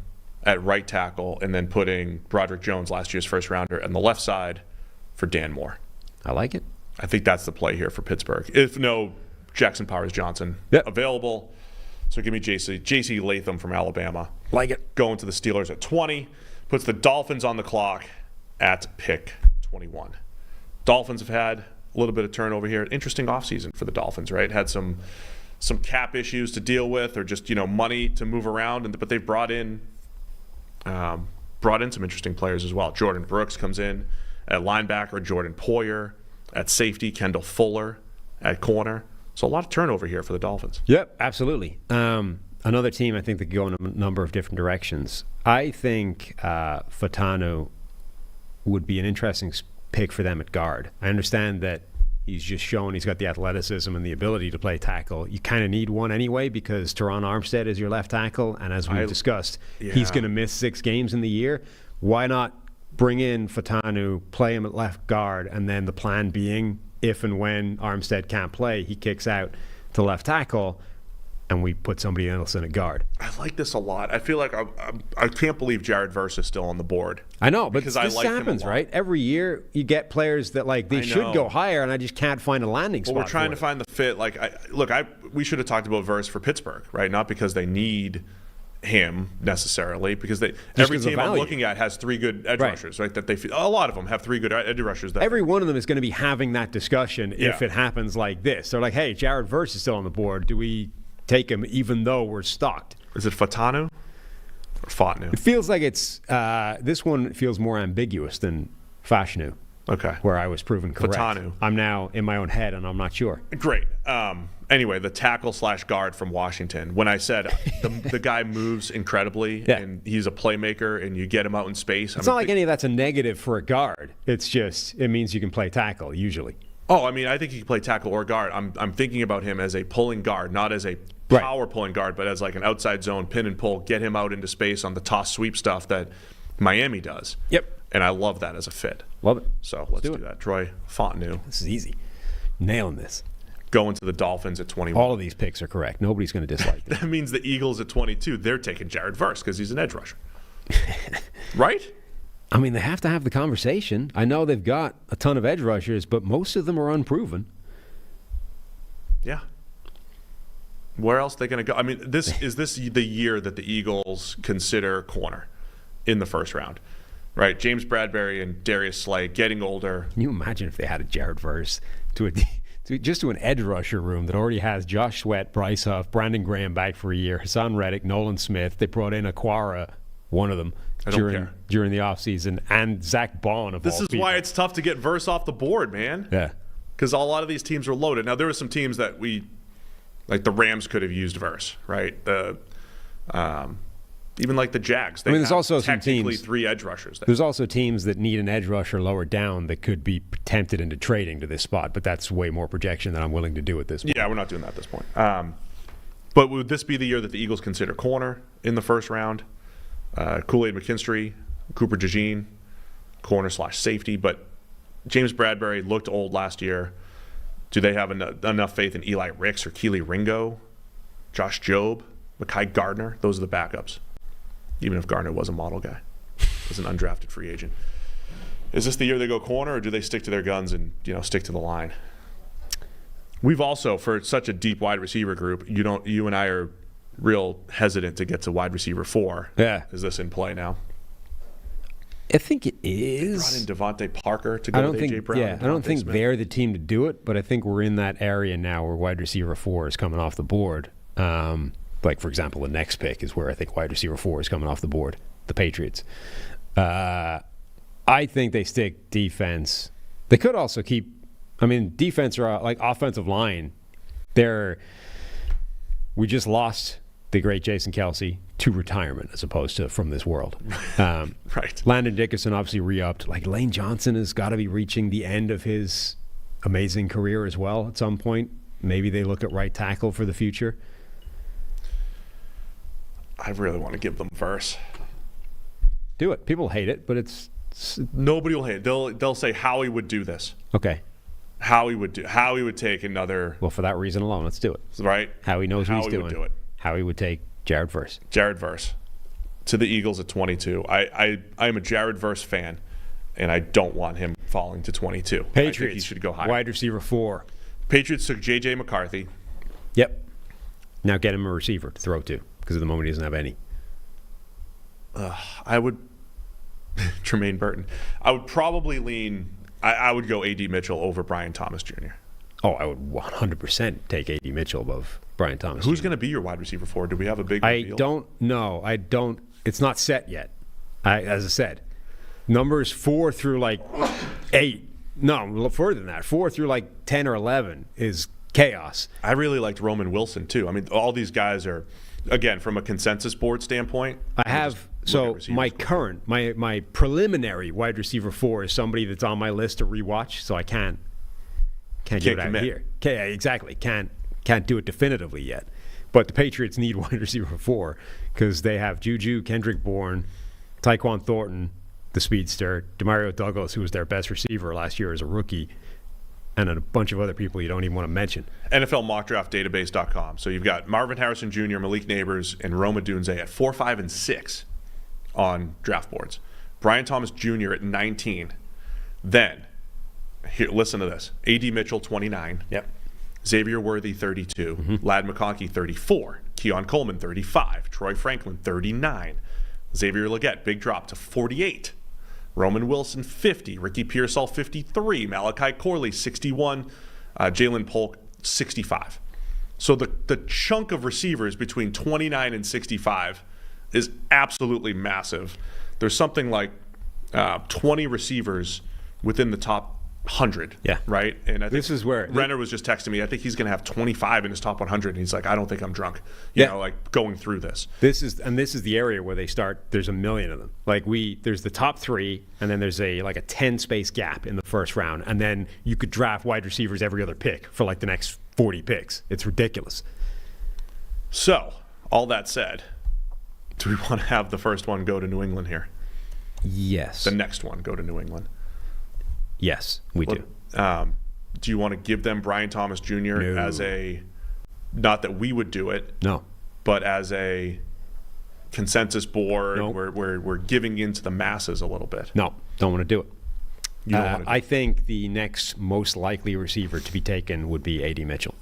at right tackle, and then putting Broderick Jones, last year's first rounder, on the left side for Dan Moore. I like it. I think that's the play here for Pittsburgh. If no Jackson Powers Johnson available, so give me J.C. Latham from Alabama. Like it. Going to the Steelers at 20, puts the Dolphins on the clock at pick 21. Dolphins have had a little bit of turnover here. Interesting offseason for the Dolphins, right? Had some cap issues to deal with, or just money to move around, but they've brought in some interesting players as well. Jordan Brooks comes in at linebacker, Jordan Poyer at safety, Kendall Fuller at corner. So a lot of turnover here for the Dolphins. Yep, absolutely. Another team I think that could go in a number of different directions. I think Fatanu would be an interesting pick for them at guard. I understand that he's just shown he's got the athleticism and the ability to play tackle. You kind of need one anyway because Teron Armstead is your left tackle, and as we've discussed, he's going to miss 6 games in the year. Why not bring in Fatanu, play him at left guard, and then the plan being if and when Armstead can't play, he kicks out to left tackle, and we put somebody else in at guard. I like this a lot. I feel like I can't believe Jared Verse is still on the board. I know, but because this happens, right? Every year you get players that they should go higher, and I just can't find a landing spot. Well, we're trying to find the fit. We should have talked about Verse for Pittsburgh, right? Not because they need him necessarily, because every team I'm looking at has 3 good edge rushers, right? That they feel, a lot of them have 3 good edge rushers. Every one of them is going to be having that discussion if it happens like this. They're like, hey, Jared Verse is still on the board. Do we take him even though we're stocked? Is it Fatanu or Fatnu? It feels like it's this one feels more ambiguous than Fashanu. Okay. Where I was proven correct. Fatanu. I'm now in my own head, and I'm not sure. Great. Anyway, the tackle/guard from Washington. When I said the guy moves incredibly and he's a playmaker and you get him out in space. It's not like any of that's a negative for a guard. It's just, it means you can play tackle usually. Oh, I mean, I think he can play tackle or guard. I'm thinking about him as a pulling guard, not as a power pulling guard, but as like an outside zone pin and pull, get him out into space on the toss sweep stuff that Miami does. Yep. And I love that as a fit. Love it. So let's do that. Troy Fontenot. This is easy. Nailing this. Going to the Dolphins at 21. All of these picks are correct. Nobody's going to dislike them. That means the Eagles at 22, they're taking Jared Verse because he's an edge rusher. Right? I mean, they have to have the conversation. I know they've got a ton of edge rushers, but most of them are unproven. Yeah. Where else are they going to go? I mean, is this the year that the Eagles consider corner in the first round? Right? James Bradbury and Darius Slay getting older. Can you imagine if they had a Jared Verse to an edge rusher room that already has Josh Sweat, Bryce Huff, Brandon Graham back for a year, Hassan Reddick, Nolan Smith. They brought in Aquara, one of them, during the offseason, and Zach Bond of all people. This is why it's tough to get Verse off the board, man. Yeah. Because a lot of these teams are loaded. Now, there were some teams that like the Rams could have used Verse, right? Even like the Jags. They there's also some teams 3 edge rushers. There's also teams that need an edge rusher lower down that could be tempted into trading to this spot, but that's way more projection than I'm willing to do at this point. Yeah, we're not doing that at this point. But would this be the year that the Eagles consider corner in the first round? Kool-Aid McKinstry, Cooper DeJean, corner/safety. But James Bradbury looked old last year. Do they have enough faith in Eli Ricks or Keely Ringo, Josh Jobe, Mekhi Gardner? Those are the backups. Even if Gardner was a model guy, as an undrafted free agent. Is this the year they go corner, or do they stick to their guns and stick to the line? We've also, for such a deep wide receiver group, you and I are real hesitant to get to wide receiver 4. Yeah. Is this in play now? I think it is. They brought in Devontae Parker to go with A.J. Brown. Yeah, I don't think they're the team to do it, but I think we're in that area now where wide receiver 4 is coming off the board. Like, for example, the next pick is where I think wide receiver 4 is coming off the board, the Patriots. I think they stick defense. They could also keep, defense or like offensive line. We just lost the great Jason Kelce to retirement as opposed to from this world. Right. Landon Dickerson obviously re-upped. Like Lane Johnson has got to be reaching the end of his amazing career as well at some point. Maybe they look at right tackle for the future. I really want to give them verse. Do it. People hate it, but it's nobody will hate it. They'll say Howie would do this. Okay. Howie would take another. Well, for that reason alone, let's do it. Right. Howie knows what he's doing. Would do it. Howie would take Jared Verse. Jared Verse to the Eagles at 22. I am a Jared Verse fan, and I don't want him falling to 22. Patriots. I think he should go higher. Wide receiver 4. Patriots took J.J. McCarthy. Yep. Now get him a receiver to throw to, because at the moment he doesn't have any. I would Tremaine Burton. I would probably lean. I would go A.D. Mitchell over Brian Thomas Jr. Oh, I would 100% take A.D. Mitchell above Brian Thomas. Who's going to be your wide receiver 4? Do we have a big reveal? I don't know. I don't. It's not set yet. As I said, numbers 4 through like 8. No, further than that. 4 through like 10 or 11 is chaos. I really liked Roman Wilson too. All these guys are, again, from a consensus board standpoint. I have. So my current, my preliminary wide receiver 4 is somebody that's on my list to rewatch. So I can't do it out here. Exactly. Can't do it definitively yet. But the Patriots need wide receiver 4 because they have Juju, Kendrick Bourne, Tyquan Thornton, the speedster, Demario Douglas, who was their best receiver last year as a rookie, and a bunch of other people you don't even want to mention. NFLMockDraftDatabase.com. So you've got Marvin Harrison Jr., Malik Neighbors, and Rome Odunze at 4, 5, and 6 on draft boards. Brian Thomas Jr. at 19. Then, here, listen to this. A.D. Mitchell, 29. Yep. Xavier Worthy, 32. Ladd McConkey, 34. Keon Coleman, 35. Troy Franklin, 39. Xavier Legette, big drop to 48. Roman Wilson, 50. Ricky Pearsall, 53. Malachi Corley, 61. Jalen Polk, 65. So the chunk of receivers between 29 and 65 is absolutely massive. There's something like 20 receivers within the top 100. Yeah. Right? And I think this is where Renner was just texting me. I think he's going to have 25 in his top 100. And he's like, I don't think I'm drunk. Like going through this. This is the area where they start. There's a million of them. Like there's the top 3, and then there's a 10 space gap in the first round, and then you could draft wide receivers every other pick for like the next 40 picks. It's ridiculous. So, all that said, do we want to have the first one go to New England here? Yes. The next one go to New England? Yes, we do. Do you want to give them Brian Thomas Jr. as a, not that we would do it, no, but as a consensus board No. where we're giving in to the masses a little bit? No, don't want to do it. You don't want to do I think the next most likely receiver to be taken would be A.D. Mitchell.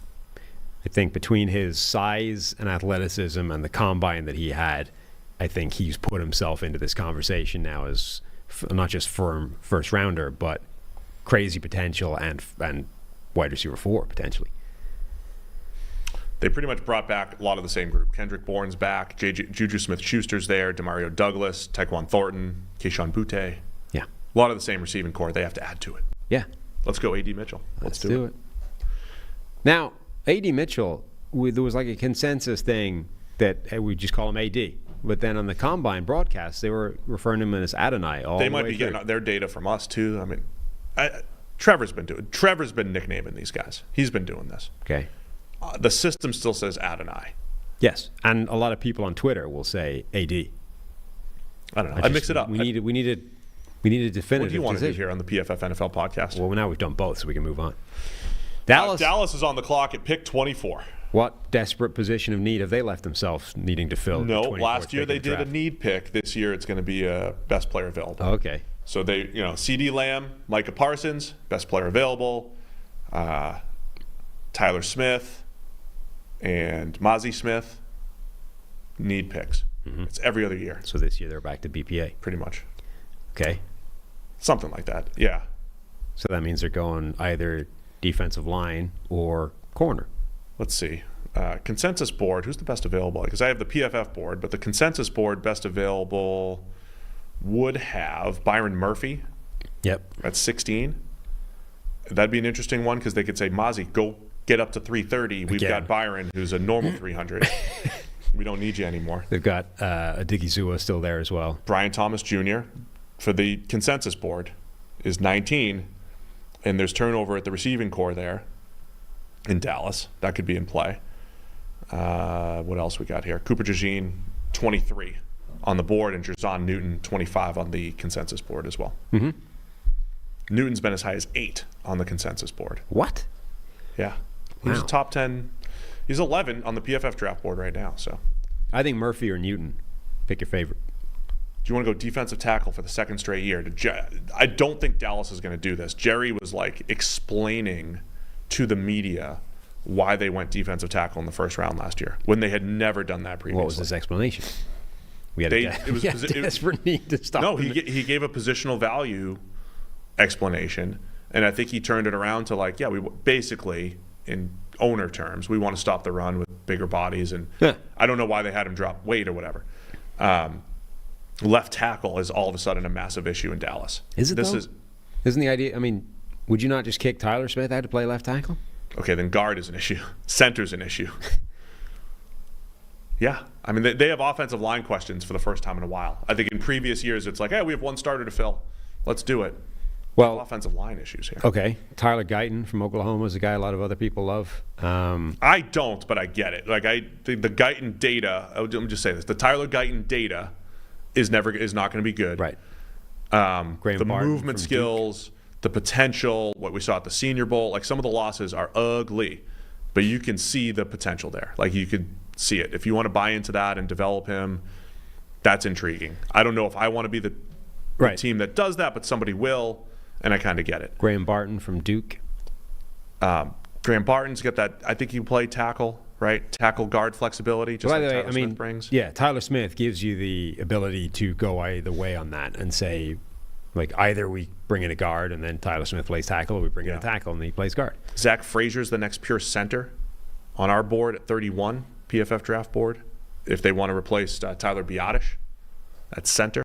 I think between his size and athleticism and the combine that he had, I think he's put himself into this conversation now as not just firm first rounder, but crazy potential and wide receiver 4 potentially. They pretty much brought back a lot of the same group. Kendrick Bourne's back, Juju Smith-Schuster's there, Demario Douglas, Tyquan Thornton, Keyshawn Butte. Yeah. A lot of the same receiving core. They have to add to it. Yeah. Let's go A.D. Mitchell. Let's do it. Now, A.D. Mitchell, there was like a consensus thing that we just call him A.D., but then on the Combine broadcast, they were referring to him as Adonai. They might be getting their data from us too. I mean, Trevor's been nicknaming these guys. He's been doing this. Okay. The system still says Adonai. Yes, and a lot of people on Twitter will say AD. I don't know. I mix it up. We need We need a What definitive do you want to do decision. here on the PFF NFL podcast? Well, now we've done both, so we can move on. Dallas. Dallas is on the clock at pick 24. What desperate position of need have they left themselves needing to fill? No, the 24th last year pick they in the did a draft? need pick. This year it's going to be a best player available. Oh, okay. So they, C.D. Lamb, Micah Parsons, best player available, Tyler Smith, and Mozzie Smith, need picks. It's every other year, So this year they're back to BPA. pretty much. Okay. Something like that, yeah. So that means they're going either defensive line or corner. Let's see. Consensus board, who's the best available? Because I have the PFF board, but the consensus board best available would have Byron Murphy Yep. at 16. That'd be an interesting one because they could say, Mozzie, go get up to 330. We've Again. got Byron, who's a normal 300. We don't need you anymore. They've got Adigizua still there as well. Brian Thomas Jr. for the consensus board is 19, and there's turnover at the receiving core there in Dallas. That could be in play. What else we got here? Cooper DeJean, 23 on the board, and Jerzon Newton, 25 on the consensus board as well. Mm-hmm. Newton's been as high as 8 on the consensus board. What? Yeah. He's Wow. top 10. He's 11 on the PFF draft board right now. So, I think Murphy or Newton. Pick your favorite. do you want to go defensive tackle for the second straight year? I don't think Dallas is going to do this. Jerry was like explaining to the media why they went defensive tackle in the first round last year when they had never done that previously. What was his explanation? We had It was a desperate need to stop. No, him. he gave a positional value explanation, and I think he turned it around to like, yeah, we basically, in owner terms, we want to stop the run with bigger bodies, and Yeah. I don't know why they had him drop weight or whatever. Left tackle is all of a sudden a massive issue in Dallas. Is it This though? is Isn't the idea? I mean, would you not just kick Tyler Smith out to play left tackle? okay. Then guard is an issue. Center's an issue. Yeah, I mean they have offensive line questions for the first time in a while. I think in previous years it's like, hey, we have one starter to fill. Let's do it. Well, Offensive line issues here. okay. Tyler Guyton from Oklahoma is a guy a lot of other people love. I don't, but I get it. Like the Guyton data. Let me just say this: the Tyler Guyton data is not going to be good. Right. The Graham Barton movement from skills, the potential, what we saw at the Senior Bowl, like some of the losses are ugly, but you can see the potential there. Like you could see it. If you want to buy into that and develop him, that's intriguing. I don't know if I want to be the Right. team that does that, but somebody will, and I kind of get it. Graham Barton from Duke. Graham Barton's got that. I think he can play tackle, right? Tackle guard flexibility, just By like the way, Tyler I mean, Smith brings. yeah, Tyler Smith gives you the ability to go either way on that and say, like, either we bring in a guard and then Tyler Smith plays tackle, or we bring in Yeah. a tackle and he plays guard. Zach Frazier's the next pure center on our board at 31, PFF draft board. If they want to replace Tyler Biotish at center,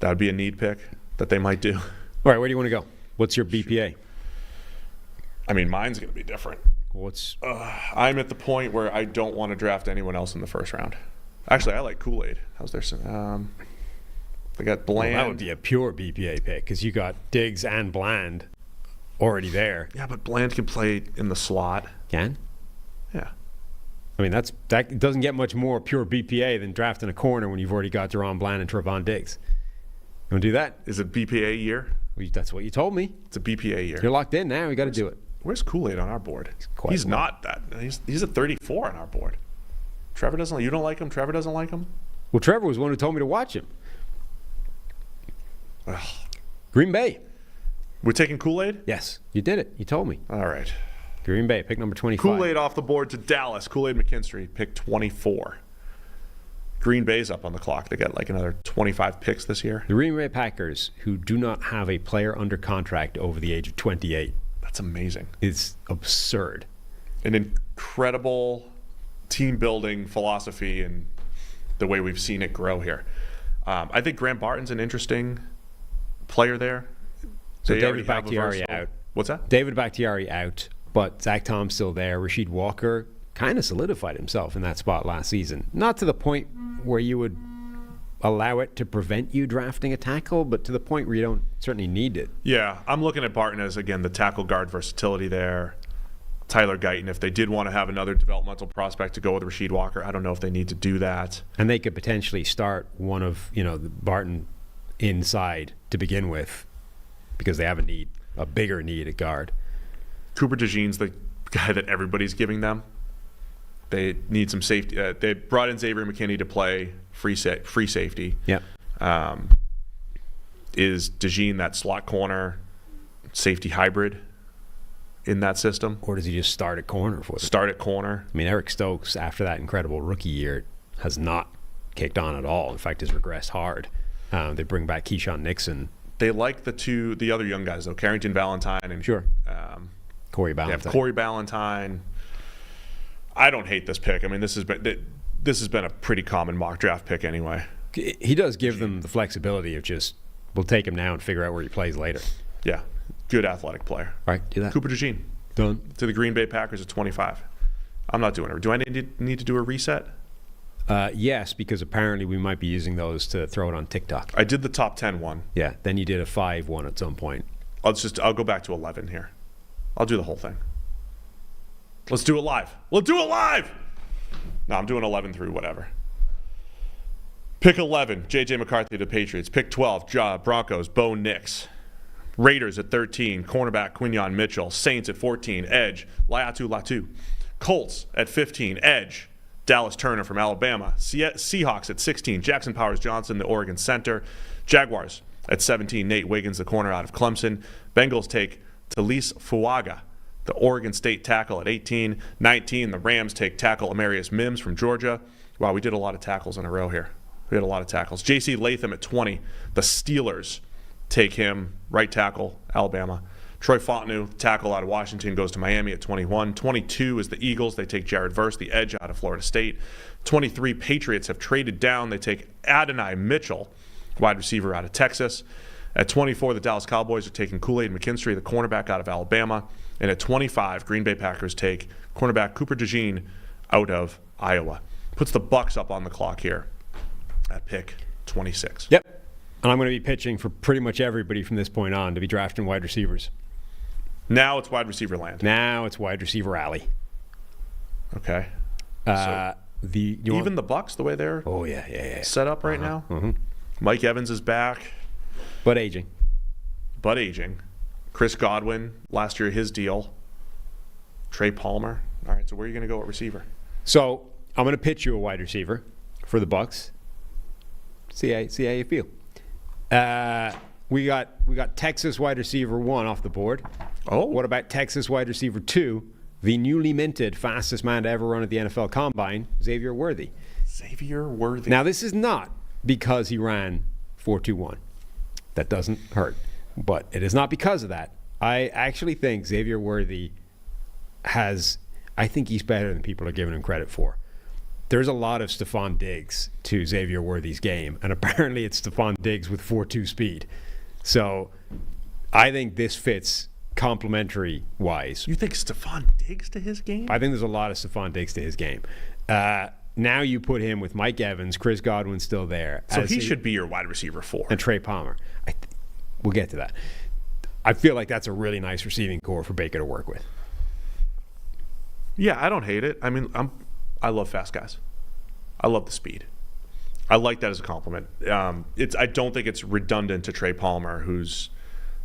that would be a need pick that they might do. All right, where do you want to go? What's your BPA? I mean, mine's going to be different. What's I'm at the point where I don't want to draft anyone else in the first round. Actually, I like Kool-Aid. How's their? They got Bland. that would be a pure BPA pick because you got Diggs and Bland already there. Yeah, but Bland can play in the slot. Can? Yeah. I mean, that doesn't get much more pure BPA than drafting a corner when you've already got Deron Bland and Trevon Diggs. You want to do that? Is it BPA year? Well, that's what you told me. It's a BPA year. You're locked in now. We got to do it. Where's Kool-Aid on our board? quite He's low. not that. He's a 34 on our board. Trevor doesn't. You don't like him. Trevor doesn't like him. Well, Trevor was the one who told me to watch him. Green Bay. We're taking Kool-Aid. Yes, you did it. You told me. All right. Green Bay, pick number 25. Kool-Aid off the board to Dallas. Kool-Aid McKinstry, pick 24. Green Bay's up on the clock. They got like another 25 picks this year. The Green Bay Packers, who do not have a player under contract over the age of 28, That's amazing. is absurd. An incredible team building philosophy and the way we've seen it grow here. I think Graham Barton's an interesting player there. So They David already have a Bakhtiari versatile- out. What's that? David Bakhtiari out, but Zach Tom's still there. Rasheed Walker kind of solidified himself in that spot last season. Not to the point where you would allow it to prevent you drafting a tackle, but to the point where you don't certainly need it. Yeah, I'm looking at Barton as, again, the tackle guard versatility there. Tyler Guyton, if they did want to have another developmental prospect to go with Rasheed Walker, I don't know if they need to do that. And they could potentially start one of, Barton inside to begin with because they have a bigger need at guard. Cooper DeJean's the guy that everybody's giving them. They need some safety. They brought in Xavier McKinney to play free safety. Yeah. Is DeJean that slot corner safety hybrid in that system? Or does he just start at corner for them? Start at corner. I mean, Eric Stokes, after that incredible rookie year, has not kicked on at all. In fact, has regressed hard. They bring back Keyshawn Nixon. They like the other young guys, though. Carrington Valentine and Sure. Corey Ballantyne. They have Corey Ballantyne. I don't hate this pick. I mean, this has been a pretty common mock draft pick anyway. He does give them the flexibility of just, we'll take him now and figure out where he plays later. Yeah. Good athletic player. All right, do that. Cooper DeJean. Done. To the Green Bay Packers at 25. I'm not doing it. Do I need to do a reset? Yes, because apparently we might be using those to throw it on TikTok. I did the top 10 one. Yeah, then you did a 5 one at some point. I'll go back to 11 here. I'll do the whole thing. Let's do it live. We'll do it live. No, I'm doing 11 through whatever. Pick 11, J.J. McCarthy to the Patriots. Pick 12, Broncos, Bo Nix. Raiders at 13, cornerback Quinyon Mitchell. Saints at 14, edge Laiatu Latu. Colts at 15, edge Dallas Turner from Alabama. Seahawks at 16, Jackson Powers Johnson, the Oregon center. Jaguars at 17, Nate Wiggins, the corner out of Clemson. Bengals take Talise Fuaga, the Oregon State tackle at 18. 19, the Rams take tackle Amarius Mims from Georgia. Wow, we did a lot of tackles in a row here. We had a lot of tackles. J.C. Latham at 20. The Steelers take him, right tackle, Alabama. Troy Fontenot, tackle out of Washington, goes to Miami at 21. 22 is the Eagles. They take Jared Verse, the edge out of Florida State. 23, Patriots have traded down. They take Adonai Mitchell, wide receiver out of Texas. At 24, the Dallas Cowboys are taking Kool-Aid McKinstry, the cornerback out of Alabama. And at 25, Green Bay Packers take cornerback Cooper DeJean out of Iowa. Puts the Bucs up on the clock here at pick 26. Yep. And I'm going to be pitching for pretty much everybody from this point on to be drafting wide receivers. Now it's wide receiver land. Now it's wide receiver alley. Okay. The Bucs, the way they're set up right now. Mm-hmm. Mike Evans is back. But aging. Chris Godwin, last year his deal. Trey Palmer. All right, so where are you going to go at receiver? So I'm going to pitch you a wide receiver for the Bucs. See how you feel. We got Texas wide receiver 1 off the board. Oh. What about Texas wide receiver 2, the newly minted fastest man to ever run at the NFL Combine, Xavier Worthy? Now, this is not because he ran 4.21. That doesn't hurt. But it is not because of that. I actually think Xavier Worthy I think he's better than people are giving him credit for. There's a lot of Stephon Diggs to Xavier Worthy's game, and apparently it's Stephon Diggs with 4.2 speed. So I think this fits complementary-wise. You think Stephon Diggs to his game? I think there's a lot of Stephon Diggs to his game. Now you put him with Mike Evans, Chris Godwin's still there. So he should be your wide receiver 4. And Trey Palmer. We'll get to that. I feel like that's a really nice receiving core for Baker to work with. Yeah, I don't hate it. I mean, I love fast guys. I love the speed. I like that as a compliment. I don't think it's redundant to Trey Palmer,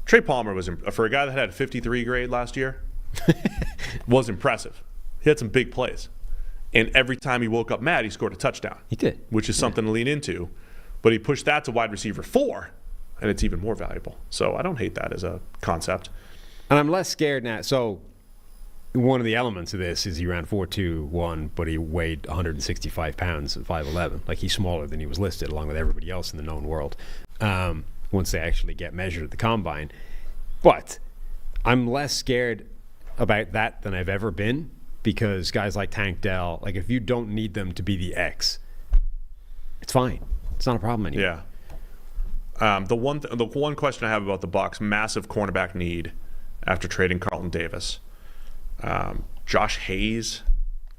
Trey Palmer was, for a guy that had a 53 grade last year, was impressive. He had some big plays. And every time he woke up mad, he scored a touchdown. He did. Which is something to lean into. But he pushed that to wide receiver 4, and it's even more valuable. So I don't hate that as a concept. And I'm less scared now. So one of the elements of this is he ran 4.21, but he weighed 165 pounds at 5'11". Like, he's smaller than he was listed, along with everybody else in the known world, once they actually get measured at the Combine. But I'm less scared about that than I've ever been, because guys like Tank Dell, like, if you don't need them to be the X, it's fine. It's not a problem anymore. Yeah. The one question I have about the Bucs, massive cornerback need after trading Carlton Davis. Josh Hayes,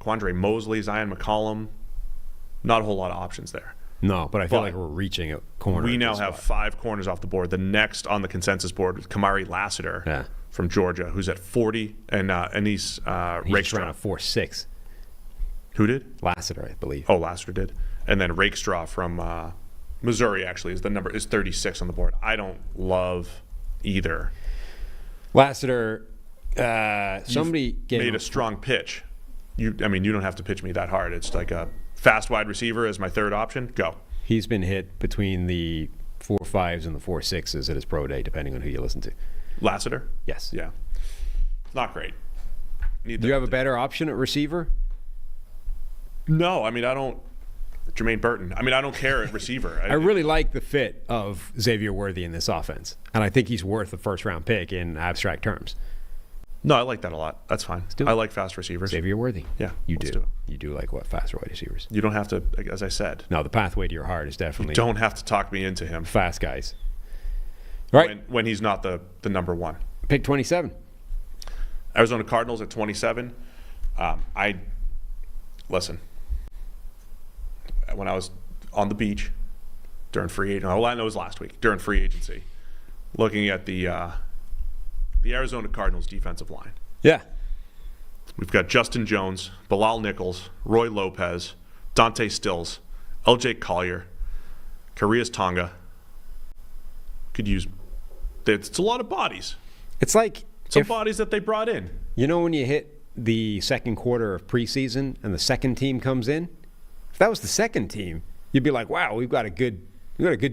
Quandre Mosley, Zion McCollum, not a whole lot of options there. No, but I feel like we're reaching a corner. We now have 5 corners off the board. The next on the consensus board is Kamari Lassiter from Georgia, who's at 40, and Anise Rakestraw. Ran a 4.6. Who did? Lassiter, I believe. Oh, Lassiter did. And then Rakestraw from Missouri actually is 36 on the board. I don't love either. Lassiter, somebody made a strong pitch. You don't have to pitch me that hard. It's like a fast wide receiver as my third option. Go. He's been hit between the 4.5s and the 4.6s at his pro day, depending on who you listen to. Lassiter? Yes. Yeah. Not great. Do you have a better option at receiver? No, I don't. Jermaine Burton. I don't care at receiver. I really like the fit of Xavier Worthy in this offense, and I think he's worth a first-round pick in abstract terms. No, I like that a lot. That's fine. I like fast receivers. Xavier Worthy. Yeah, you let's do. do You do like what fast wide receivers. You don't have to, as I said. No, the pathway to your heart is definitely. You don't have to talk me into him. Fast guys. All right. When he's not the number one. Pick 27. Arizona Cardinals at 27. Listen. When I was on the beach during free agency, all I know is last week during free agency, looking at the Arizona Cardinals defensive line. Yeah. We've got Justin Jones, Bilal Nichols, Roy Lopez, Dante Stills, L.J. Collier, Karius Tonga. Could use. It's a lot of bodies. It's like some bodies that they brought in. You know when you hit the second quarter of preseason and the second team comes in? If that was the second team, you'd be like, "Wow, we've got a good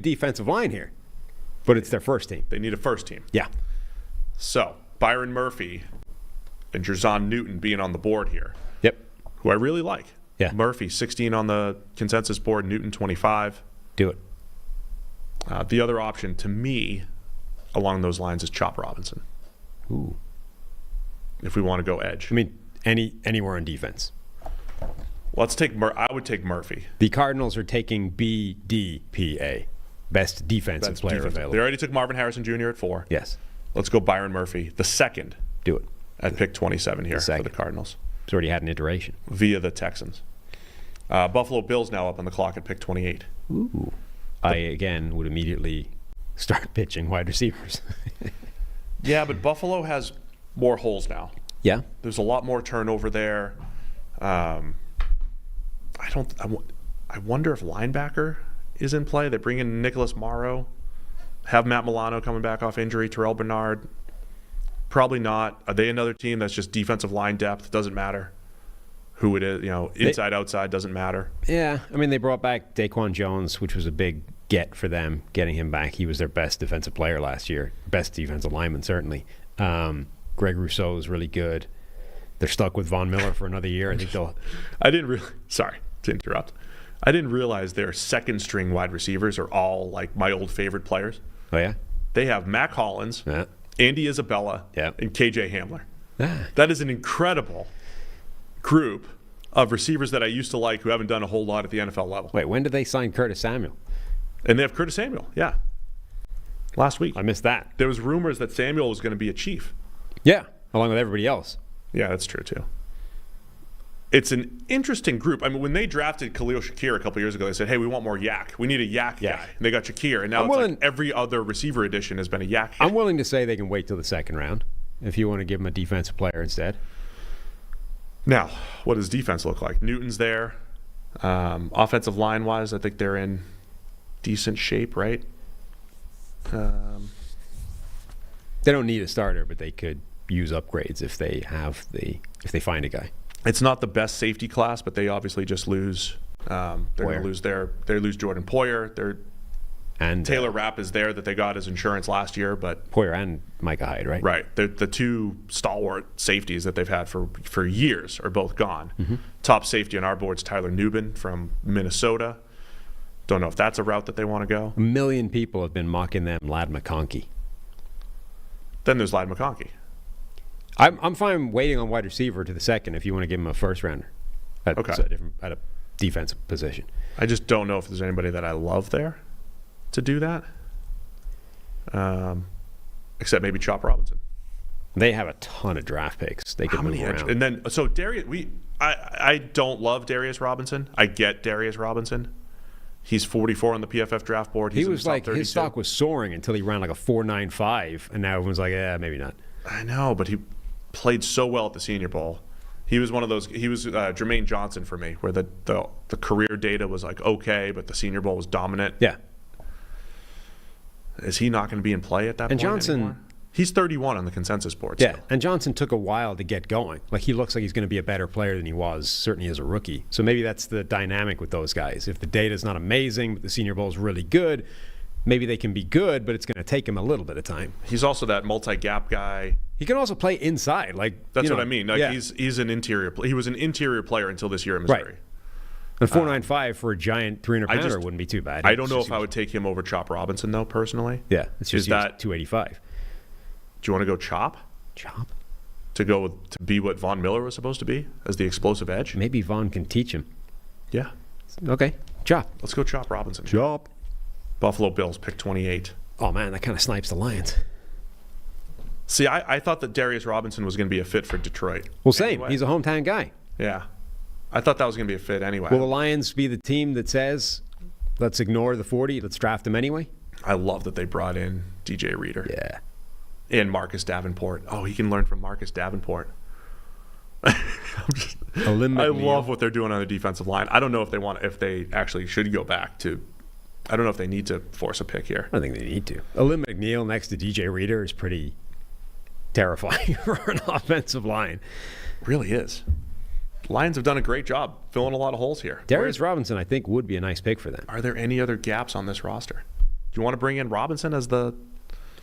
defensive line here." But it's their first team. They need a first team. Yeah. So Byron Murphy and Jerzon Newton being on the board here. Yep. Who I really like. Yeah. Murphy 16 on the consensus board. Newton 25. Do it. The other option to me along those lines is Chop Robinson. Ooh. If we want to go edge. Anywhere on defense. Let's take. I would take Murphy. The Cardinals are taking BDPA, best defensive player available. They already took Marvin Harrison Jr. at 4. Yes. Let's go Byron Murphy, the second. Do it. At pick 27 here for the Cardinals. It's already had an iteration. Via the Texans. Buffalo Bills now up on the clock at pick 28. Ooh. I, again, would immediately start pitching wide receivers. Yeah, but Buffalo has more holes now. Yeah. There's a lot more turnover there. I wonder if linebacker is in play. They bring in Nicholas Morrow. Have Matt Milano coming back off injury. Terrell Bernard. Probably not. Are they another team that's just defensive line depth? Doesn't matter who it is. Inside, outside, doesn't matter. Yeah. They brought back Daquan Jones, which was a big get for them, getting him back. He was their best defensive player last year. Best defensive lineman, certainly. Greg Rousseau is really good. They're stuck with Von Miller for another year. I think they'll. Sorry to interrupt. I didn't realize their second string wide receivers are all like my old favorite players. Oh, yeah? They have Mac Hollins, Andy Isabella, and KJ Hamler. That is an incredible group of receivers that I used to like who haven't done a whole lot at the NFL level. Wait, when did they sign Curtis Samuel? And they have Curtis Samuel, yeah. Last week. I missed that. There was rumors that Samuel was going to be a Chief. Yeah, along with everybody else. Yeah, that's true too. It's an interesting group. When they drafted Khalil Shakir a couple years ago, they said, "Hey, we want more yak. We need a yak guy." And they got Shakir, and now like every other receiver edition has been a yak guy. I'm willing to say they can wait till the second round if you want to give them a defensive player instead. Now, what does defense look like? Newton's there. Offensive line-wise, I think they're in decent shape, right? They don't need a starter, but they could use upgrades if they find a guy. It's not the best safety class, but they obviously just lose. They're going to lose they lose Jordan Poyer. And Taylor Rapp is there that they got as insurance last year, but Poyer and Micah Hyde, right? Right. The two stalwart safeties that they've had for years are both gone. Mm-hmm. Top safety on our board's Tyler Nubin from Minnesota. Don't know if that's a route that they want to go. 1 million people have been mocking them Ladd McConkey. Then there's Ladd McConkey. I'm fine waiting on wide receiver to the second if you want to give him a first rounder at a defensive position. I just don't know if there's anybody that I love there to do that, except maybe Chop Robinson. They have a ton of draft picks. They could move around. And then so Darius, I don't love Darius Robinson. I get Darius Robinson. He's 44 on the PFF draft board. He was like, his stock was soaring until he ran like a 4.95, and now everyone's like, yeah, maybe not. I know, but he played so well at the Senior Bowl. He was one of those. He was Jermaine Johnson for me, where the career data was like okay, but the Senior Bowl was dominant. Yeah. Is he not going to be in play at that And point Johnson, anymore? He's 31 on the consensus board. yeah, Still. and Johnson took a while to get going. Like, he looks like he's going to be a better player than he was, certainly as a rookie. So maybe that's the dynamic with those guys. If the data's not amazing, but the Senior Bowl is really good, maybe they can be good, but it's going to take him a little bit of time. He's also that multi-gap guy. He can also play inside. Like, That's you know, what I mean. Like, yeah. he's an interior. He was an interior player until this year in Missouri. Right. And 4.95 for a giant 300-pounder wouldn't be too bad. I don't know if I would take him over Chop Robinson, though, personally. Yeah, it's just Is that 285. Do you want to go Chop Chop? to be what Von Miller was supposed to be as the explosive edge? Maybe Vaughn can teach him. Yeah. Okay, Chop. Let's go Chop Robinson. Chop. Buffalo Bills pick 28. Oh, man, that kind of snipes the Lions. See, I thought that Darius Robinson was going to be a fit for Detroit. Well, same. Anyway. He's a hometown guy. Yeah. I thought that was going to be a fit anyway. Will the Lions be the team that says, let's ignore the 40, let's draft him anyway? I love that they brought in DJ Reader. Yeah. And Marcus Davenport. Oh, he can learn from Marcus Davenport. I love what they're doing on the defensive line. I don't know if they actually should go back to. I don't know if they need to force a pick here. I don't think they need to. Alim McNeil next to DJ Reader is pretty terrifying for an offensive line. Really is. Lions have done a great job filling a lot of holes here. Darius Robinson, I think, would be a nice pick for them. Are there any other gaps on this roster? Do you want to bring in Robinson as the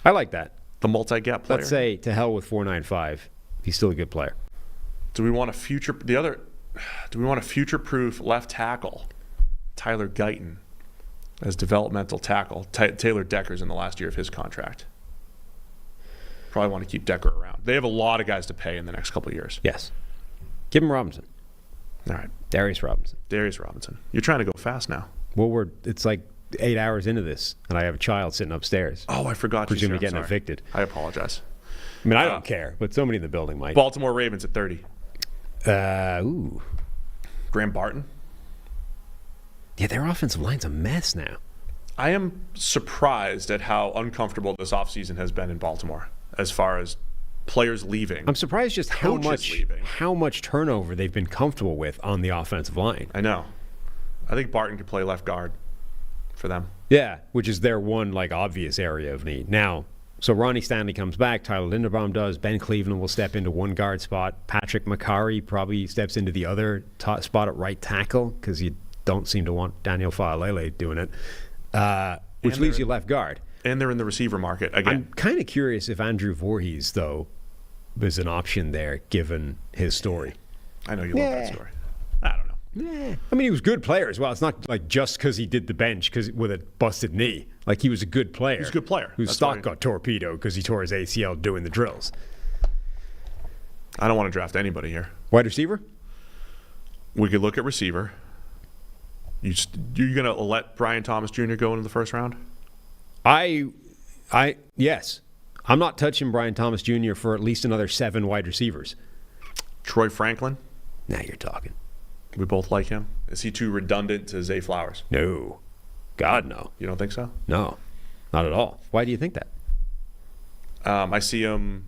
I like that. multi-gap player? Let's say to hell with 4.95. He's still a good player. Do we want a future-proof left tackle, Tyler Guyton, as developmental tackle? Taylor Decker's in the last year of his contract. Probably want to keep Decker around. They have a lot of guys to pay in the next couple of years. Yes. Give him Robinson. All right. Darius Robinson. Darius Robinson. You're trying to go fast now. Well, it's like 8 hours into this, and I have a child sitting upstairs. Oh, I forgot. Presumably I'm getting sorry. evicted. I apologize. I mean, I don't care, but somebody in the building might. Baltimore Ravens at 30. Ooh. Graham Barton. Yeah, their offensive line's a mess now. I am surprised at how uncomfortable this offseason has been in Baltimore as far as players leaving. I'm surprised just how Coaches leaving. much turnover they've been comfortable with on the offensive line. I know. I think Barton could play left guard for them. Yeah, which is their one like obvious area of need. Now, so Ronnie Stanley comes back, Tyler Linderbaum does, Ben Cleveland will step into one guard spot, Patrick McCarry probably steps into the other spot at right tackle because you don't seem to want Daniel Faalele doing it, which leaves you left guard. And they're in the receiver market again. I'm kind of curious if Andrew Voorhees, though, is an option there given his story. I know you love that story. I don't know. I mean, he was a good player as well. It's not like just because he did the bench with a busted knee. Like, he was a good player. He's a good player. Whose stock got torpedoed because he tore his ACL doing the drills. I don't want to draft anybody here. Wide receiver? We could look at receiver. You're going to let Brian Thomas Jr. go into the first round? Yes. I'm not touching Brian Thomas Jr. for at least another 7 wide receivers. Troy Franklin? Now you're talking. We both like him. Is he too redundant to Zay Flowers? No. God, no. You don't think so? No. Not at all. Why do you think that? I see him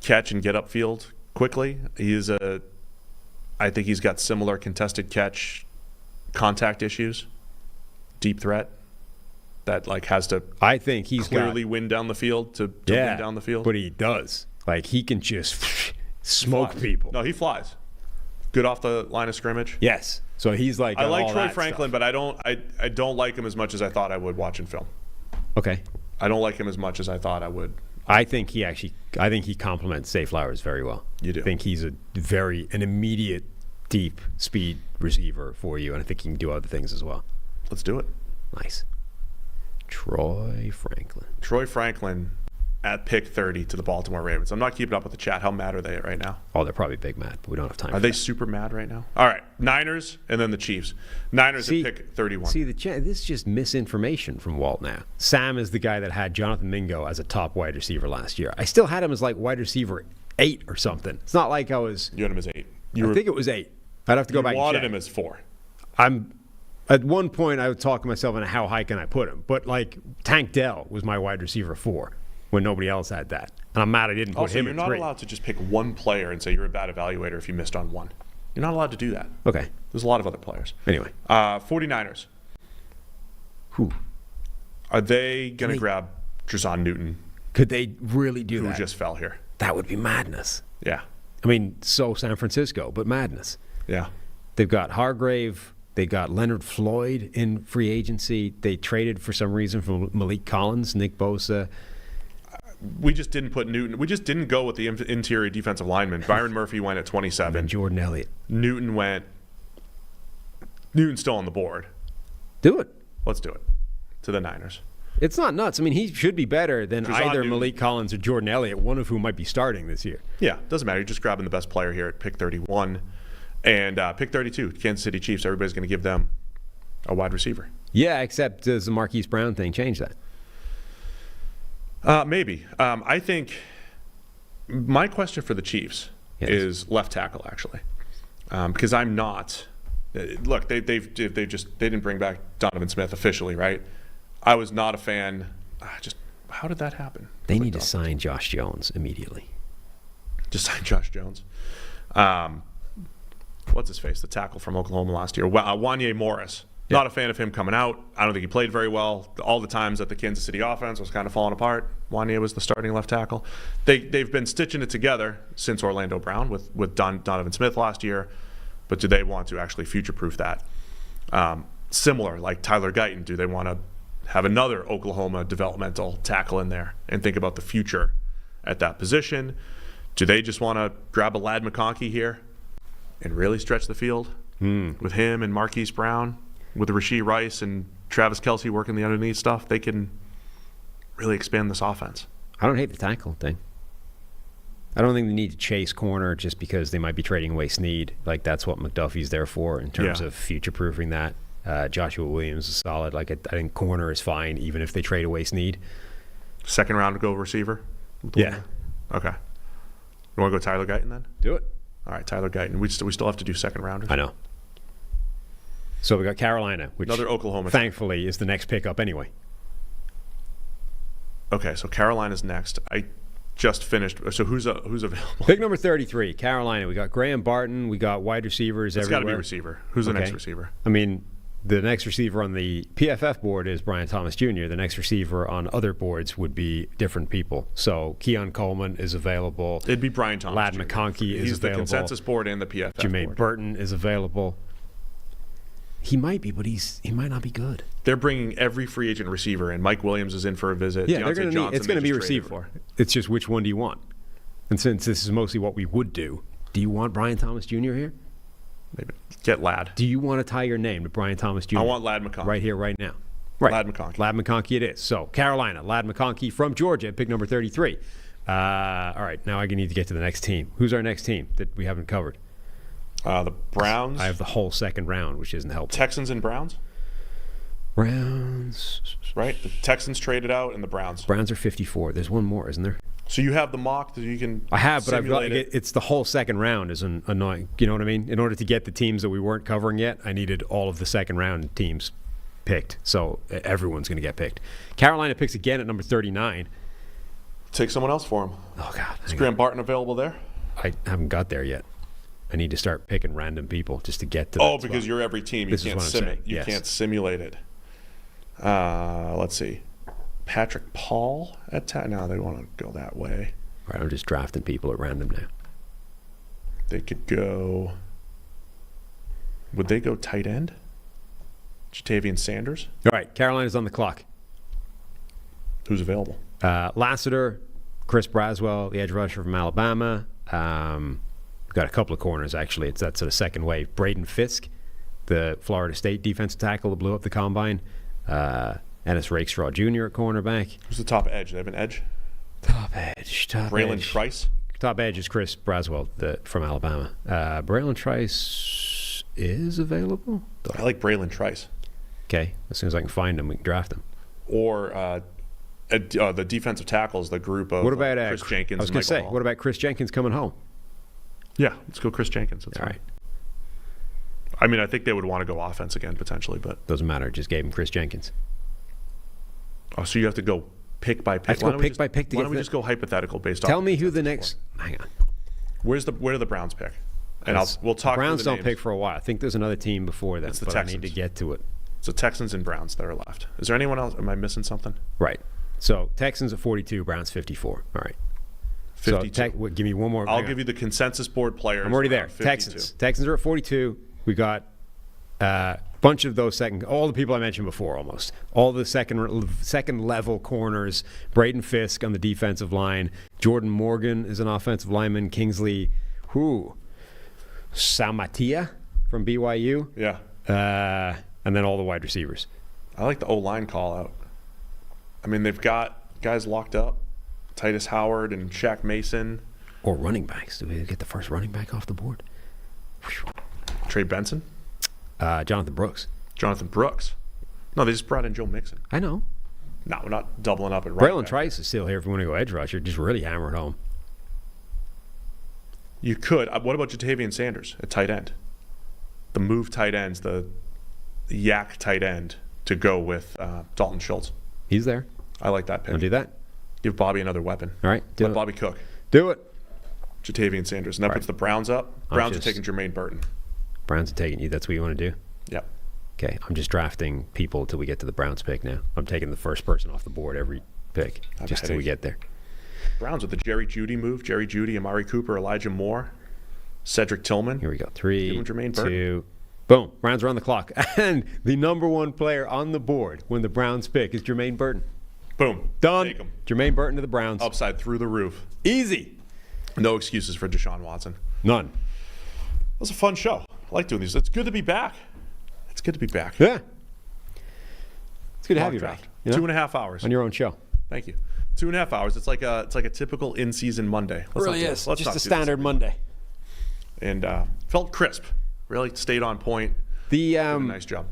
catch and get upfield quickly. I think he's got similar contested catch contact issues. Deep threat that has to I think he's clearly win down the field to win down the field. But he does. Like, he can just smoke people. No, he flies. Good off the line of scrimmage. Yes. So he's like I like Troy that Franklin, stuff. but I don't like him as much as I thought I would watching film. Okay. I don't like him as much as I thought I would. I think he complements Zay Flowers very well. You do. I think he's an immediate deep speed receiver for you, and I think he can do other things as well. Let's do it. Nice. Troy Franklin. Troy Franklin at pick 30 to the Baltimore Ravens. I'm not keeping up with the chat. How mad are they right now? Oh, they're probably big mad, but we don't have time. Are they super mad right now? All right, Niners and then the Chiefs. Niners at pick 31. See, this is just misinformation from Walt now. Sam is the guy that had Jonathan Mingo as a top wide receiver last year. I still had him as like wide receiver 8 or something. It's not like I was. You had him as 8. I think it was 8. I'd have to go back and check. You wanted him as 4. At one point, I would talk myself into how high can I put him. But like Tank Dell was my wide receiver 4 when nobody else had that. And I'm mad I didn't put him you're at not 3. allowed to just pick one player and say you're a bad evaluator if you missed on one. You're not allowed to do that. Okay. There's a lot of other players. Anyway. 49ers. Who? Are they going to grab Drazon Newton, Could they really do who that? just fell here. That would be madness. Yeah. I mean, so San Francisco, but madness. Yeah. They've got Hargrave. They got Leonard Floyd in free agency. They traded for some reason for Malik Collins, Nick Bosa. We just didn't put Newton. We just didn't go with the interior defensive lineman. Byron Murphy went at 27. And Jordan Elliott. Newton's still on the board. Do it. Let's do it. To the Niners. It's not nuts. I mean, he should be better than Drazon either Newton. Malik Collins or Jordan Elliott, one of whom might be starting this year. Yeah, doesn't matter. You're just grabbing the best player here at pick 31. And pick 32, Kansas City Chiefs. Everybody's going to give them a wide receiver. Yeah, except does the Marquise Brown thing change that? Maybe. I think my question for the Chiefs is left tackle, actually, because I'm not. Look, they didn't bring back Donovan Smith officially, right? I was not a fan. Just how did that happen? They need to sign Josh Jones immediately. Just sign Josh Jones. What's his face? The tackle from Oklahoma last year, Wanye Morris. Yeah. Not a fan of him coming out. I don't think he played very well. All the times that the Kansas City offense was kind of falling apart, Wanye was the starting left tackle. They've been stitching it together since Orlando Brown with Donovan Smith last year, but do they want to actually future-proof that? Similar, like Tyler Guyton, do they want to have another Oklahoma developmental tackle in there and think about the future at that position? Do they just want to grab a Ladd McConkey here and really stretch the field with him and Marquise Brown? With Rashee Rice and Travis Kelce working the underneath stuff, they can really expand this offense. I don't hate the tackle thing. I don't think they need to chase corner just because they might be trading away Snead. Like, that's what McDuffie's there for in terms of future-proofing that. Joshua Williams is solid. Like, I think corner is fine even if they trade away Snead. Second round to go receiver? Yeah. Okay. You want to go Tyler Guyton then? Do it. All right, Tyler Guyton. We still have to do second rounders. I know. So we got Carolina, which another Oklahoma thankfully is the next pickup anyway. Okay, so Carolina's next. I just finished. So who's available? Pick number 33, Carolina. We got Graham Barton. We got wide receivers everywhere. It's got to be receiver. Who's the next receiver? I mean, the next receiver on the PFF board is Brian Thomas Jr. The next receiver on other boards would be different people. So Keon Coleman is available. It'd be Brian Thomas Ladd Jr. McConkey is available. He's the consensus board and the PFF Jermaine board. Burton is available. He might be, but he might not be good. They're bringing every free agent receiver in. Mike Williams is in for a visit. Yeah, Deontay it's going to be just receiver. traded for. It's just which one do you want? And since this is mostly what we would do you want Brian Thomas Jr. here? Maybe get Ladd. Do you want to tie your name to Brian Thomas Jr.? I want Ladd McConkey. Right here, right now. Right. Ladd McConkey. Ladd McConkey it is. So, Carolina, Ladd McConkey from Georgia, pick number 33. All right, now I need to get to the next team. Who's our next team that we haven't covered? The Browns. I have the whole second round, which isn't helpful. Texans and Browns. Browns. Right? The Texans traded out and the Browns. Browns are 54. There's one more, isn't there? So you have the mock that you can I have, but I've got simulate it. it's the whole second round is annoying. You know what I mean? In order to get the teams that we weren't covering yet, I needed all of the second round teams picked. So everyone's going to get picked. Carolina picks again at number 39. Take someone else for him. Oh, God. Is Graham Barton available there? I haven't got there yet. I need to start picking random people just to get to that because spot. you're every team. You This is can't what I'm saying, You yes. can't simulate it. Let's see. Patrick Paul at No, they want to go that way. Right, I'm just drafting people at random now. They could go. Would they go tight end? Jatavian Sanders? All right, Carolina's on the clock. Who's available? Lassiter, Chris Braswell, the edge rusher from Alabama. We've got a couple of corners, actually. It's that sort of second wave. Braden Fisk, the Florida State defensive tackle that blew up the combine. Ennis Rakestraw Jr. at cornerback. Who's the top edge? They have an edge? Top edge. Braylon Trice? Top edge is Chris Braswell from Alabama. Braylon Trice is available. I like Braylon Trice. Okay. As soon as I can find him, we can draft him. Or the defensive tackles, the group of what about Chris Jenkins I was and going to say, Hall. what about Chris Jenkins coming home? Yeah, let's go Chris Jenkins. That's All right. I mean, I think they would want to go offense again, potentially, but... Doesn't matter. Just gave him Chris Jenkins. Oh, so you have to go pick by pick. I have to go pick by pick to why get don't we the- just go hypothetical based off? Tell me who the next... Hang on. Where do the Browns pick? And we'll talk. Browns through the don't names. pick for a while. I think there's another team before that, It's the but Texans. I need to get to it. It's the Texans and Browns that are left. Is there anyone else? Am I missing something? Right. So Texans at 42, Browns 54. All right. 52. So give me one more. I'll give you the consensus board players. I'm already there. 52. Texans are at 42. We got a bunch of those all the people I mentioned before almost. All the second level corners. Braden Fisk on the defensive line. Jordan Morgan is an offensive lineman. Kingsley Samatia from BYU. Yeah. And then all the wide receivers. I like the O-line call out. I mean, they've got guys locked up. Titus Howard and Shaq Mason. Or running backs. Do we get the first running back off the board? Trey Benson. Jonathan Brooks. Jonathan Brooks. No, they just brought in Joe Mixon. I know. No, we're not doubling up at right Braylon back. Trice is still here if you want to go edge rusher. Just really hammer it home. You could. What about Jatavian Sanders at tight end? The move tight ends, the yak tight end to go with Dalton Schultz. He's there. I like that pick. Want to do that? Give Bobby another weapon. All right. Let Bobby cook. Do it. Jatavian Sanders. And that puts the Browns up. Browns are taking Jermaine Burton. Browns are taking you. That's what you want to do? Yep. Okay. I'm just drafting people until we get to the Browns pick now. I'm taking the first person off the board every pick just until we get there. Browns with the Jerry Jeudy move. Jerry Jeudy, Amari Cooper, Elijah Moore, Cedric Tillman. Here we go. 3, Give him Jermaine Burton. 2, boom. Browns are on the clock. And the number one player on the board when the Browns pick is Jermaine Burton. Boom. Done. Take him. Jermaine Burton to the Browns. Upside through the roof. Easy. No excuses for Deshaun Watson. None. It was a fun show. I like doing these. It's good to be back. It's good to be back. Yeah. It's good to have Mock you draft. back. You know? 2.5 hours. On your own show. Thank you. 2.5 hours. It's like a typical in-season Monday. Let's really not do is. this. Let's Just not a do standard this. Monday. And felt crisp. Really stayed on point. The Did a nice job.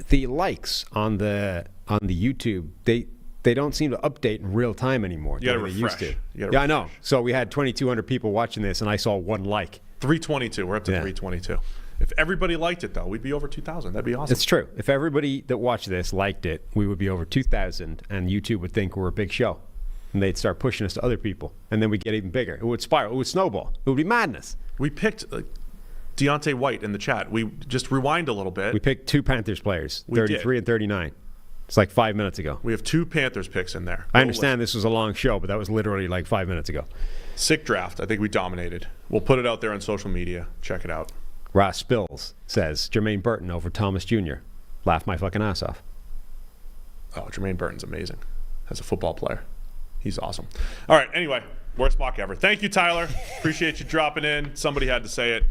The likes on the YouTube, they don't seem to update in real time anymore. You gotta the way they used refresh. to. You gotta Yeah, I know. refresh. So we had 2,200 people watching this, and I saw one like. 322. We're up to 322. If everybody liked it, though, we'd be over 2,000. That'd be awesome. It's true. If everybody that watched this liked it, we would be over 2,000, and YouTube would think we're a big show. And they'd start pushing us to other people. And then we'd get even bigger. It would spiral. It would snowball. It would be madness. We picked Deontay White in the chat. We just rewind a little bit. We picked 2 Panthers players, We 33 and 39. It's like 5 minutes ago. We have 2 Panthers picks in there. I understand this was a long show, but that was literally like 5 minutes ago. Sick draft. I think we dominated. We'll put it out there on social media. Check it out. Ross Spills says Jermaine Burton over Thomas Jr. Laugh my fucking ass off. Oh, Jermaine Burton's amazing as a football player. He's awesome. All right. Anyway, worst mock ever. Thank you, Tyler. Appreciate you dropping in. Somebody had to say it.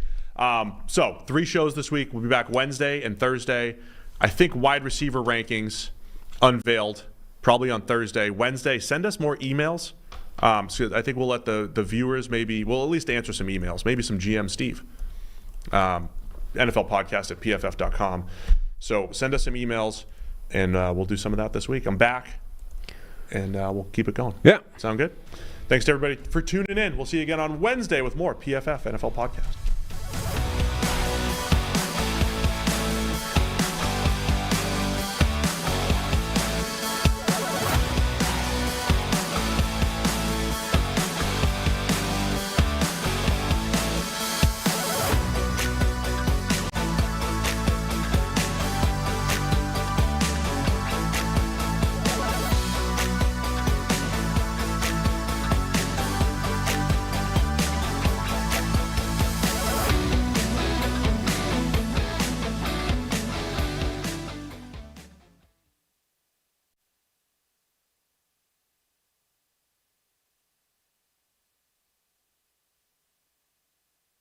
So 3 shows this week. We'll be back Wednesday and Thursday. I think wide receiver rankings unveiled probably on Thursday. Wednesday, send us more emails. So I think we'll let the viewers we'll at least answer some emails. Maybe some GM Steve. NFL podcast at pff.com. So send us some emails, and we'll do some of that this week. I'm back, and we'll keep it going. Yeah. Sound good? Thanks to everybody for tuning in. We'll see you again on Wednesday with more PFF NFL podcast.